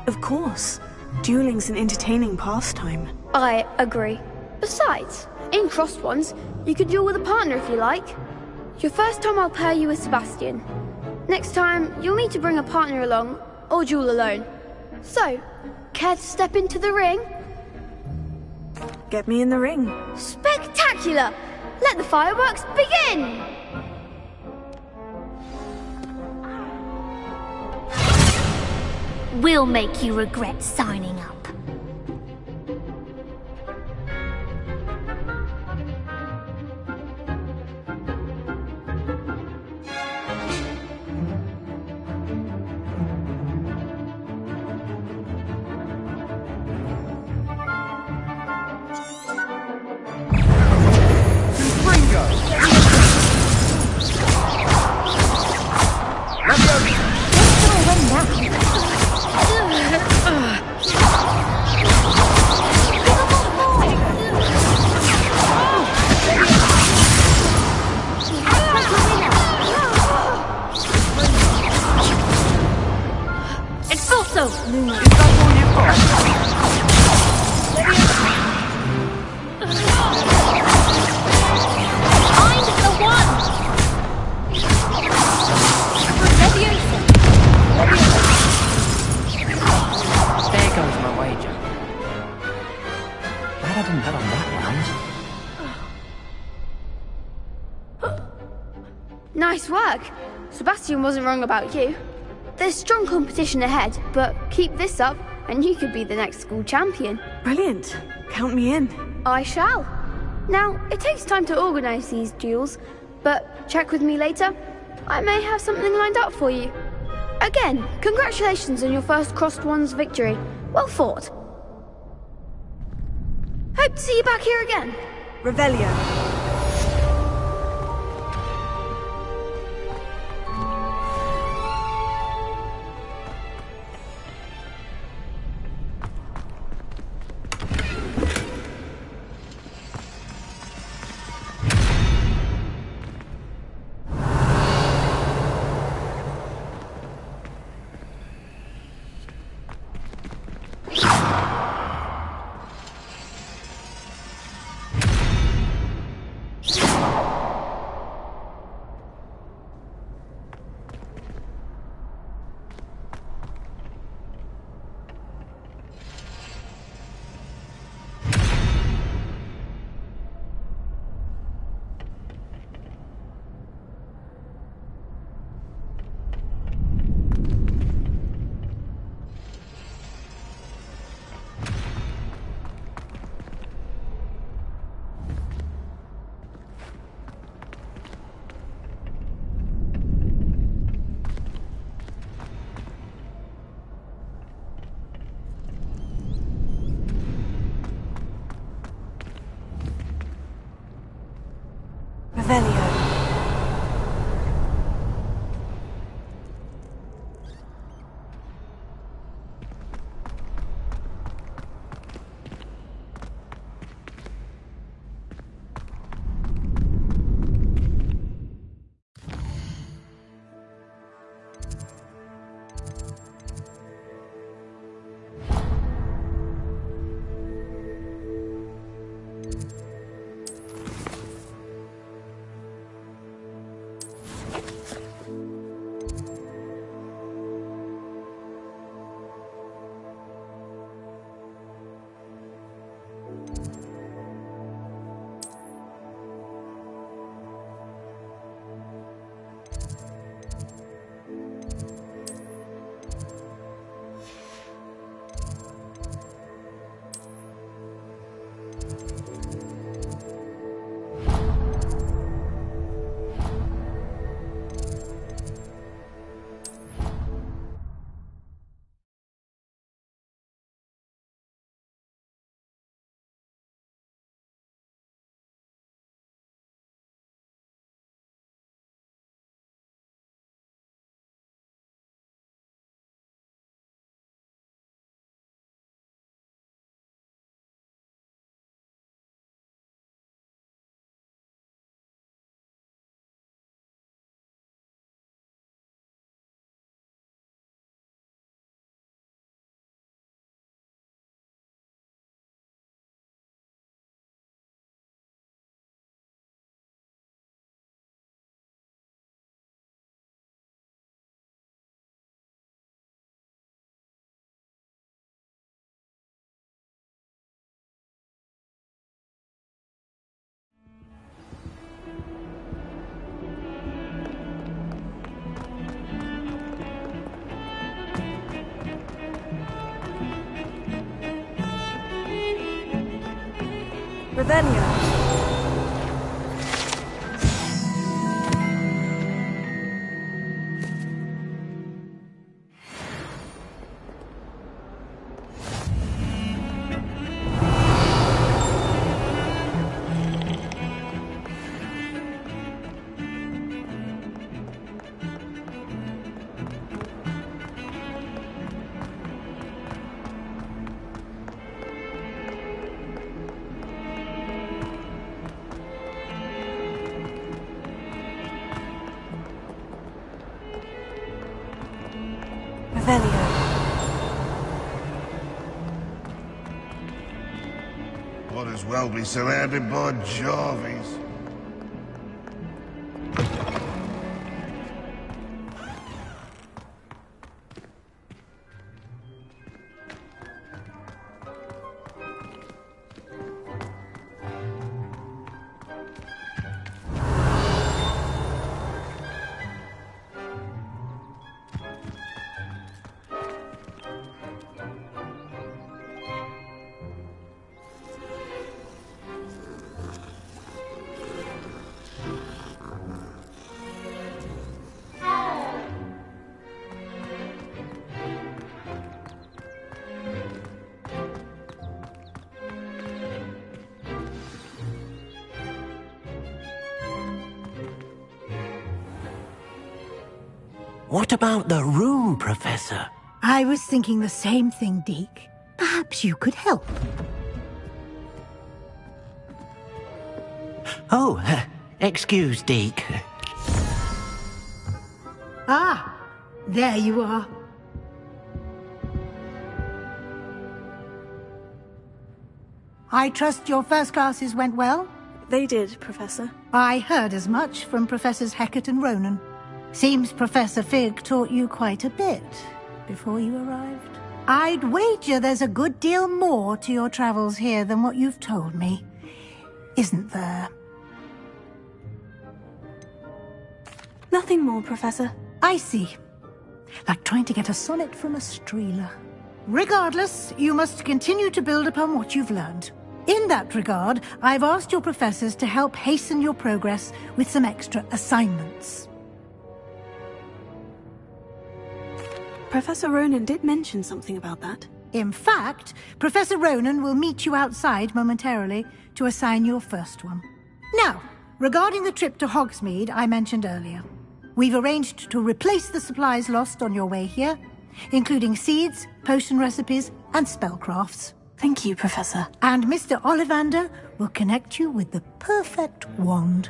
Of course. Dueling's an entertaining pastime. I agree. Besides, in crossed ones, you could duel with a partner if you like. Your first time I'll pair you with Sebastian. Next time, you'll need to bring a partner along, or duel alone. So, care to step into the ring? Get me in the ring. Spectacular! Let the fireworks begin! We'll make you regret signing up. So, Luna. Is that all you've got? Find the one! Leviosa! There goes my wager. Glad I didn't bet on that round. Nice work. Sebastian wasn't wrong about you. There's strong competition ahead, but keep this up and you could be the next school champion. Brilliant. Count me in. I shall. Now, it takes time to organise these duels, but check with me later. I may have something lined up for you. Again, congratulations on your first Crossed Ones victory. Well fought. Hope to see you back here again. Revelio. Revelio. Revelio. Might as well be surrounded by Jarvies. What about the room, Professor? I was thinking the same thing, Deke. Perhaps you could help. Oh, excuse, Deke. Ah, there you are. I trust your first classes went well? They did, Professor. I heard as much from Professors Hecat and Ronan. Seems Professor Fig taught you quite a bit before you arrived. I'd wager there's a good deal more to your travels here than what you've told me. Isn't there? Nothing more, Professor. I see. Like trying to get a sonnet from a streeler. Regardless, you must continue to build upon what you've learned. In that regard, I've asked your professors to help hasten your progress with some extra assignments. Professor Ronan did mention something about that. In fact, Professor Ronan will meet you outside momentarily to assign your first one. Now, regarding the trip to Hogsmeade I mentioned earlier, we've arranged to replace the supplies lost on your way here, including seeds, potion recipes, and spellcrafts. Thank you, Professor. And Mr. Ollivander will connect you with the perfect wand.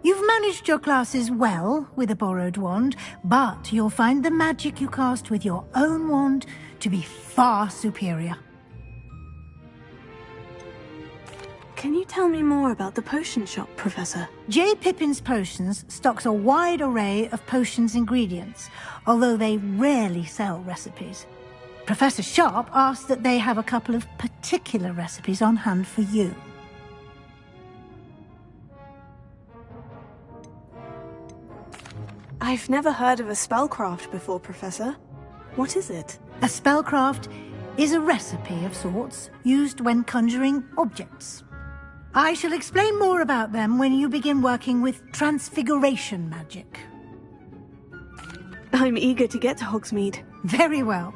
You've managed your classes well with a borrowed wand, but you'll find the magic you cast with your own wand to be far superior. Can you tell me more about the potion shop, Professor? J. Pippin's Potions stocks a wide array of potions ingredients, although they rarely sell recipes. Professor Sharp asked that they have a couple of particular recipes on hand for you. I've never heard of a spellcraft before, Professor. What is it? A spellcraft is a recipe of sorts used when conjuring objects. I shall explain more about them when you begin working with transfiguration magic. I'm eager to get to Hogsmeade. Very well.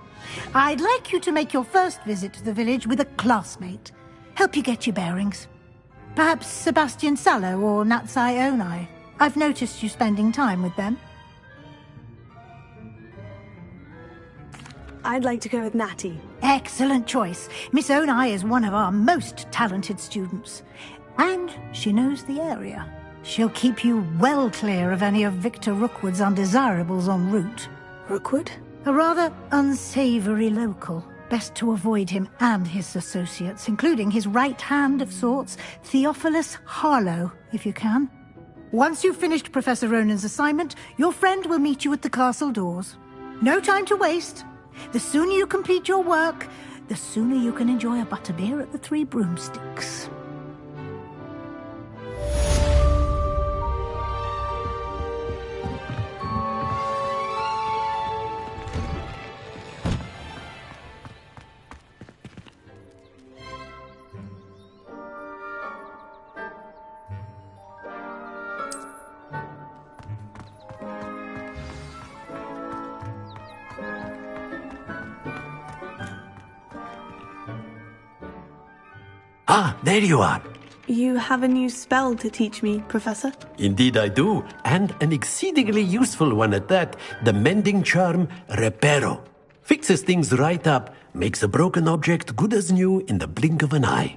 I'd like you to make your first visit to the village with a classmate. Help you get your bearings. Perhaps Sebastian Sallow or Natsai Onai. I've noticed you spending time with them. I'd like to go with Natty. Excellent choice. Miss Onai is one of our most talented students. And she knows the area. She'll keep you well clear of any of Victor Rookwood's undesirables en route. Rookwood? A rather unsavory local. Best to avoid him and his associates, including his right hand of sorts, Theophilus Harlow, if you can. Once you've finished Professor Ronan's assignment, your friend will meet you at the castle doors. No time to waste. The sooner you complete your work, the sooner you can enjoy a butterbeer at the Three Broomsticks. Ah, there you are. You have a new spell to teach me, Professor? Indeed I do, and an exceedingly useful one at that. The mending charm, Reparo. Fixes things right up, makes a broken object good as new in the blink of an eye.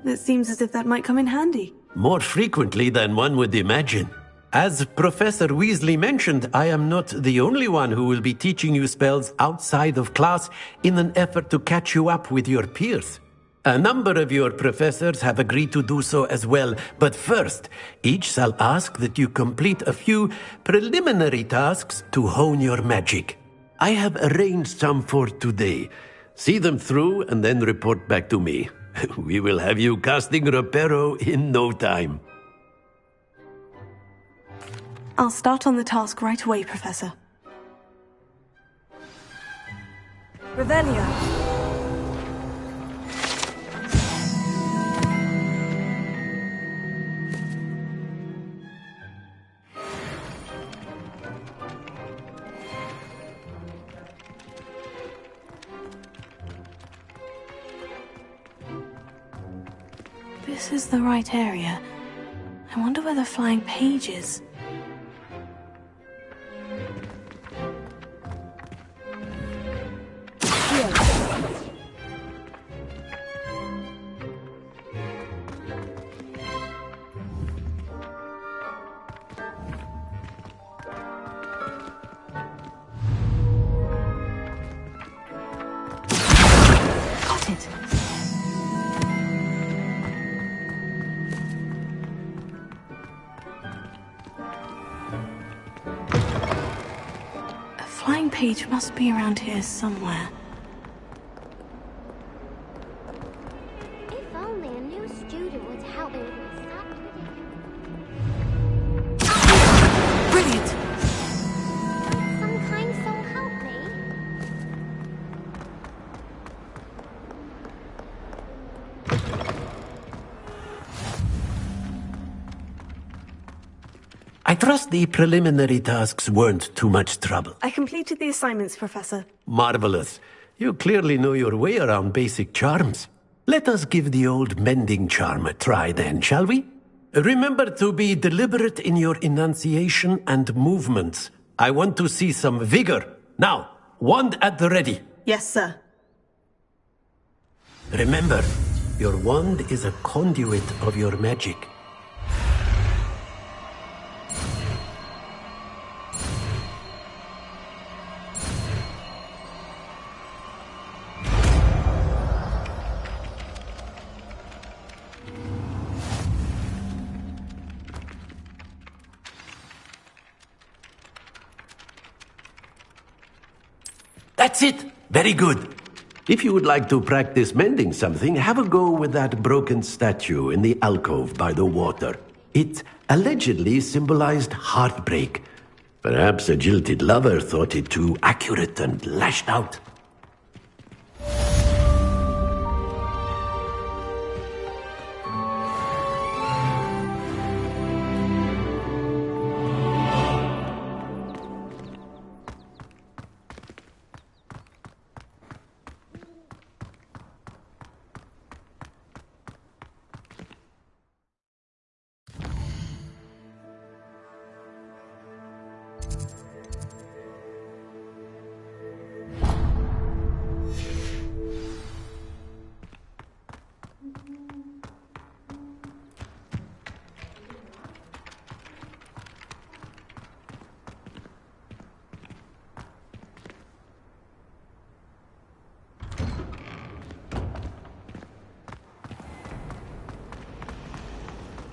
It seems as if that might come in handy. More frequently than one would imagine. As Professor Weasley mentioned, I am not the only one who will be teaching you spells outside of class in an effort to catch you up with your peers. A number of your professors have agreed to do so as well, but first, each shall ask that you complete a few preliminary tasks to hone your magic. I have arranged some for today. See them through and then report back to me. We will have you casting Reparo in no time. I'll start on the task right away, Professor. Revelio. This is the right area. I wonder where the flying page is. Got it. Flying page must be around here somewhere. If only a new student would help me with my Brilliant! some kind soul help me? I trust the preliminary tasks weren't too much trouble. I completed the assignments, Professor. Marvelous. You clearly know your way around basic charms. Let us give the old mending charm a try then, shall we? Remember to be deliberate in your enunciation and movements. I want to see some vigor. Now, wand at the ready. Yes, sir. Remember, your wand is a conduit of your magic. That's it! Very good. If you would like to practice mending something, have a go with that broken statue in the alcove by the water. It allegedly symbolized heartbreak. Perhaps a jilted lover thought it too accurate and lashed out.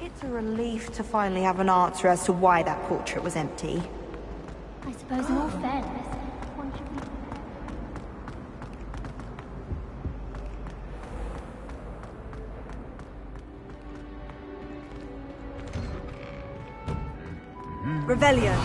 It's a relief to finally have an answer as to why that portrait was empty. I suppose in all fairness, one should be... Revelio.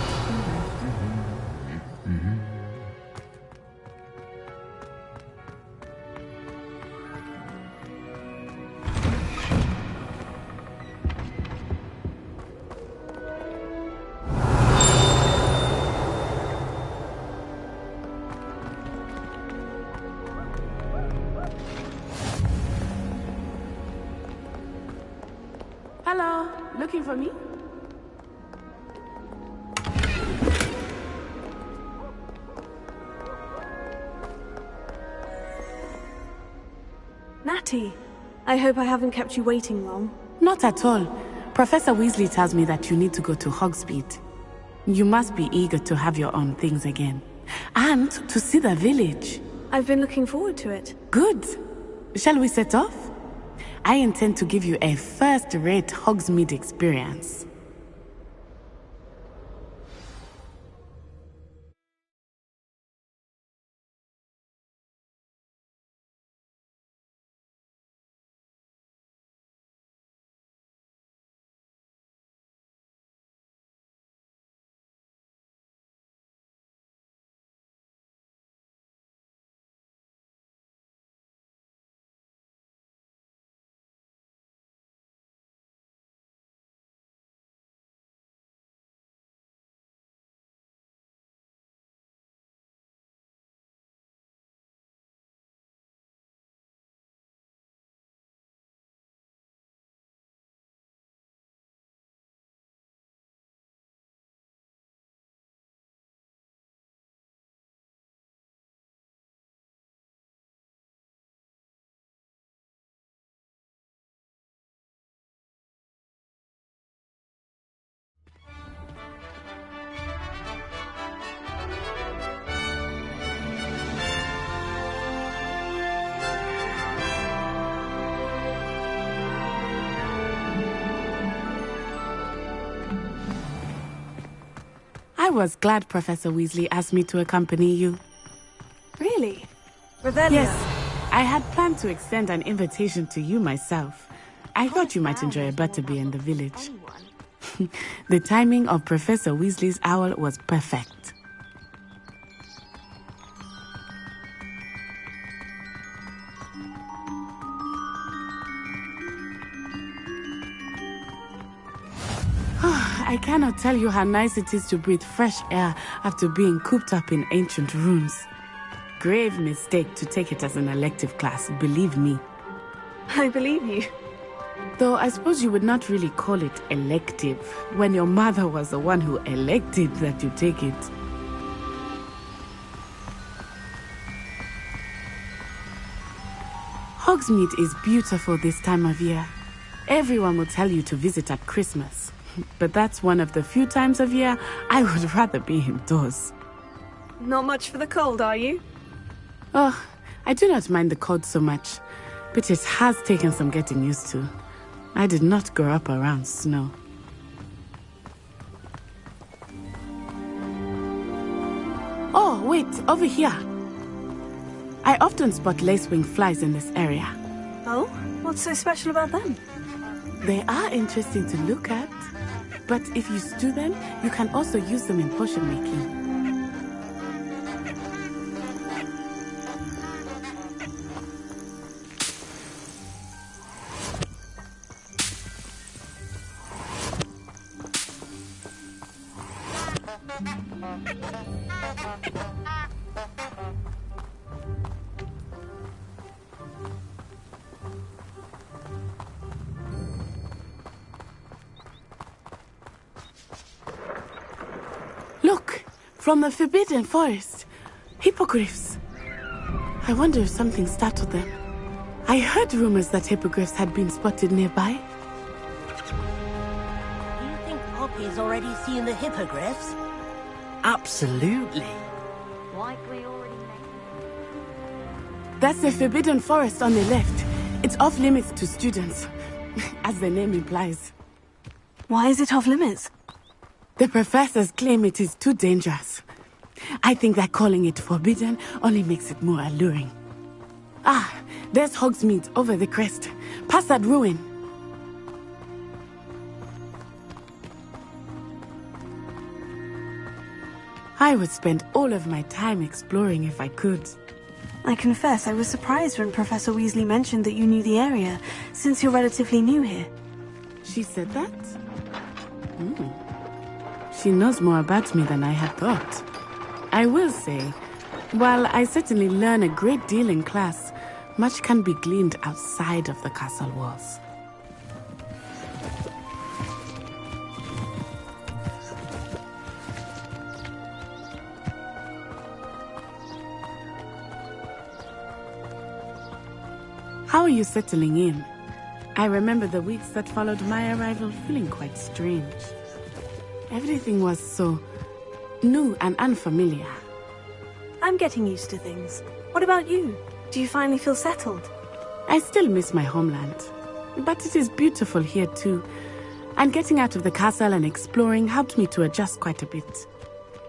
Hello, looking for me? Natty, I hope I haven't kept you waiting long. Not at all. Professor Weasley tells me that you need to go to Hogsmeade. You must be eager to have your own things again. And to see the village. I've been looking forward to it. Good. Shall we set off? I intend to give you a first-rate Hogsmeade experience. I was glad Professor Weasley asked me to accompany you. Really? Revelio? Yes, I had planned to extend an invitation to you myself. I thought you might enjoy a butterbeer in the village. The timing of Professor Weasley's owl was perfect. I cannot tell you how nice it is to breathe fresh air after being cooped up in ancient rooms. Grave mistake to take it as an elective class, believe me. I believe you. Though I suppose you would not really call it elective when your mother was the one who elected that you take it. Hogsmeade is beautiful this time of year. Everyone will tell you to visit at Christmas. But that's one of the few times of year I would rather be indoors. Not much for the cold, are you? Oh, I do not mind the cold so much, but it has taken some getting used to. I did not grow up around snow. Oh, wait, over here. I often spot lacewing flies in this area. Oh? What's so special about them? They are interesting to look at. But if you stew them, you can also use them in potion making. Look, from the Forbidden Forest. Hippogriffs. I wonder if something startled them. I heard rumors that hippogriffs had been spotted nearby. Do you think Poppy's already seen the hippogriffs? Absolutely. Likely already made. That's the Forbidden Forest on the left. It's off limits to students, as the name implies. Why is it off limits? The professors claim it is too dangerous. I think that calling it forbidden only makes it more alluring. Ah, there's Hogsmeade over the crest, past that ruin. I would spend all of my time exploring if I could. I confess I was surprised when Professor Weasley mentioned that you knew the area, since you're relatively new here. She said that? She knows more about me than I had thought. I will say, while I certainly learn a great deal in class, much can be gleaned outside of the castle walls. How are you settling in? I remember the weeks that followed my arrival feeling quite strange. Everything was so new and unfamiliar. I'm getting used to things. What about you? Do you finally feel settled? I still miss my homeland. But it is beautiful here too. And getting out of the castle and exploring helped me to adjust quite a bit.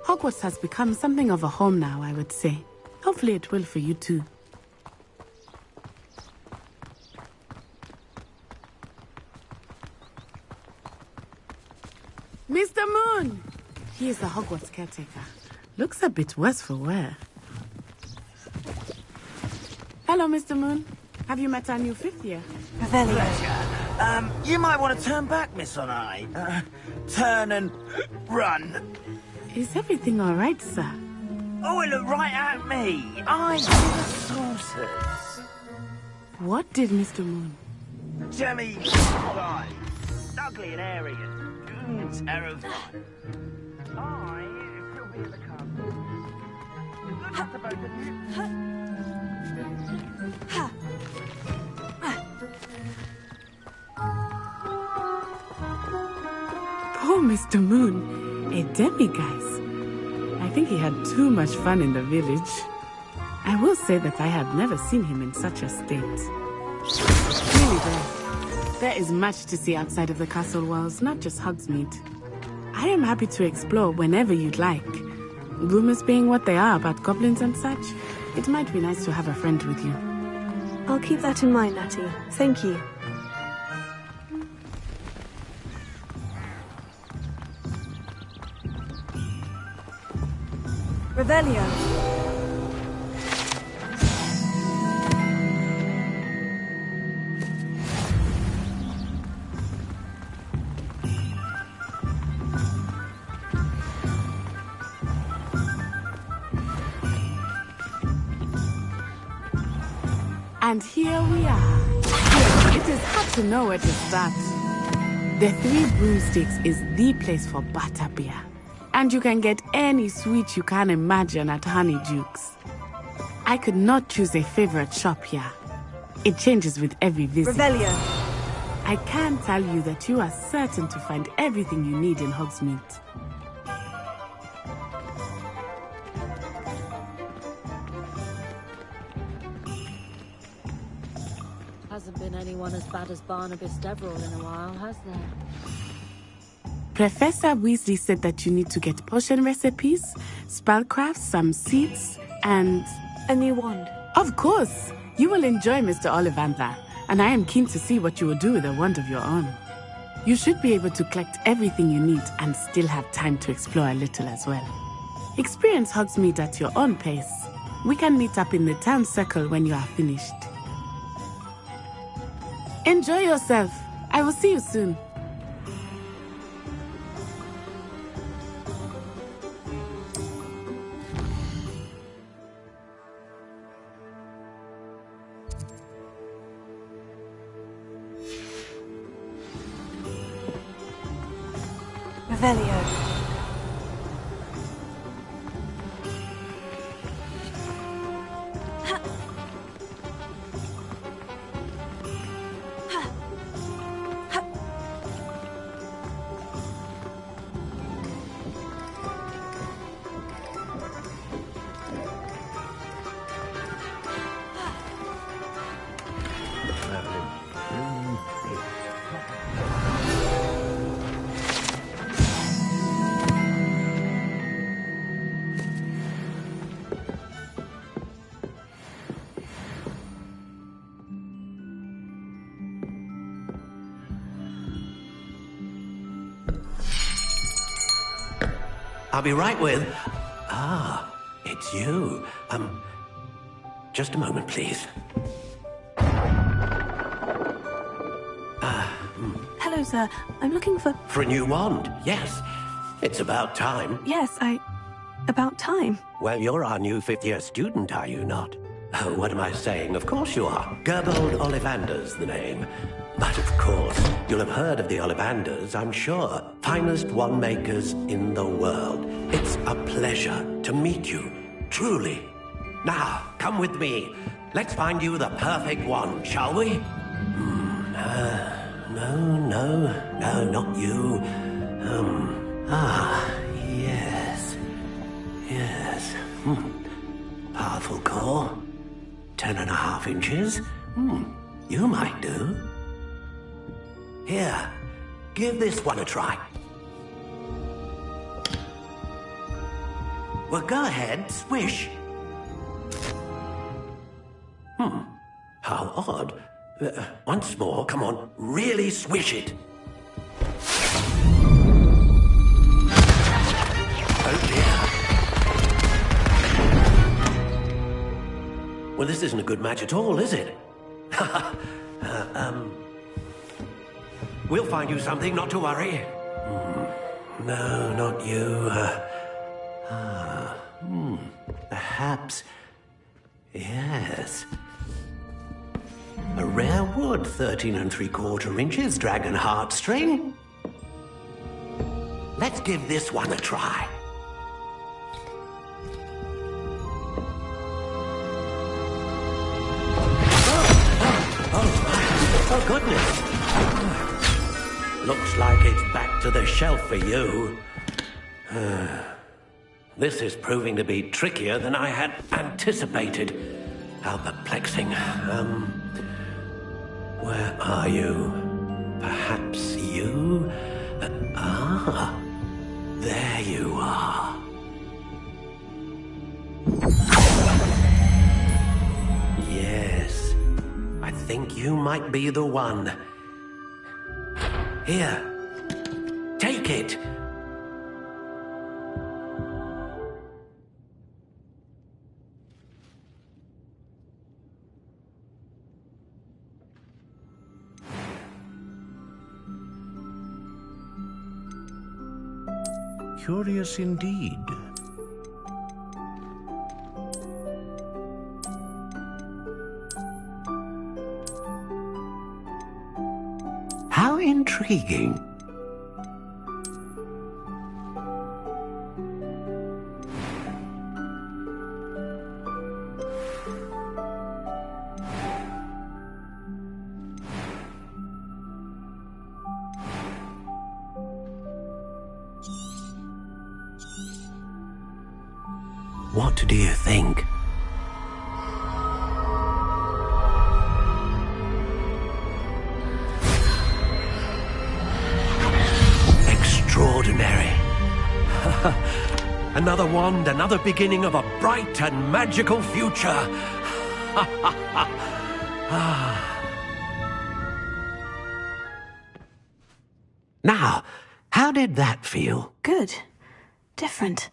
Hogwarts has become something of a home now, I would say. Hopefully it will for you too. Mr. Moon! He is the Hogwarts caretaker. Looks a bit worse for wear. Hello, Mr. Moon. Have you met our new 5th year? Pleasure. You might want to turn back, Miss Onai. Turn and run. Is everything all right, sir? Oh, look right at me. I'm the saucers. What did Mr. Moon? Jemmy, right. Ugly and airy and terrifying. I still be in the car. Look at the both of you. Poor Mr. Moon, a demiguise. I think he had too much fun in the village. I will say that I had never seen him in such a state. Really though, there is much to see outside of the castle walls, not just Hogsmeade. I am happy to explore whenever you'd like. Rumors being what they are about goblins and such, it might be nice to have a friend with you. I'll keep that in mind, Natty. Thank you. Revelio. And here we are. It is hard to know where to start. The Three Broomsticks is the place for butterbeer. And you can get any sweet you can imagine at Honeydukes. I could not choose a favorite shop here. It changes with every visit. Revelio. I can tell you that you are certain to find everything you need in Hogsmeade. Hasn't been anyone as bad as Barnabas Deverell in a while, has there? Professor Weasley said that you need to get potion recipes, spellcrafts, some seeds, and... a new wand. Of course! You will enjoy Mr. Ollivander, and I am keen to see what you will do with a wand of your own. You should be able to collect everything you need and still have time to explore a little as well. Experience Hogsmeade at your own pace. We can meet up in the town circle when you are finished. Enjoy yourself. I will see you soon. Revelio. I'll be right with... it's you. Just a moment, please. Hello, sir. I'm looking for... For a new wand, yes. It's about time. Yes, about time. Well, you're our new 5th-year student, are you not? Oh, what am I saying? Of course you are. Gerbold Ollivander's the name. But of course, you'll have heard of the Ollivanders, I'm sure. Finest wand makers in the world. It's a pleasure to meet you, truly. Now, come with me. Let's find you the perfect wand, shall we? No, not you. Yes. Powerful core. 10.5 inches. You might do. Here, give this one a try. Well, go ahead, swish. How odd. Once more, come on, really swish it. Oh dear. Well, this isn't a good match at all, is it? We'll find you something, not to worry. No, not you. Perhaps... Yes. A rare wood, 13 3/4 inches, dragon heartstring. Let's give this one a try. Oh, goodness. Looks like it's back to the shelf for you. This is proving to be trickier than I had anticipated. How perplexing. Where are you? Perhaps you? There you are. Yes, I think you might be the one. Here, take it. Curious indeed. How intriguing. What do you think? Extraordinary. Another wand, another beginning of a bright and magical future. Now, how did that feel? Good. Different.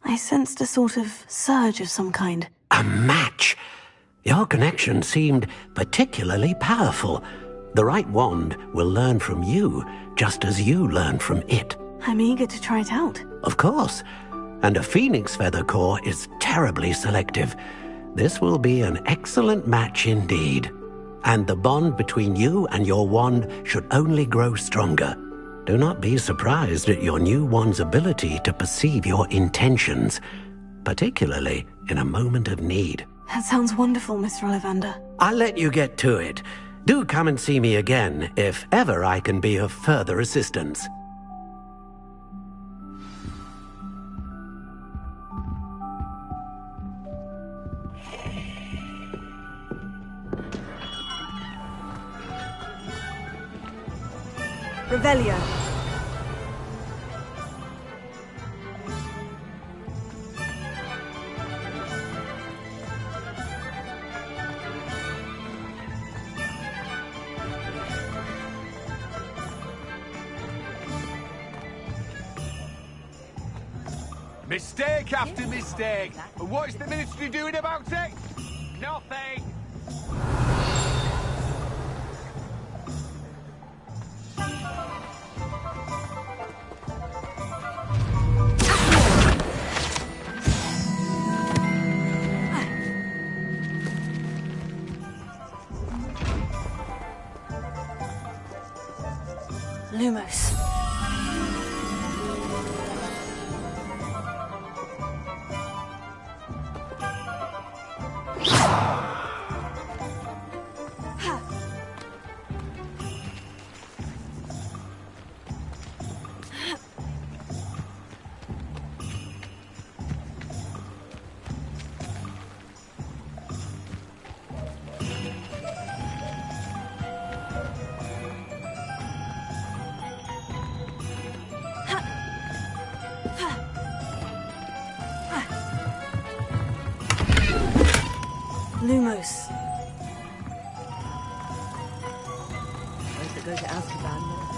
I sensed a sort of surge of some kind. A match? Your connection seemed particularly powerful. The right wand will learn from you, just as you learn from it. I'm eager to try it out. Of course. And a phoenix feather core is terribly selective. This will be an excellent match indeed. And the bond between you and your wand should only grow stronger. Do not be surprised at your new wand's ability to perceive your intentions, particularly in a moment of need. That sounds wonderful, Mr. Ollivander. I'll let you get to it. Do come and see me again if ever I can be of further assistance. Revelio. Mistake after mistake. And what's the ministry doing about it? Nothing. Lumos. to go to Azkaban.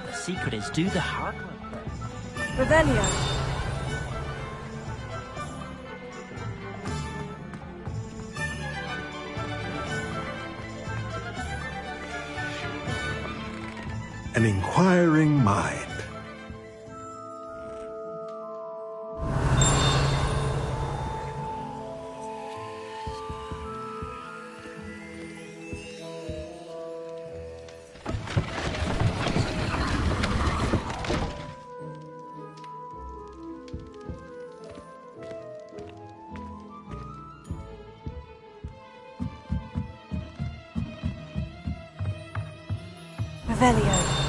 The secret is do the hard work. Revelio. An inquiring mind. Revelio.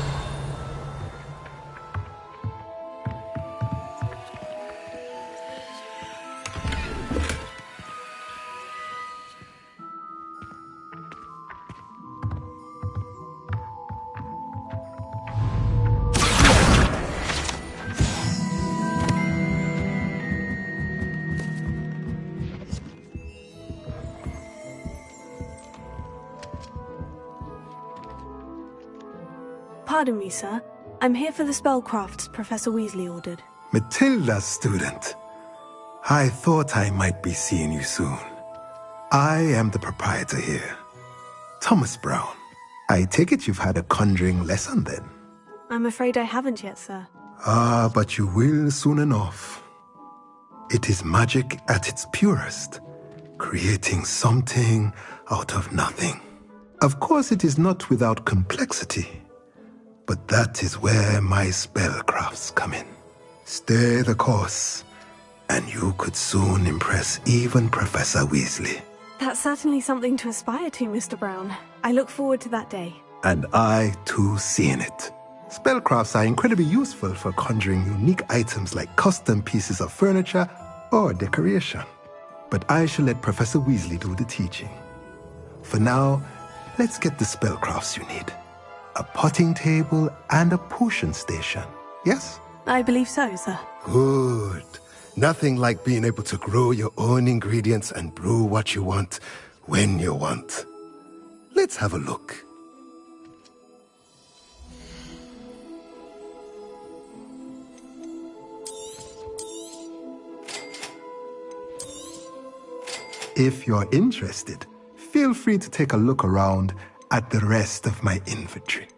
Pardon me, sir. I'm here for the spellcrafts Professor Weasley ordered. Matilda, student. I thought I might be seeing you soon. I am the proprietor here, Thomas Brown. I take it you've had a conjuring lesson then? I'm afraid I haven't yet, sir. Ah, but you will soon enough. It is magic at its purest, creating something out of nothing. Of course, it is not without complexity. But that is where my spellcrafts come in. Stay the course, and you could soon impress even Professor Weasley. That's certainly something to aspire to, Mr. Brown. I look forward to that day. And I, too, seeing it. Spellcrafts are incredibly useful for conjuring unique items like custom pieces of furniture or decoration. But I shall let Professor Weasley do the teaching. For now, let's get the spellcrafts you need. A potting table and a potion station, yes? I believe so, sir. Good. Nothing like being able to grow your own ingredients and brew what you want, when you want. Let's have a look. If you're interested, feel free to take a look around at the rest of my inventory.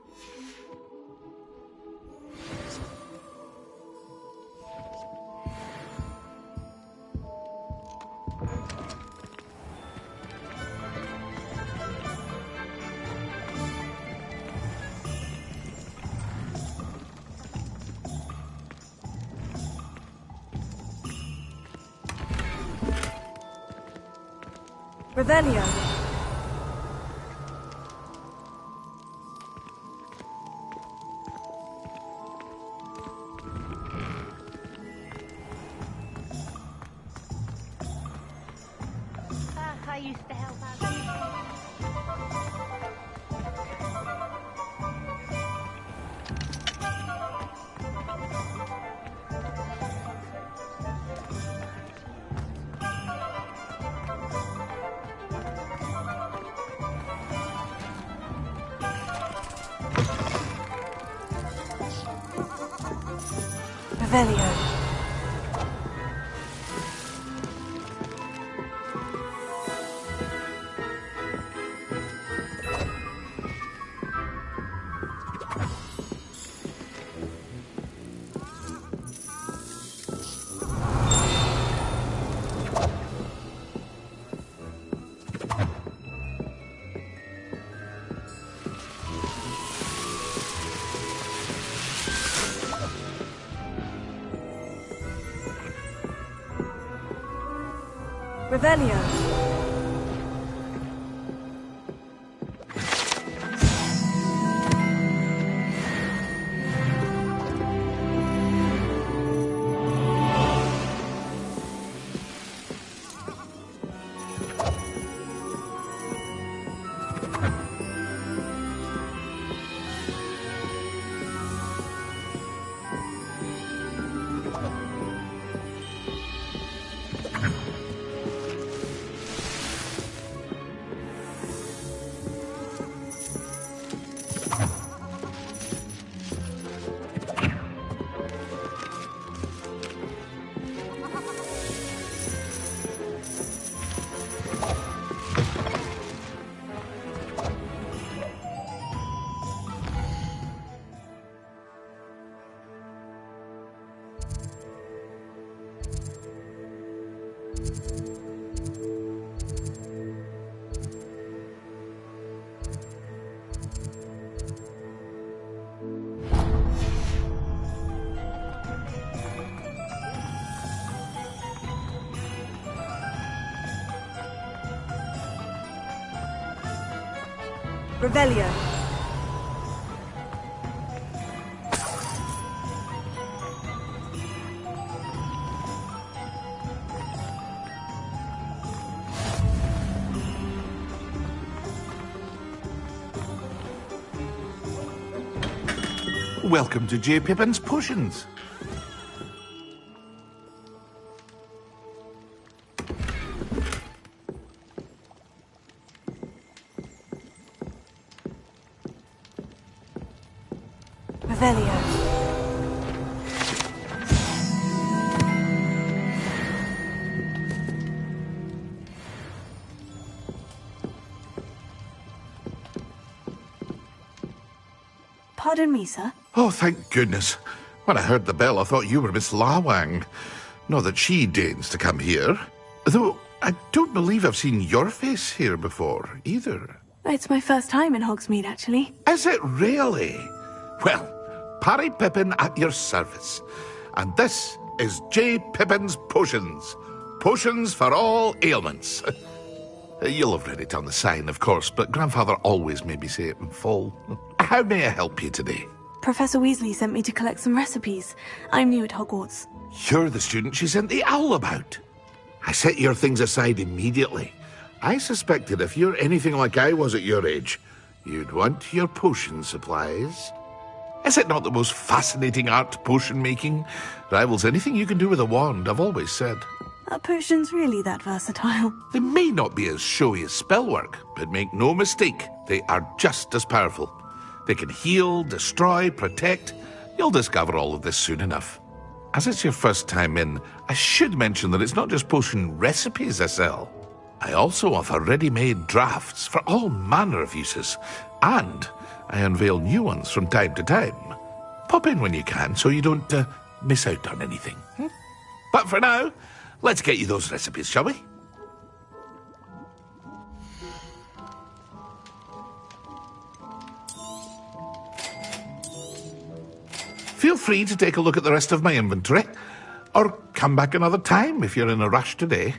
Revelio. I used to help out. Revelio. Revelio. Revelio. Welcome to J. Pippin's Potions. Revelio. Pardon me, sir. Oh, thank goodness. When I heard the bell, I thought you were Miss Lawang. Not that she deigns to come here. Though I don't believe I've seen your face here before, either. It's my first time in Hogsmeade, actually. Is it really? Well, Parry Pippin at your service. And this is J. Pippin's Potions. Potions for all ailments. You'll have read it on the sign, of course, but Grandfather always made me say it in full. How may I help you today? Professor Weasley sent me to collect some recipes. I'm new at Hogwarts. You're the student she sent the owl about. I set your things aside immediately. I suspected if you're anything like I was at your age, you'd want your potion supplies. Is it not the most fascinating art, potion making? Rivals anything you can do with a wand, I've always said. Are potions really that versatile? They may not be as showy as spellwork, but make no mistake, they are just as powerful. They can heal, destroy, protect. You'll discover all of this soon enough. As it's your first time in, I should mention that it's not just potion recipes I sell. I also offer ready-made drafts for all manner of uses, and I unveil new ones from time to time. Pop in when you can so you don't miss out on anything. But for now, let's get you those recipes, shall we? Feel free to take a look at the rest of my inventory, or come back another time if you're in a rush today.